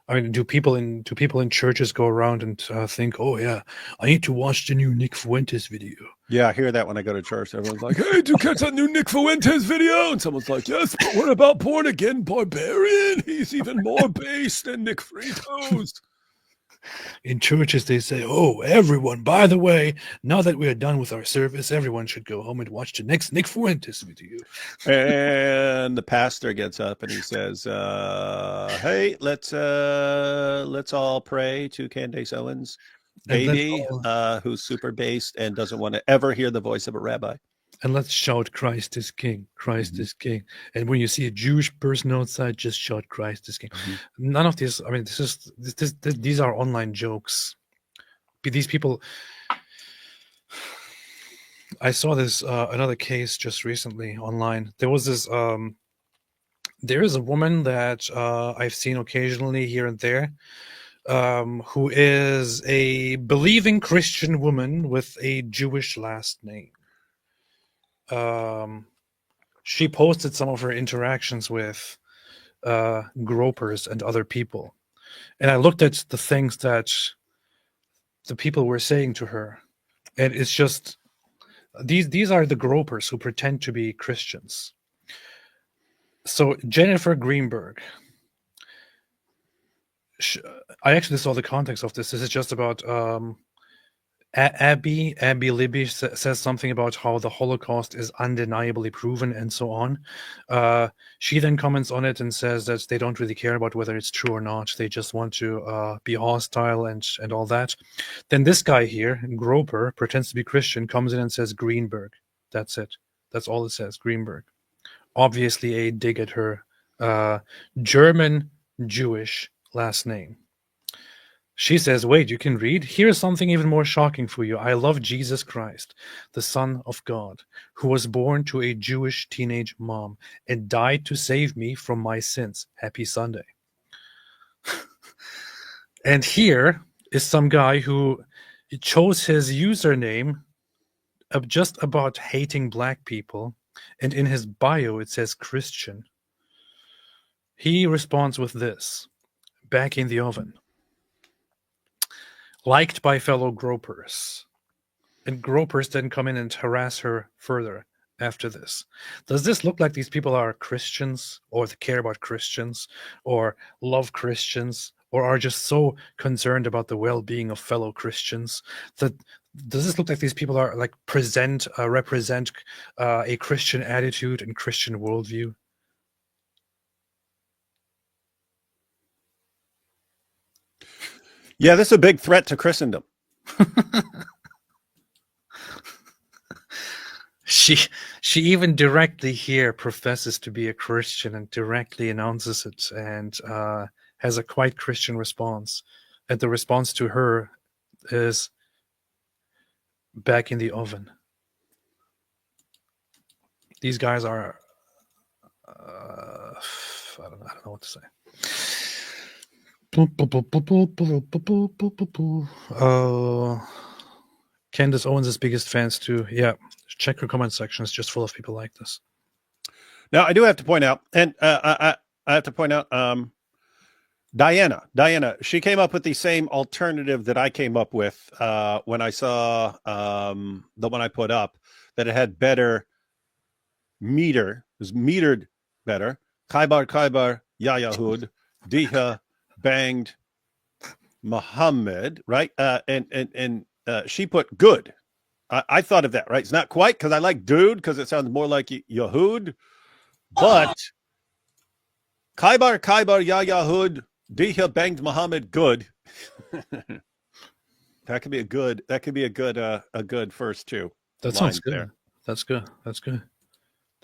I mean, do people in churches go around and think, oh yeah, I need to watch the new Nick Fuentes video? Yeah, I hear that when I go to church. Everyone's like, Hey, did you catch that new Nick Fuentes video? And someone's like, yes, but what about born again barbarian? He's even more base than Nick Fritos. In churches, they say, oh, everyone, by the way, now that we are done with our service, everyone should go home and watch the next Nick Fuentes video. And the pastor gets up and he says, hey, let's all pray to Candace Owens' baby, who's super based and doesn't want to ever hear the voice of a rabbi. And let's shout, Christ is King, Christ is King. And when you see a Jewish person outside, just shout, Christ is King. None of this, I mean, these are online jokes. These people, I saw this, another case just recently online. There was this, there is a woman that I've seen occasionally here and there, who is a believing Christian woman with a Jewish last name. She posted some of her interactions with gropers and other people, and I looked at the things that the people were saying to her, and it's just these are the gropers who pretend to be Christians. So Jennifer Greenberg, I actually saw the context of this. This is just about Abby Libby says something about how the Holocaust is undeniably proven and so on. She then comments on it and says that they don't really care about whether it's true or not. They just want to be hostile and all that. Then this guy here, Groper, pretends to be Christian, comes in and says Greenberg. That's it. That's all it says, Greenberg. Obviously a dig at her German Jewish last name. She says, wait, you can read? Here's something even more shocking for you. I love Jesus Christ, the Son of God, who was born to a Jewish teenage mom and died to save me from my sins. Happy Sunday. And here is some guy who chose his username just about hating black people, and in his bio it says Christian. He responds with this, back in the oven. Liked by fellow gropers. And gropers then come in and harass her further after this. Does this look like these people are Christians, or care about Christians, or love Christians, or are just so concerned about the well-being of fellow Christians? Does this look like these people are like represent a Christian attitude and Christian worldview? Yeah, this is a big threat to Christendom. She even directly here professes to be a Christian and directly announces it and has a quite Christian response. And the response to her is back in the oven. These guys are I don't know what to say. Candace Owens' biggest fans too. Yeah, check her comment section. It's just full of people like this. Now, I do have to point out, and I have to point out, Diana, she came up with the same alternative that I came up with when I saw the one I put up, that it had better meter, it was metered better. Khaybar, Yayahud, Diha, banged Muhammad, right? And she put good. I thought of that, right? It's not quite, because I like dude, because it sounds more like Yahud, but Khaybar, Yayahud, Diha, banged Muhammad, good. That could be a good. That could be a good first two. That sounds good. There. That's good. That's good.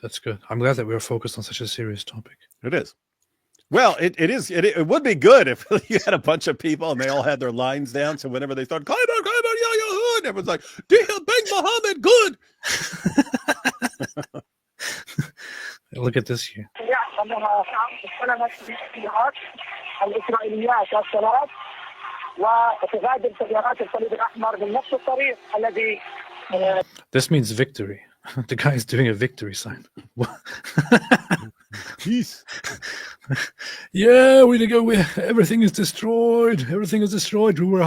That's good. I'm glad that we are focused on such a serious topic. It is. Well, it is. It would be good if you had a bunch of people and they all had their lines down. So whenever they start Khaybar, Yayahud, everyone's like, Diha, banged Muhammad, good. Look at this here. This means victory. The guy is doing a victory sign. Peace. Yeah, everything is destroyed. Everything is destroyed. We were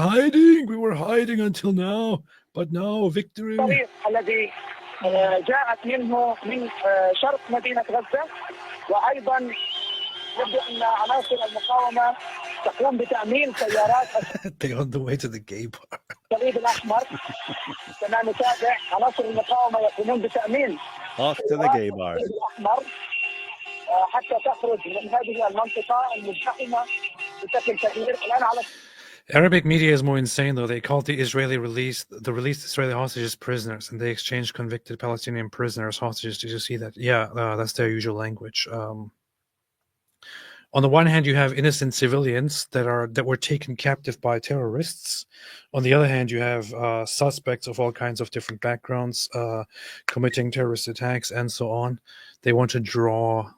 hiding until now, but now victory. جاءت منه من شرق مدينة غزة وأيضا يبدو أن عناصر المقاومة تقوم بتأمين سيارات They're on the way to the gay bar. الصليب الأحمر كما نتابع عناصر المقاومة يقومون بتأمين off to the gay bar الأحمر حتى تخرج من هذه المنطقة المزدحمة بشكل كبير الآن على Arabic media is more insane, though. They called the released Israeli hostages prisoners, and they exchanged convicted Palestinian prisoners hostages. Did you see that? Yeah, that's their usual language. On the one hand, you have innocent civilians that were taken captive by terrorists. On the other hand, you have suspects of all kinds of different backgrounds committing terrorist attacks and so on. They want to draw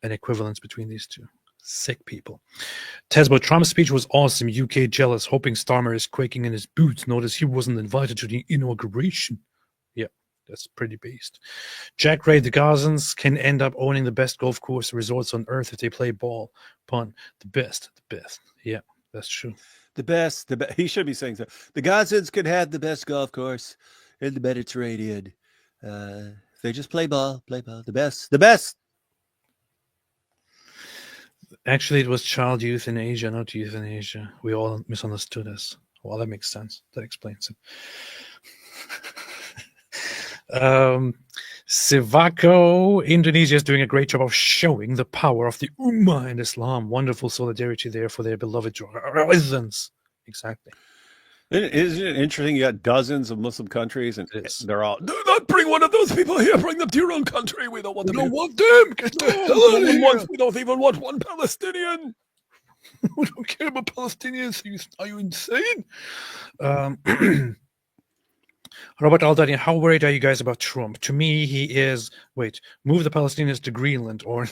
an equivalence between these two. Sick people. Tesbo, Trump's speech was awesome. UK jealous, hoping Starmer is quaking in his boots. Notice he wasn't invited to the inauguration. Yeah, that's pretty based. Jack Ray, the Gazans can end up owning the best golf course resorts on earth if they play ball. Pun. The best. Yeah, that's true. The best. He should be saying so. The Gazans could have the best golf course in the Mediterranean. They just play ball. The best. Actually, it was child euthanasia, not euthanasia. We all misunderstood us. Well, that makes sense. That explains it. Sivako, Indonesia is doing a great job of showing the power of the Ummah in Islam. Wonderful solidarity there for their beloved residents. Exactly. Isn't it interesting? You got dozens of Muslim countries, and they're all, do not bring one of those people here. Bring them to your own country. We don't want them. We don't want them. Get the hell out of here. We don't even want one Palestinian. We don't care about Palestinians. Are you insane? Robert Aldani, how worried are you guys about Trump? To me, he is. Wait, move the Palestinians to Greenland or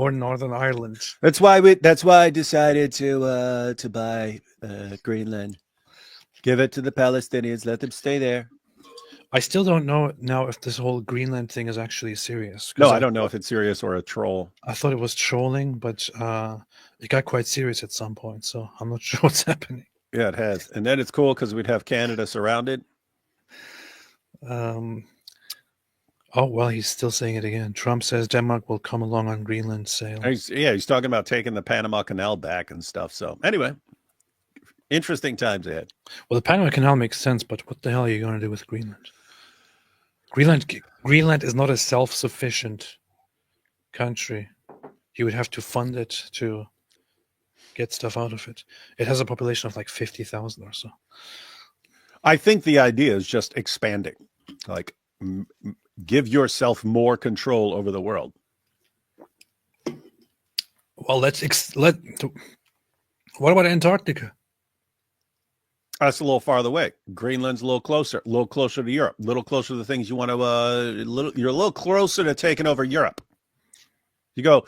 Northern Ireland. That's why I decided to buy Greenland. Give it to the Palestinians. Let them stay there. I still don't know now if this whole Greenland thing is actually serious. No, I don't know if it's serious or a troll. I thought it was trolling, but it got quite serious at some point. So I'm not sure what's happening. Yeah, it has. And then it's cool because we'd have Canada surrounded. Oh, well, he's still saying it again. Trump says Denmark will come along on Greenland sails. He's talking about taking the Panama Canal back and stuff. So anyway, interesting times ahead. Well, the Panama Canal makes sense, but what the hell are you going to do with Greenland? Greenland is not a self-sufficient country. You would have to fund it to get stuff out of it. It has a population of like 50,000 or so. I think the idea is just expanding. Like, give yourself more control over the world. Well, what about Antarctica? That's a little farther away. Greenland's a little closer to Europe, a little closer to the things you want to. You're a little closer to taking over Europe. You go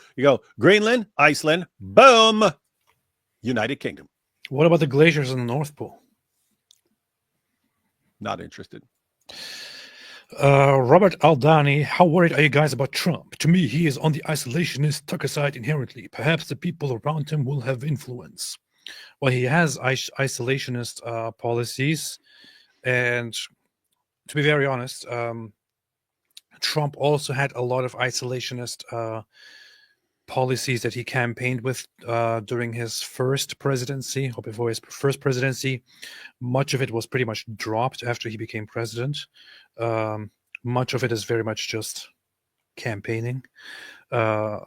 Greenland, Iceland, boom, United Kingdom. What about the glaciers in the North Pole? Not interested. Robert Aldani, how worried are you guys about Trump? To me, he is on the isolationist Tucker side inherently. Perhaps the people around him will have influence. Well, he has isolationist policies, and to be very honest, Trump also had a lot of isolationist policies that he campaigned with during his first presidency or before his first presidency. Much of it was pretty much dropped after he became president. Much of it is very much just campaigning.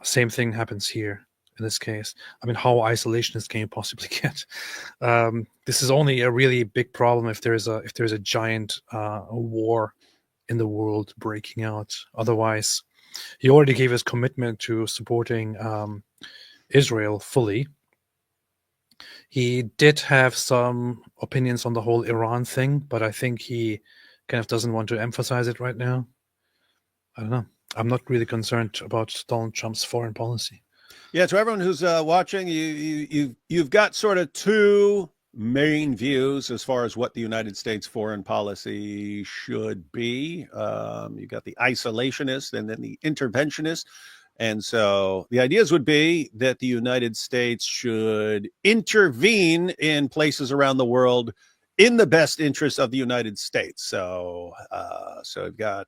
Same thing happens here in this case. I mean, how isolationist can you possibly get? This is only a really big problem if there's a giant war in the world breaking out. Otherwise, he already gave his commitment to supporting Israel fully. He did have some opinions on the whole Iran thing, but I think he kind of doesn't want to emphasize it right now. I don't know. I'm not really concerned about Donald Trump's foreign policy. Yeah, to everyone who's watching, you've got sort of two main views as far as what the United States foreign policy should be. You've got the isolationist and then the interventionist. And so the ideas would be that the United States should intervene in places around the world in the best interest of the United States. So you've got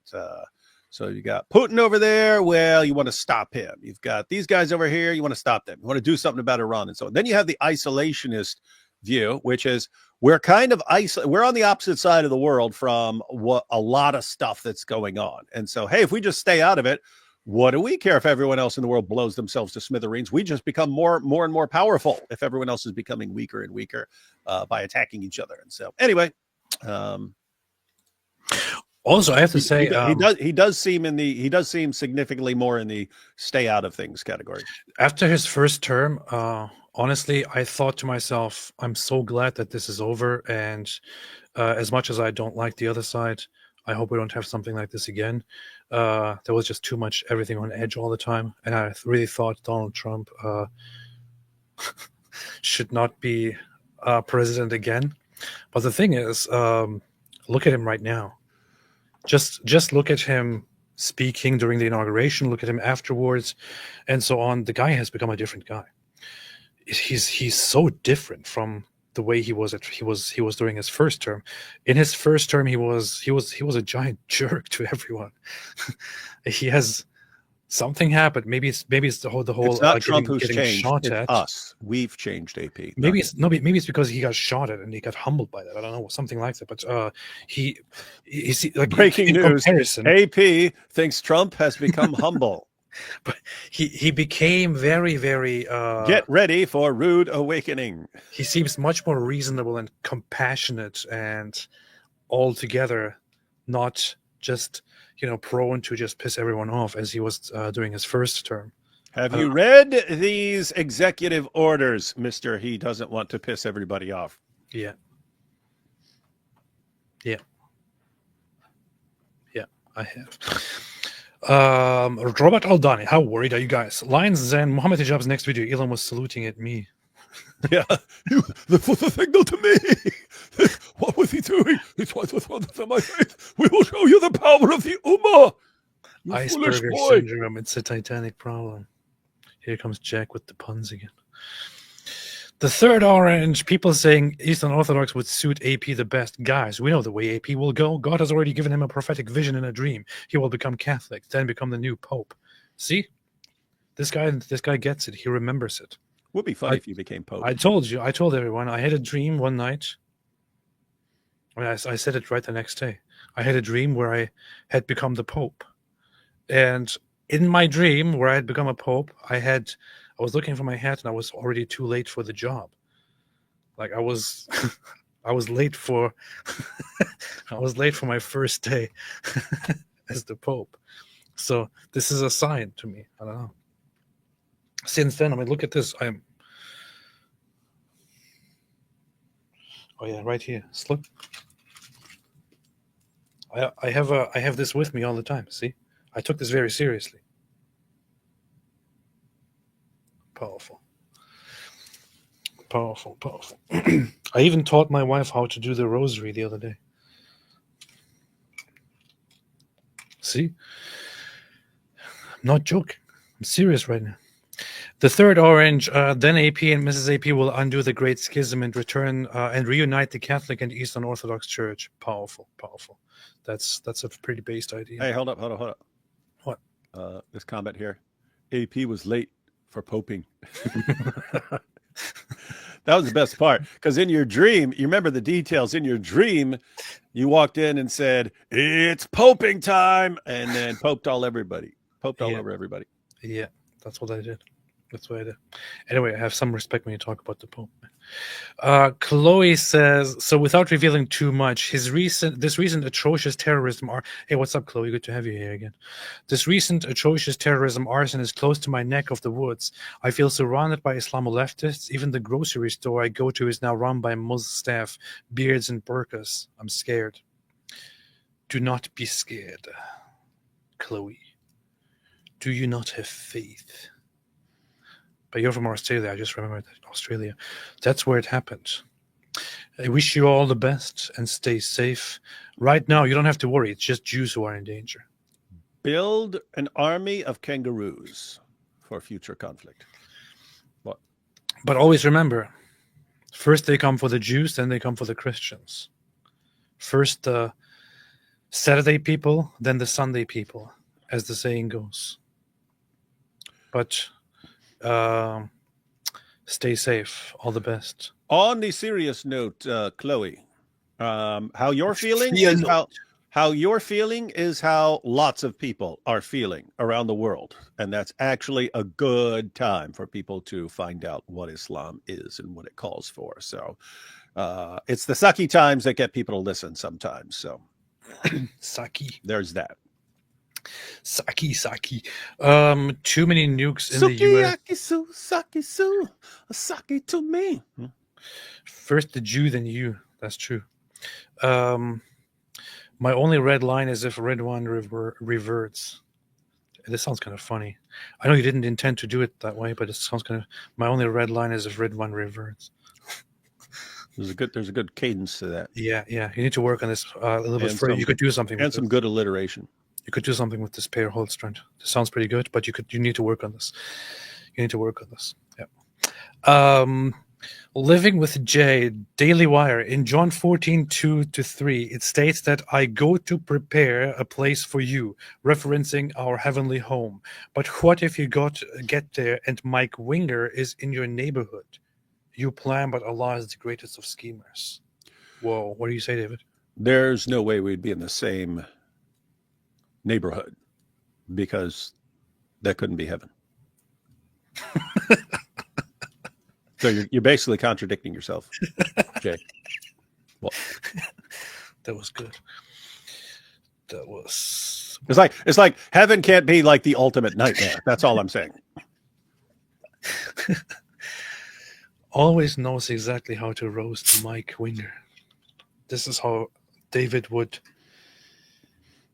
Putin over there. Well, you want to stop him. You've got these guys over here. You want to stop them. You want to do something about Iran and so on. Then you have the isolationist view, which is we're kind of we're on the opposite side of the world from what a lot of stuff that's going on. And so, hey, if we just stay out of it, what do we care if everyone else in the world blows themselves to smithereens? We just become more and more powerful if everyone else is becoming weaker and weaker by attacking each other. And so, anyway. Also, I have to say, he does seem significantly more in the stay out of things category. After his first term, honestly, I thought to myself, I'm so glad that this is over. And as much as I don't like the other side, I hope we don't have something like this again. There was just too much everything on edge all the time. And I really thought Donald Trump should not be president again. But the thing is, look at him right now. Just look at him speaking during the inauguration, look at him afterwards, and so on. The guy has become a different guy. He's so different from the way he was during his first term. In his first term, he was a giant jerk to everyone. He has something happened. Maybe it's the whole. It's not Trump who's getting changed. Shot it's at. us. We've changed, AP. Maybe it's because he got shot at and he got humbled by that. I don't know, something like that. But he's like, breaking news. Comparison, AP thinks Trump has become humble. But he became very, very. Get ready for rude awakening. He seems much more reasonable and compassionate, and altogether not just prone to just piss everyone off as he was during his first term. Have you read these executive orders, Mr. He doesn't want to piss everybody off? Yeah, I have. Robert Aldani, how worried are you guys? Lions and Muhammad Hijab's next video, Elon was saluting at me. Yeah, the signal to me. What was he doing? He tried to throw this in my face. We will show you the power of the Ummah. Iceberg syndrome. It's a Titanic problem. Here comes Jack with the puns again. The third orange, people saying Eastern Orthodox would suit AP the best. Guys, we know the way AP will go. God has already given him a prophetic vision in a dream. He will become Catholic, then become the new Pope. See? This guy gets it. He remembers it. Would be funny if you became Pope. I told everyone. I had a dream one night. I mean, I said it right the next day. I had a dream where I had become the Pope. And in my dream where I had become a Pope, I was looking for my hat and I was already too late for the job. Like I was late for my first day as the Pope. So this is a sign to me. I don't know. Since then, I mean, look at this. Oh yeah, right here. Look. I have this with me all the time. See, I took this very seriously. Powerful. I even taught my wife how to do the rosary the other day. See? I'm not joking. I'm serious right now. The third orange, then AP and Mrs. AP will undo the Great Schism and return and reunite the Catholic and Eastern Orthodox Church. Powerful, powerful. That's a pretty based idea. Hey, hold up. What? This comment here. AP was late for poping. That was the best part, because in your dream, you remember the details. In your dream, you walked in and said, "It's poping time," and then poped all everybody. Poped all over everybody. Yeah, that's what I did. That's what I did. Anyway, I have some respect when you talk about the Pope. Chloe says, so without revealing too much, this recent atrocious terrorism hey, what's up, Chloe? Good to have you here again. This recent atrocious terrorism arson is close to my neck of the woods. I feel surrounded by Islamo-leftists. Even the grocery store I go to is now run by Muslim staff, beards and burqas. I'm scared. Do not be scared, Chloe. Do you not have faith? But you're from Australia. I just remembered that. Australia. That's where it happened. I wish you all the best and stay safe. Right now, you don't have to worry. It's just Jews who are in danger. Build an army of kangaroos for future conflict. What? But always remember, first they come for the Jews, then they come for the Christians. First the Saturday people, then the Sunday people, as the saying goes. But stay safe. All the best. On the serious note, Chloe, how you're feeling is how you're feeling is how lots of people are feeling around the world, and that's actually a good time for people to find out what Islam is and what it calls for. So it's the sucky times that get people to listen sometimes. So sucky. There's that. Saki. Too many nukes in the US. Saki to me. First the Jew, then you. That's true. My only red line is if Ridwan reverts. This sounds kind of funny. I know you didn't intend to do it that way, but it sounds kind of. My only red line is if Ridwan reverts. There's a good cadence to that. Yeah. You need to work on this a little bit further. You could do something. And some good alliteration. You could do something with this pair Holstrand. This sounds pretty good, but you need to work on this. You need to work on this. Yeah. Living with Jay, Daily Wire, in John 14:2-3, it states that I go to prepare a place for you, referencing our heavenly home. But what if you get there and Mike Winger is in your neighborhood? You plan, but Allah is the greatest of schemers. Whoa, what do you say, David? There's no way we'd be in the same neighborhood, because that couldn't be heaven. So you're basically contradicting yourself, Jay. Well, that was good. That was. It's like heaven can't be like the ultimate nightmare. That's all I'm saying. Always knows exactly how to roast Mike Winger. This is how David Wood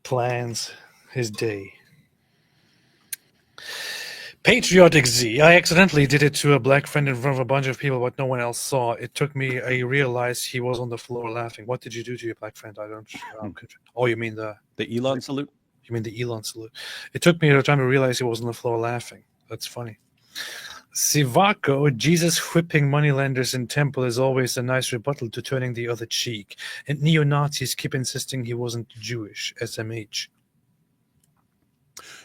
plans his day. Patriotic Z. I accidentally did it to a black friend in front of a bunch of people, but no one else saw. It took me. I realized he was on the floor laughing. What did you do to your black friend? I don't. Oh, you mean the Elon salute? You mean the Elon salute? It took me a time to realize he was on the floor laughing. That's funny. Sivako, Jesus whipping moneylenders in temple is always a nice rebuttal to turning the other cheek. And neo-Nazis keep insisting he wasn't Jewish. SMH.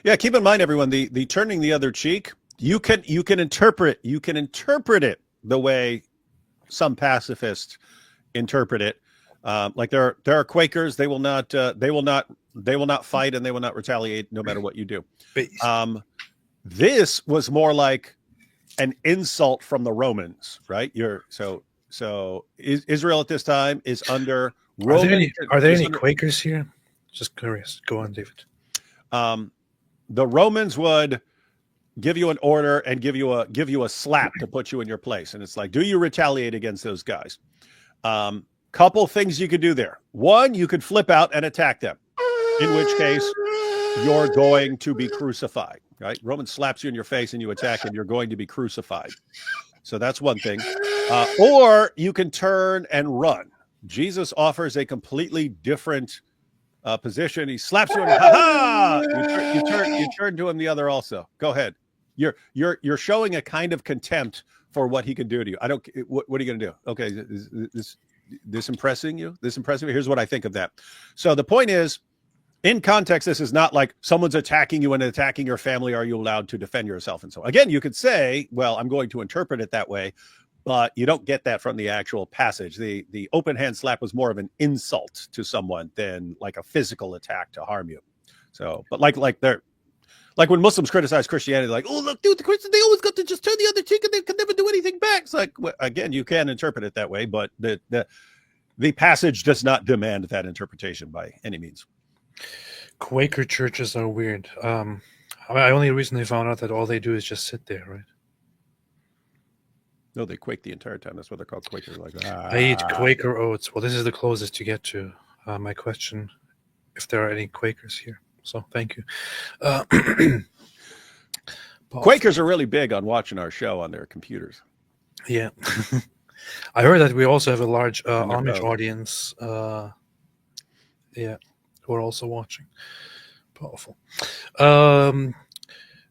Yeah, keep in mind, everyone, the turning the other cheek, you can interpret it the way some pacifists interpret it. Like there are Quakers, they will not fight and they will not retaliate no matter what you do. This was more like an insult from the Romans, right? So Israel at this time is under Roman. Are there any Quakers here? Just curious. Go on, David. The Romans would give you an order and give you a slap to put you in your place, and it's like, do you retaliate against those guys? Couple things you could do there. One, you could flip out and attack them, in which case you're going to be crucified. Right? Roman slaps you in your face and you attack him, you're going to be crucified. So that's one thing. Or you can turn and run. Jesus offers a completely different position. He slaps you and ha-ha! You turn to him the other also. Go ahead. You're showing a kind of contempt for what he can do to you. What are you going to do? Okay, this impressing you? This impressing you? Here's what I think of that. So the point is, in context, this is not like someone's attacking you and attacking your family. Are you allowed to defend yourself? And so again, you could say, well, I'm going to interpret it that way, but you don't get that from the actual passage. The open hand slap was more of an insult to someone than like a physical attack to harm you. So, but like when Muslims criticize Christianity, like, oh, look, dude, the Christians, they always got to just turn the other cheek and they can never do anything back. It's like, well, again, you can interpret it that way, but the passage does not demand that interpretation by any means. Quaker churches are weird. I only recently found out that all they do is just sit there, right? No, they quake the entire time. That's what they're called, Quaker. Like, I eat Quaker oats. Well, this is the closest you get to my question, if there are any Quakers here. So thank you. Quakers are really big on watching our show on their computers. Yeah. I heard that we also have a large Amish audience. Yeah, who are also watching. Powerful.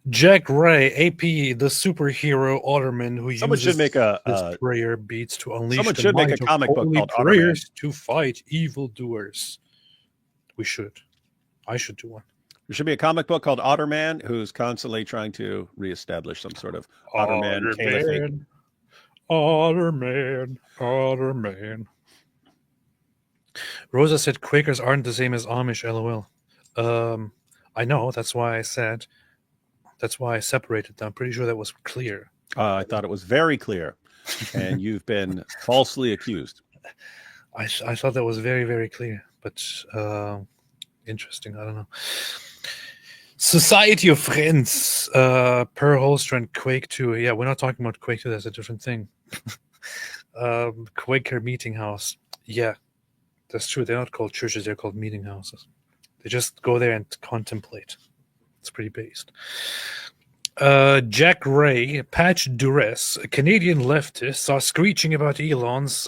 Jack Ray, AP, the superhero Otterman who someone uses should make a his prayer beats to unleash someone the should make might a of comic book holy called prayers to fight evildoers. We should. I should do one. There should be a comic book called Otterman, who's constantly trying to reestablish some sort of Otterman caliphate. Otterman. Rosa said Quakers aren't the same as Amish, LOL. I know, that's why I separated them. I'm pretty sure that was clear. I thought it was very clear, and you've been falsely accused. I thought that was very, very clear, but interesting. I don't know. Society of Friends, Per Holster and Quake 2. Yeah, we're not talking about Quake 2. That's a different thing. Quaker Meeting House. Yeah, that's true. They're not called churches. They're called meeting houses. They just go there and contemplate. It's pretty based. Jack Ray, Patch Duress, a Canadian leftist, are screeching about Elon's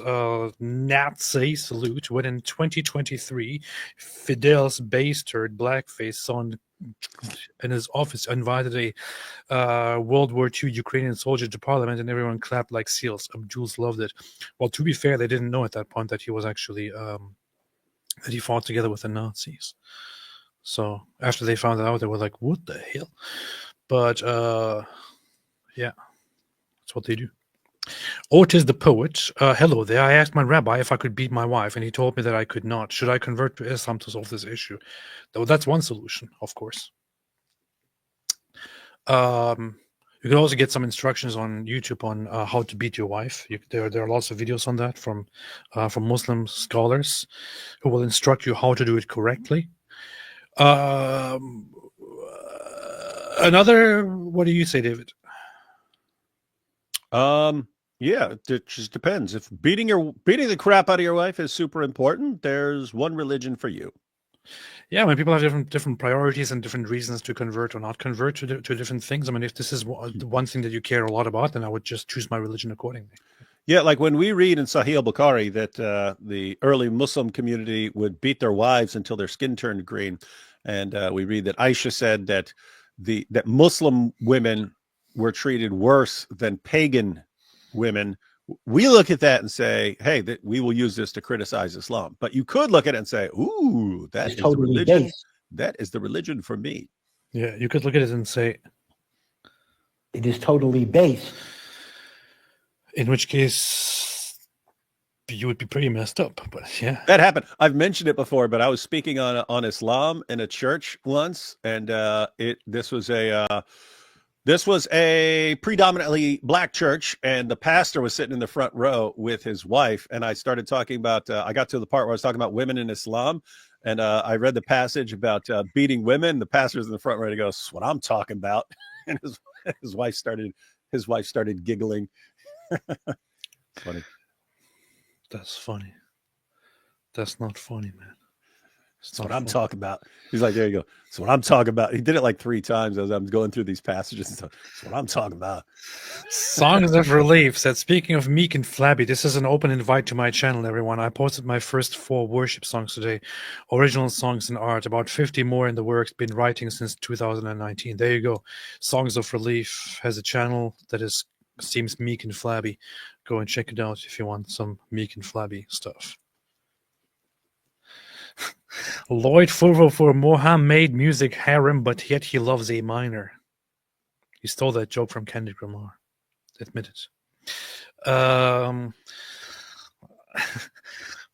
Nazi salute when in 2023, Fidel's bastard blackface son in his office invited a World War II Ukrainian soldier to parliament and everyone clapped like seals. Jules loved it. Well, to be fair, they didn't know at that point that he was actually that he fought together with the Nazis. So after they found out, they were like, what the hell? But yeah, that's what they do. Otis the poet. Hello there. I asked my rabbi if I could beat my wife, and he told me that I could not. Should I convert to Islam to solve this issue? Though that's one solution, of course. You can also get some instructions on YouTube on how to beat your wife. There are lots of videos on that from Muslim scholars who will instruct you how to do it correctly. Another, what do you say, David? Yeah, it just depends. If beating the crap out of your wife is super important, there's one religion for you. Yeah, when people have different priorities and different reasons to convert or not convert to different things. I mean, if this is one thing that you care a lot about, then I would just choose my religion accordingly. Yeah, like when we read in Sahih al-Bukhari that the early Muslim community would beat their wives until their skin turned green, and we read that Aisha said that that Muslim women were treated worse than pagan women. We look at that and say, hey, that we will use this to criticize Islam. But you could look at it and say, ooh, that is totally the religion. Base. That is the religion for me. Yeah, you could look at it and say, it is totally base. In which case, you would be pretty messed up. But yeah, that happened. I've mentioned it before, but I was speaking on Islam in a church once, and this was a predominantly black church, and the pastor was sitting in the front row with his wife, and I started talking about, I got to the part where I was talking about women in Islam, and I read the passage about beating women. The pastor's in the front row, he goes, "That's what I'm talking about," and his wife started giggling. Funny. That's funny. That's not funny, man. That's what I'm talking about. He's like, there you go. That's what I'm talking about. He did it like 3 times as I'm going through these passages and stuff. That's what I'm talking about. Songs of Relief said, speaking of meek and flabby, this is an open invite to my channel, everyone. I posted my first 4 worship songs today. Original songs and art. About 50 more in the works. Been writing since 2019. There you go. Songs of Relief has a channel that seems meek and flabby. Go and check it out if you want some meek and flabby stuff. Lloyd Fulvo for Mohammed music harem, but yet he loves A minor. He stole that joke from Kendrick Lamar. Admit it.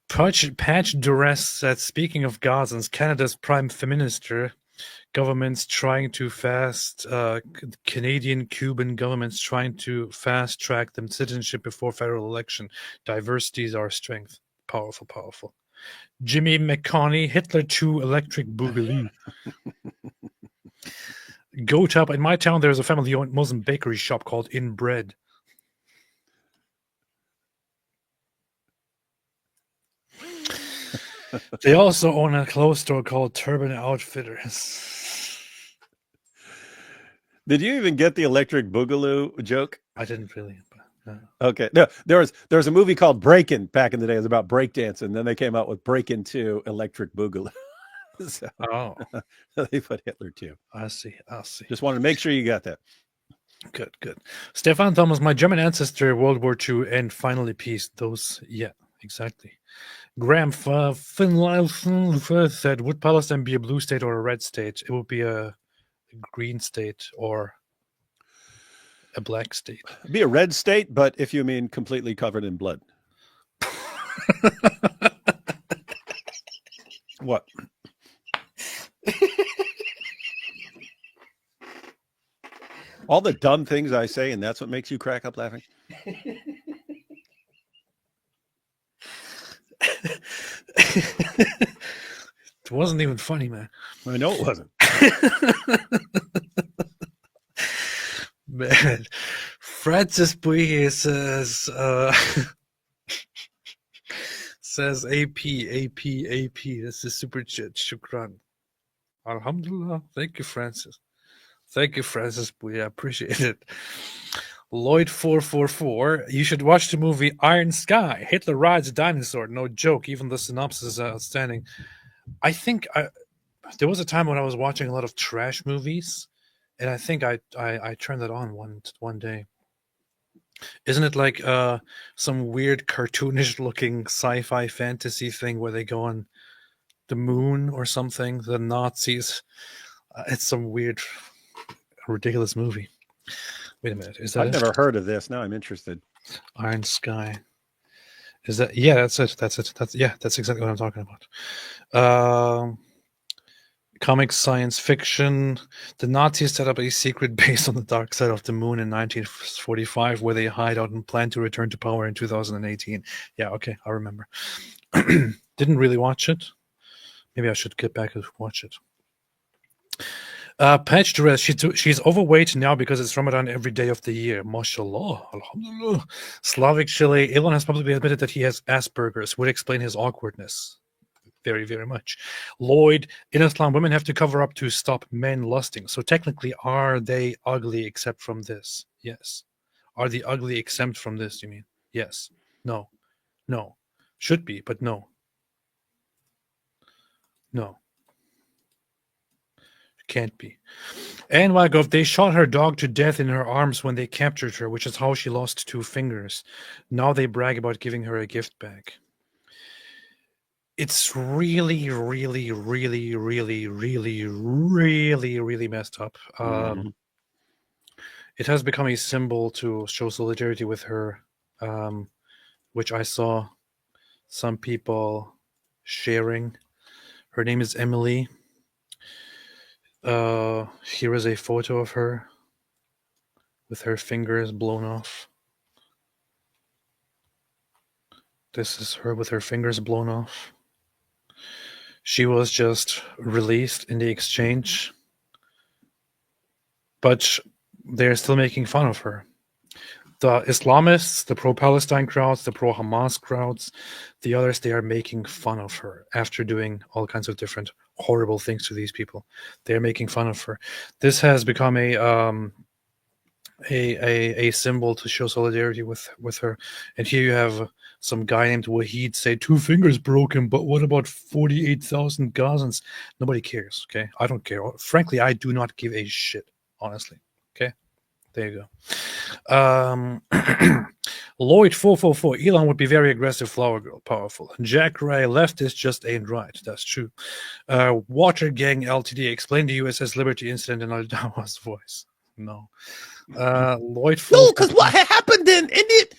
Patch Duress said, speaking of Gazans, Canada's prime minister, governments trying to Canadian, Cuban governments trying to fast track them citizenship before federal election. Diversity is our strength. Powerful, powerful. Jimmy McConney, Hitler 2 Electric Boogaloo. Goat Up. In my town, there's a family-owned Muslim bakery shop called In Bread. They also own a clothes store called Turban Outfitters. Did you even get the Electric Boogaloo joke? I didn't really. Okay. No, there was a movie called Breakin' back in the day. It was about breakdancing. And then they came out with Breakin' 2 Electric Boogaloo. So, they put Hitler 2. I see. Just wanted to make sure you got that. Good. Stefan Thomas, my German ancestor, World War II, and finally peace. Those, yeah, exactly. Graham Finlayson said, would Palestine be a blue state or a red state? It would be a green state or a black state. Be a red state, but if you mean completely covered in blood. What? All the dumb things I say, and that's what makes you crack up laughing? It wasn't even funny, man. I know it wasn't. Man, Francis Bui says says AP. This is super chat. Shukran. Alhamdulillah. Thank you, Francis. Bui. I appreciate it. Lloyd 444. You should watch the movie Iron Sky. Hitler rides a dinosaur. No joke. Even the synopsis is outstanding. I think there was a time when I was watching a lot of trash movies. And I think I turned that on one day. Isn't it like some weird cartoonish looking sci-fi fantasy thing where they go on the moon or something? The Nazis. It's some weird, ridiculous movie. Wait a minute. Is that I've never heard of this. Now I'm interested. Iron Sky. Is that? Yeah, that's it. That's exactly what I'm talking about. Comic science fiction. The Nazis set up a secret base on the dark side of the moon in 1945 where they hide out and plan to return to power in 2018. Yeah, okay, I remember. Didn't really watch it. Maybe I should get back and watch it. Patch Dress, she's overweight now because it's Ramadan every day of the year. MashaAllah. Alhamdulillah. Slavic Chile. Elon has publicly admitted that he has Asperger's. Would explain his awkwardness. Very, very much. Lloyd, in Islam, women have to cover up to stop men lusting. So technically, are they ugly except from this? Yes. Are the ugly exempt from this, you mean? Yes. No. No. Should be, but no. No. Can't be. And Wagov, they shot her dog to death in her arms when they captured her, which is how she lost 2 fingers. Now they brag about giving her a gift bag. It's really, really, really, really, really, really, really messed up. It has become a symbol to show solidarity with her, which I saw some people sharing. Her name is Emily. Here is a photo of her with her fingers blown off. This is her with her fingers blown off. She was just released in the exchange, but they're still making fun of her. the Islamists, the pro-Palestine crowds, the pro-Hamas crowds, the others, they are making fun of her after doing all kinds of different horrible things to these people. They're making fun of her. This has become a symbol to show solidarity with her. And here you have some guy named Wahid say 2 fingers broken, but what about 48,000 Gazans? Nobody cares. Okay, I don't care. Frankly, I do not give a shit. Honestly. Okay, there you go. Lloyd 444. Elon would be very aggressive. Flower girl, powerful. Jack Ray, leftist just ain't right. That's true. Water Gang Ltd. Explain the USS Liberty incident in Aldama's voice. No. Lloyd. No, because what had happened then, and it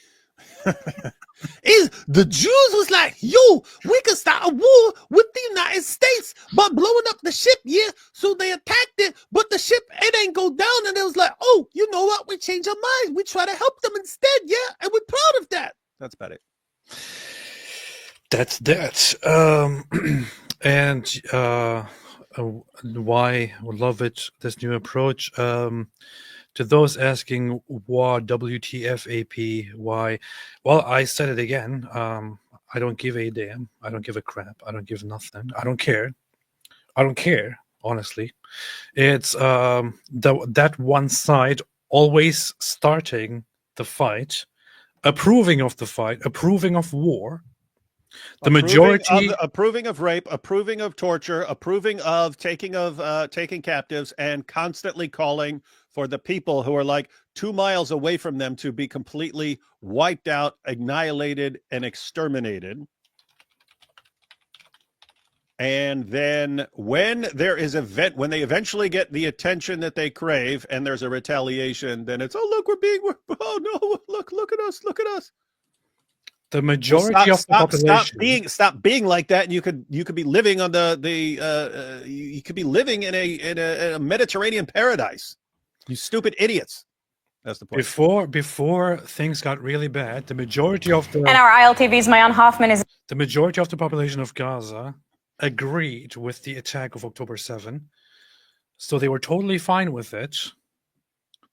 is the Jews was like, yo, we can start a war with the United States by blowing up the ship, yeah. So they attacked it, but the ship, it ain't go down, and it was like, oh, you know what? We changed our minds. We try to help them instead, yeah, and we're proud of that. That's about it. That's that. And why love it? This new approach. To those asking what WTF AP, why? Well, I said it again. I don't give a damn. I don't give a crap. I don't give nothing. I don't care. I don't care, honestly. It's that one side always starting the fight, approving of the fight, approving of war. The majority approving of rape, approving of torture, approving of taking captives, and constantly calling for the people who are like 2 miles away from them to be completely wiped out, annihilated, and exterminated. And then when there is when they eventually get the attention that they crave and there's a retaliation, then it's, oh, look, oh no, look at us. The majority of the population stop being like that, and you could be living on you could be living in a Mediterranean paradise. You stupid idiots. That's the point. Before things got really bad, the majority of the and our ILTV's Mayan Hoffman is the majority of the population of Gaza agreed with the attack of October 7. So they were totally fine with it.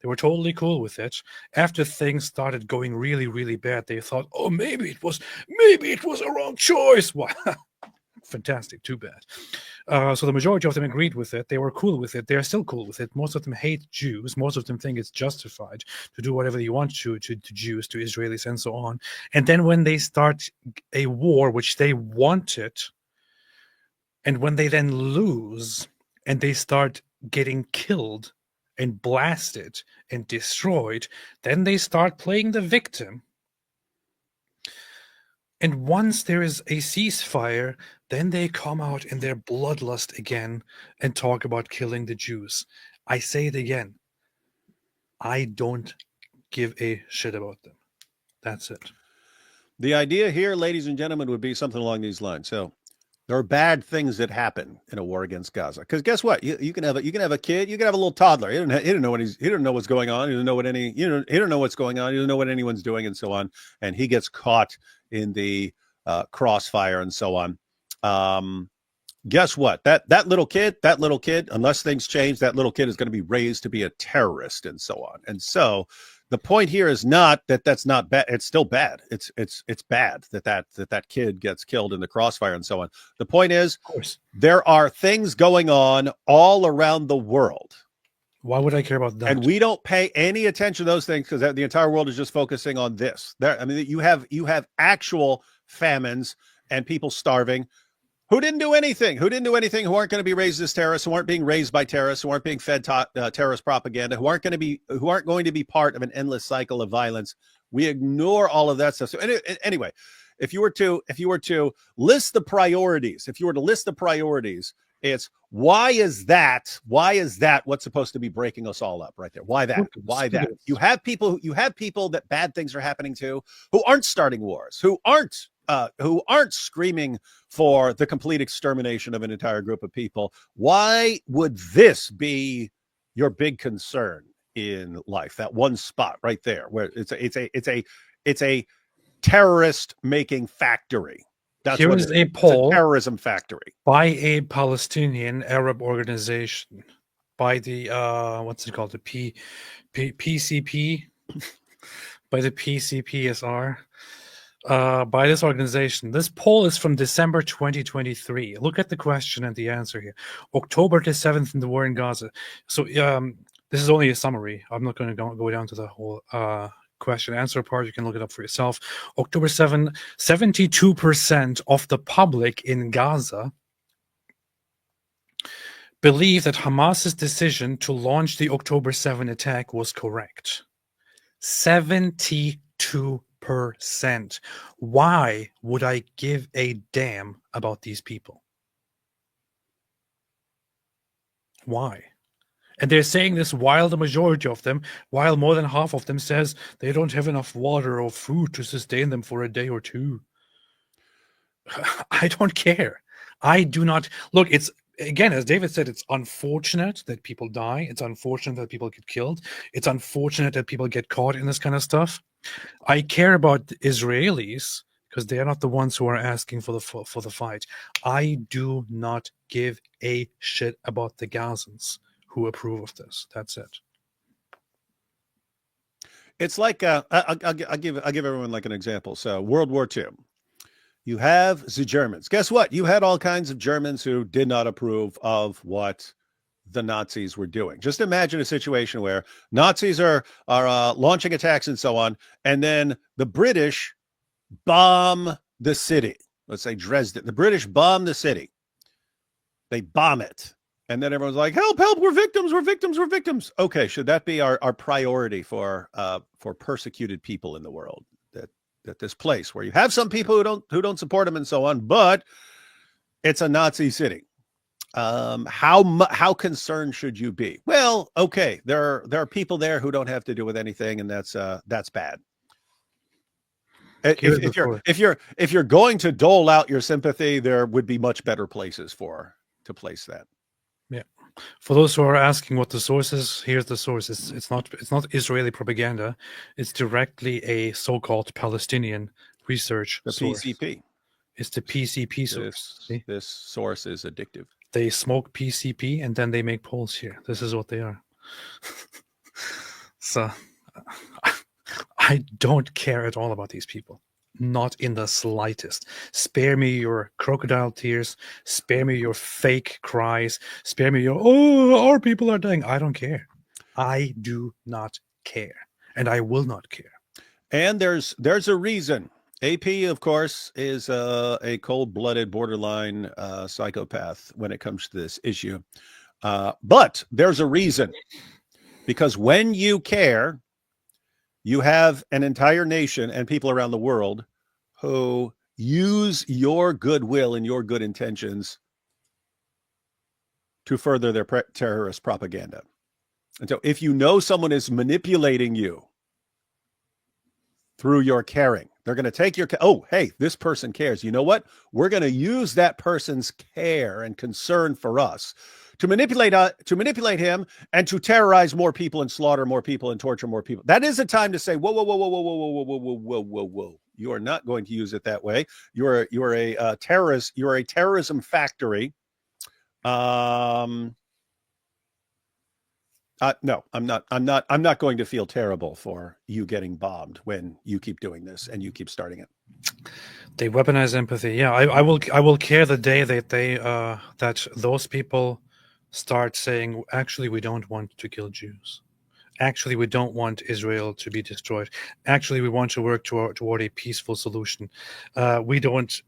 They were totally cool with it. After things started going really, really bad, they thought, oh, maybe it was a wrong choice. Wow. Fantastic. Too bad. So the majority of them agreed with it. They were cool with it. They are still cool with it. Most of them hate Jews. Most of them think it's justified to do whatever you want to Jews, to Israelis, and so on. And then when they start a war, which they wanted, and when they then lose and they start getting killed and blasted and destroyed, then they start playing the victim. And once there is a ceasefire, then they come out in their bloodlust again and talk about killing the Jews. I say it again. I don't give a shit about them. That's it. The idea here, ladies and gentlemen, would be something along these lines. So there are bad things that happen in a war against Gaza. Because guess what? You can have a kid, you can have a little toddler. He didn't know he didn't know what's going on. He didn't know he didn't know what's going on. He didn't know what anyone's doing, and so on. And he gets caught in the crossfire and so on. Guess what? That little kid, unless things change, that little kid is going to be raised to be a terrorist and so on. And so the point here is not that that's not bad. It's still bad. It's bad that kid gets killed in the crossfire and so on. The point is, of course, there are things going on all around the world. Why would I care about that? And we don't pay any attention to those things because the entire world is just focusing on this. You have actual famines and people starving who didn't do anything, who aren't going to be raised as terrorists, who aren't being raised by terrorists, who aren't being fed terrorist propaganda, who aren't going to be part of an endless cycle of violence. We ignore all of that stuff. So anyway, if you were to list the priorities, it's why is that what's supposed to be breaking us all up right there? Why that? You have people that bad things are happening to, who aren't starting wars, who aren't screaming for the complete extermination of an entire group of people. Why would this be your big concern in life? That one spot right there where it's a terrorist making factory. Here is a poll, a terrorism factory, by a Palestinian Arab organization, by the what's it called, the PCP, by the PCPSR, by this organization. This poll is from December 2023. Look at the question and the answer here. October the 7th in the war in Gaza. So this is only a summary. I'm not going to go down to the whole question answer part. You can look it up for yourself. October 7, 72% of the public in Gaza believe that Hamas's decision to launch the October 7 attack was correct. 72%. Why would I give a damn about these people? Why? And they're saying this while the majority of them, while more than half of them says they don't have enough water or food to sustain them for a day or two. I don't care. I do not. Look, it's, again, as David said, it's unfortunate that people die. It's unfortunate that people get killed. It's unfortunate that people get caught in this kind of stuff. I care about the Israelis because they are not the ones who are asking for the fight. I do not give a shit about the Gazans who approve of this. That's it. It's like I'll give everyone like an example. So World War II, you have the Germans. Guess what? You had all kinds of Germans who did not approve of what the Nazis were doing. Just imagine a situation where Nazis are launching attacks and so on, and then the British bomb the city. Let's say Dresden. The British bomb the city. They bomb it. And then everyone's like, help, help, we're victims, we're victims, we're victims. Okay, should that be our priority for persecuted people in the world? That this place where you have some people who don't support them and so on, but it's a Nazi city. How concerned should you be? Well, okay, there are people there who don't have to do with anything, and that's bad. If you're going to dole out your sympathy, there would be much better places to place that. Yeah. For those who are asking what the source is, here's the source. It's not Israeli propaganda. It's directly a so-called Palestinian research source. PCP. It's the PCP source. This source is addictive. They smoke PCP and then they make polls here. This is what they are. So I don't care at all about these people. Not in the slightest. Spare me your crocodile tears. Spare me your fake cries. Spare me your, oh, our people are dying. I don't care. I do not care. And I will not care. And there's a reason. AP, of course, is a cold-blooded, borderline psychopath when it comes to this issue. But there's a reason. Because when you care, you have an entire nation and people around the world who use your goodwill and your good intentions to further their terrorist propaganda. And so if you know someone is manipulating you through your caring, they're going to take your, oh, hey, this person cares. You know what? We're going to use that person's care and concern for us to manipulate him and to terrorize more people and slaughter more people and torture more people. That is a time to say, whoa, whoa, whoa, whoa, whoa, whoa, whoa, whoa, whoa, whoa, whoa, whoa. You are not going to use it that way. You're a terrorist. You're a terrorism factory. No, I'm not going to feel terrible for you getting bombed when you keep doing this and you keep starting it. They weaponize empathy. Yeah, I will care the day that that those people start saying, actually, we don't want to kill Jews. Actually, we don't want Israel to be destroyed. Actually, we want to work toward a peaceful solution. We don't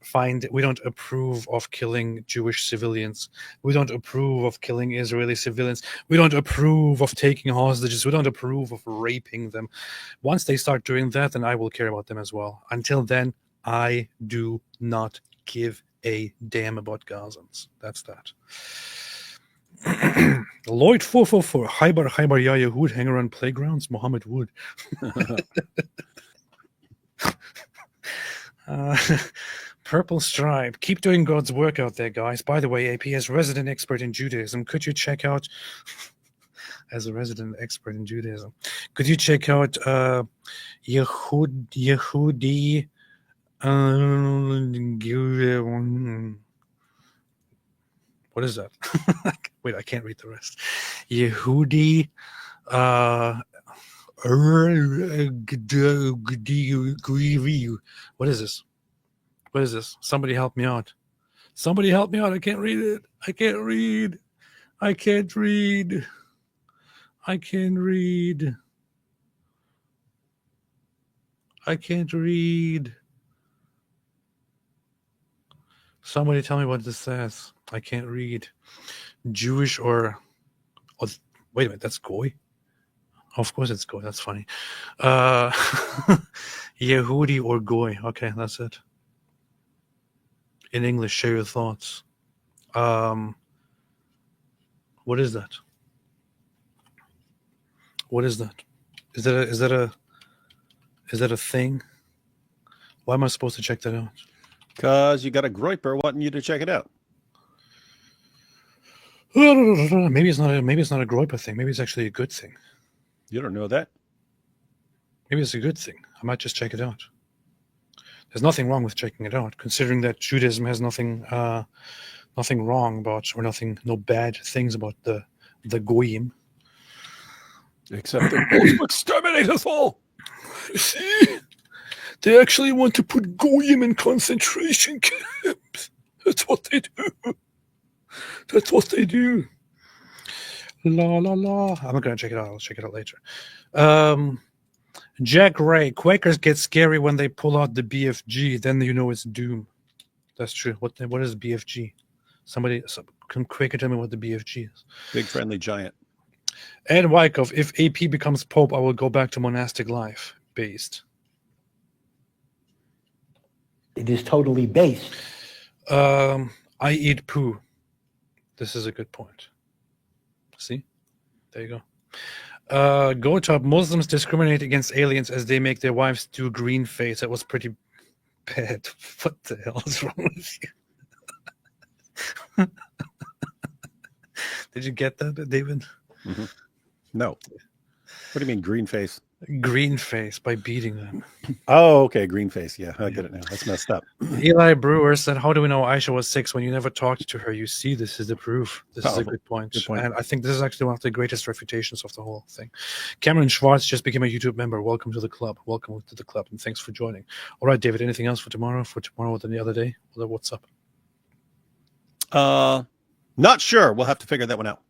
approve of killing Jewish civilians. We don't approve of killing Israeli civilians. We don't approve of taking hostages. We don't approve of raping them. Once they start doing that, then I will care about them as well. Until then, I do not give a damn about Gazans. That's that. Lloyd 444, Hybar Ya Yehud, hang around playgrounds, Muhammad Wood. Purple Stripe, keep doing God's work out there, guys. By the way, AP, as resident expert in Judaism, could you check out, as a resident expert in Judaism, could you check out Yehudi, what is that? Wait, I can't read the rest. Yehudi What is this? What is this? Somebody help me out. Somebody help me out. I can't read it. I can't read. I can't read. I can't read. I can't read. Somebody tell me what this says. I can't read. Jewish or oh, wait a minute, that's Goy? Of course it's Goy. That's funny. Yehudi or Goy. Okay, that's it. In English, share your thoughts. What is that? What is that? Is that a thing? Why am I supposed to check that out? Because you got a groiper wanting you to check it out. Maybe it's not a groiper thing. Maybe it's actually a good thing. You don't know that. Maybe it's a good thing. I might just check it out. There's nothing wrong with checking it out, considering that Judaism has nothing wrong about, or no bad things about the goyim. Except they're supposed to exterminate us all. See? They actually want to put goyim in concentration camps. That's what they do. That's what they do. La la la. I'm not gonna check it out. I'll check it out later. Jack Ray, Quakers get scary when they pull out the BFG. Then you know it's doom. That's true. What is BFG? Can Quaker tell me what the BFG is? Big friendly giant. Ed Wyckoff, if AP becomes Pope, I will go back to monastic life. Based. It is totally based. I eat poo. This is a good point. See? There you go. Go top. Muslims discriminate against aliens as they make their wives do green face. That was pretty bad. What the hell is wrong with you? Did you get that, David? Mm-hmm. No. What do you mean green face? Green face by beating them. Oh, okay. Green face. Yeah, I get it now. That's messed up. Eli Brewer said, how do we know Aisha was 6 when you never talked to her? You see, this is the proof. This is a good point. And I think this is actually one of the greatest refutations of the whole thing. Cameron Schwartz just became a YouTube member. Welcome to the club. Welcome to the club. And thanks for joining. All right, David, anything else for tomorrow? For tomorrow or the other day? What's up? Not sure. We'll have to figure that one out.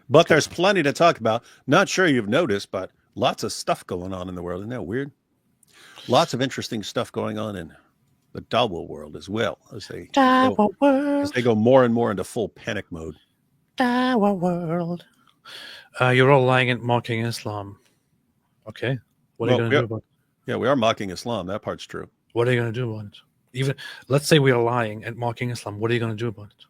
But there's plenty to talk about. Not sure you've noticed, but lots of stuff going on in the world. Isn't that weird? Lots of interesting stuff going on in the Dawa world as well, as they go more and more into full panic mode. Dawa world. You're all lying and mocking Islam. Okay. What are you going to do about it? Yeah, we are mocking Islam. That part's true. What are you going to do about it? Even let's say we are lying and mocking Islam. What are you going to do about it?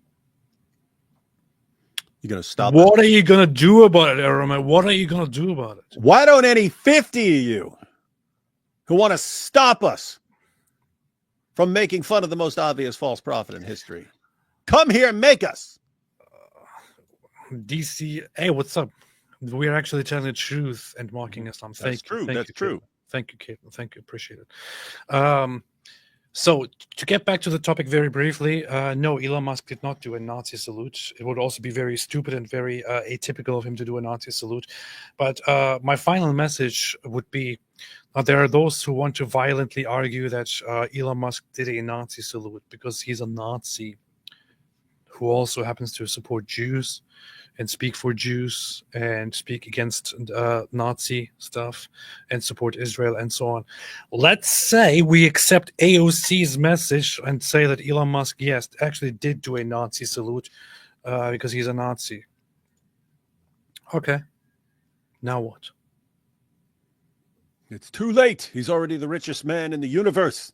You're going to stop it? What are you going to do about it, Araman? What are you going to do about it? Why don't any 50 of you who want to stop us from making fun of the most obvious false prophet in history come here and make us? DC, hey, what's up? We're actually telling the truth and mocking Islam. That's true. That's true. Thank you, Caitlin. Thank you. Appreciate it. So to get back to the topic very briefly, no, Elon Musk did not do a Nazi salute. It would also be very stupid and very atypical of him to do a Nazi salute. But my final message would be, there are those who want to violently argue that Elon Musk did a Nazi salute because he's a Nazi who also happens to support Jews and speak for Jews and speak against Nazi stuff and support Israel and so on. Let's say we accept AOC's message and say that Elon Musk, yes, actually did do a Nazi salute because he's a Nazi. Okay. Now what? It's too late. He's already the richest man in the universe.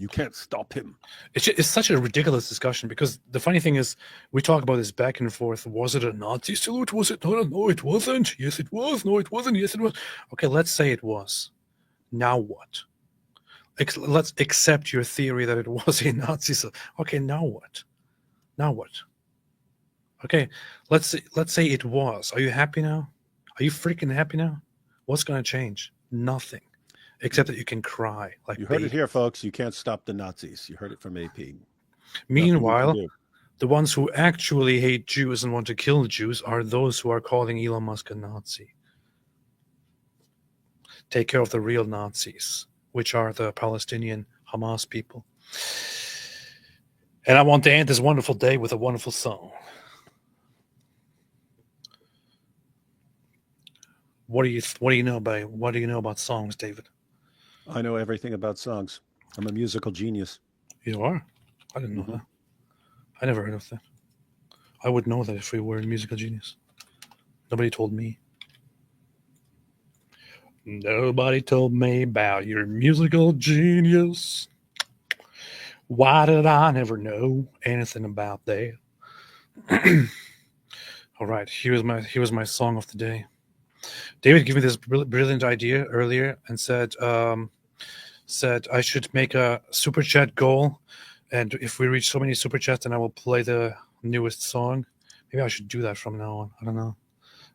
You can't stop him. It's such a ridiculous discussion because the funny thing is we talk about this back and forth. Was it a Nazi salute? Was it not? No, it wasn't. Yes, it was. No, it wasn't. Yes, it was. Okay, let's say it was. Now what? Let's accept your theory that it was a Nazi salute. Okay, now what? Now what? Okay, let's say it was. Are you happy now? Are you freaking happy now? What's going to change? Nothing. Except that you can cry. Like you heard it here, folks. You can't stop the Nazis. You heard it from AP. Meanwhile, The ones who actually hate Jews and want to kill Jews are those who are calling Elon Musk a Nazi. Take care of the real Nazis, which are the Palestinian Hamas people. And I want to end this wonderful day with a wonderful song. What do you know about songs, David? I know everything about songs. I'm a musical genius. You are? I didn't know that. I never heard of that. I would know that if we were a musical genius. Nobody told me. Nobody told me about your musical genius. Why did I never know anything about that? All right, here's my song of the day. David gave me this brilliant idea earlier and said I should make a super chat goal, and if we reach so many super chats, then I will play the newest song. Maybe I should do that from now on. I don't know,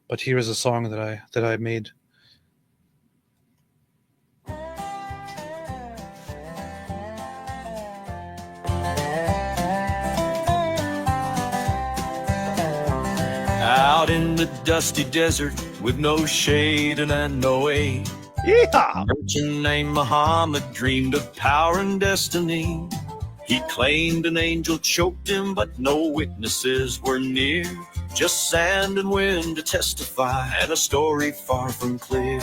but here is a song that I made. Out in the dusty desert with no shade and no aid. Yeehaw! A merchant named Muhammad dreamed of power and destiny. He claimed an angel choked him, but no witnesses were near. Just sand and wind to testify, and a story far from clear.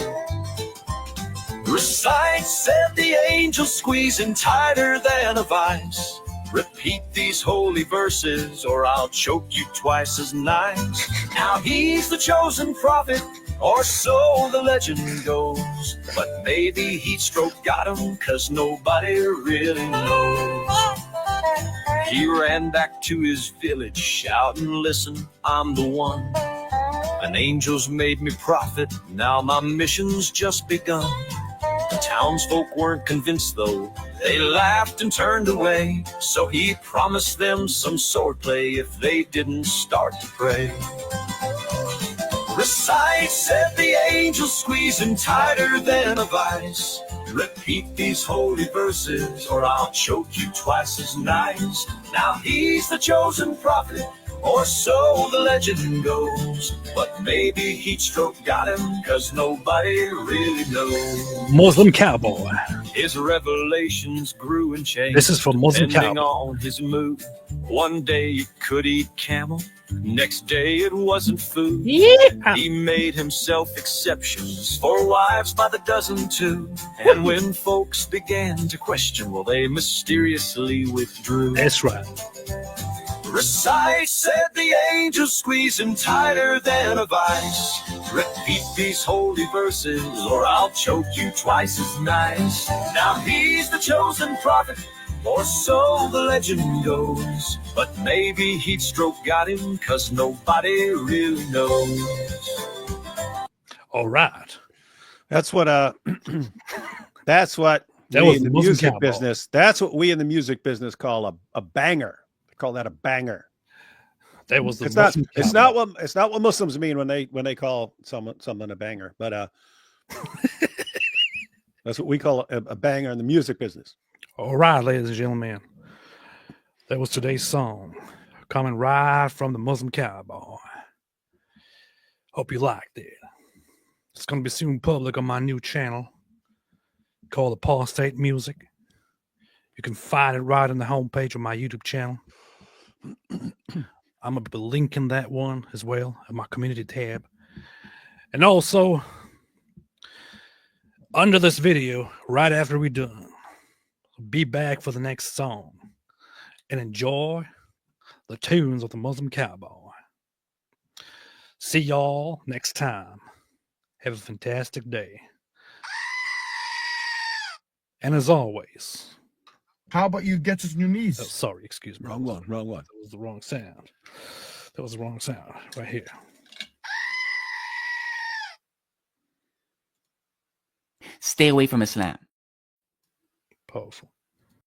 Recite, said the angel, squeezing tighter than a vice. Repeat these holy verses, or I'll choke you twice as nice. Now he's the chosen prophet, or so the legend goes. But maybe heat stroke got him, 'cause nobody really knows. He ran back to his village, shouting, listen, I'm the one. An angel's made me prophet, now my mission's just begun. The townsfolk weren't convinced though, they laughed and turned away. So he promised them some swordplay if they didn't start to pray. Recite, said the angel, squeezing tighter than a vice. Repeat these holy verses, or I'll choke you twice as nice. Now he's the chosen prophet, or so the legend goes. But maybe heat stroke got him, 'cause nobody really knows. Muslim Cowboy. His revelations grew and changed. This is for Muslim depending Cowboy. on his mood. One day you could eat camel, next day it wasn't food. Yeah. He made himself exceptions for wives by the dozen too. And when folks began to question, well, they mysteriously withdrew. That's right. Recite, said the angel, squeezing tighter than a vice. Repeat these holy verses, or I'll choke you twice as nice. Now he's the chosen prophet, or so the legend goes. But maybe heat stroke got him, 'cause nobody really knows. All right. That's what that's what That we was in the Muslim music Cowboy. business. That's what we in the music business call a banger. They call that a banger. That was the It's not. Muslim It's Cowboy. not what Muslims mean when they call someone a banger. But that's what we call a banger in the music business. All right, ladies and gentlemen. That was today's song, coming right from the Muslim Cowboy. Hope you liked it. It's going to be soon public on my new channel called Apostate Music. You can find it right on the homepage of my YouTube channel. I'm going to be linking that one as well in my community tab. And also, under this video, right after we're done, be back for the next song and enjoy the tunes of the Muslim Cowboy. See y'all next time. Have a fantastic day. And as always, how about you get to your knees? Oh, sorry, excuse me. Wrong one. That was the wrong sound. That was the wrong sound right here. Stay away from Islam. Powerful.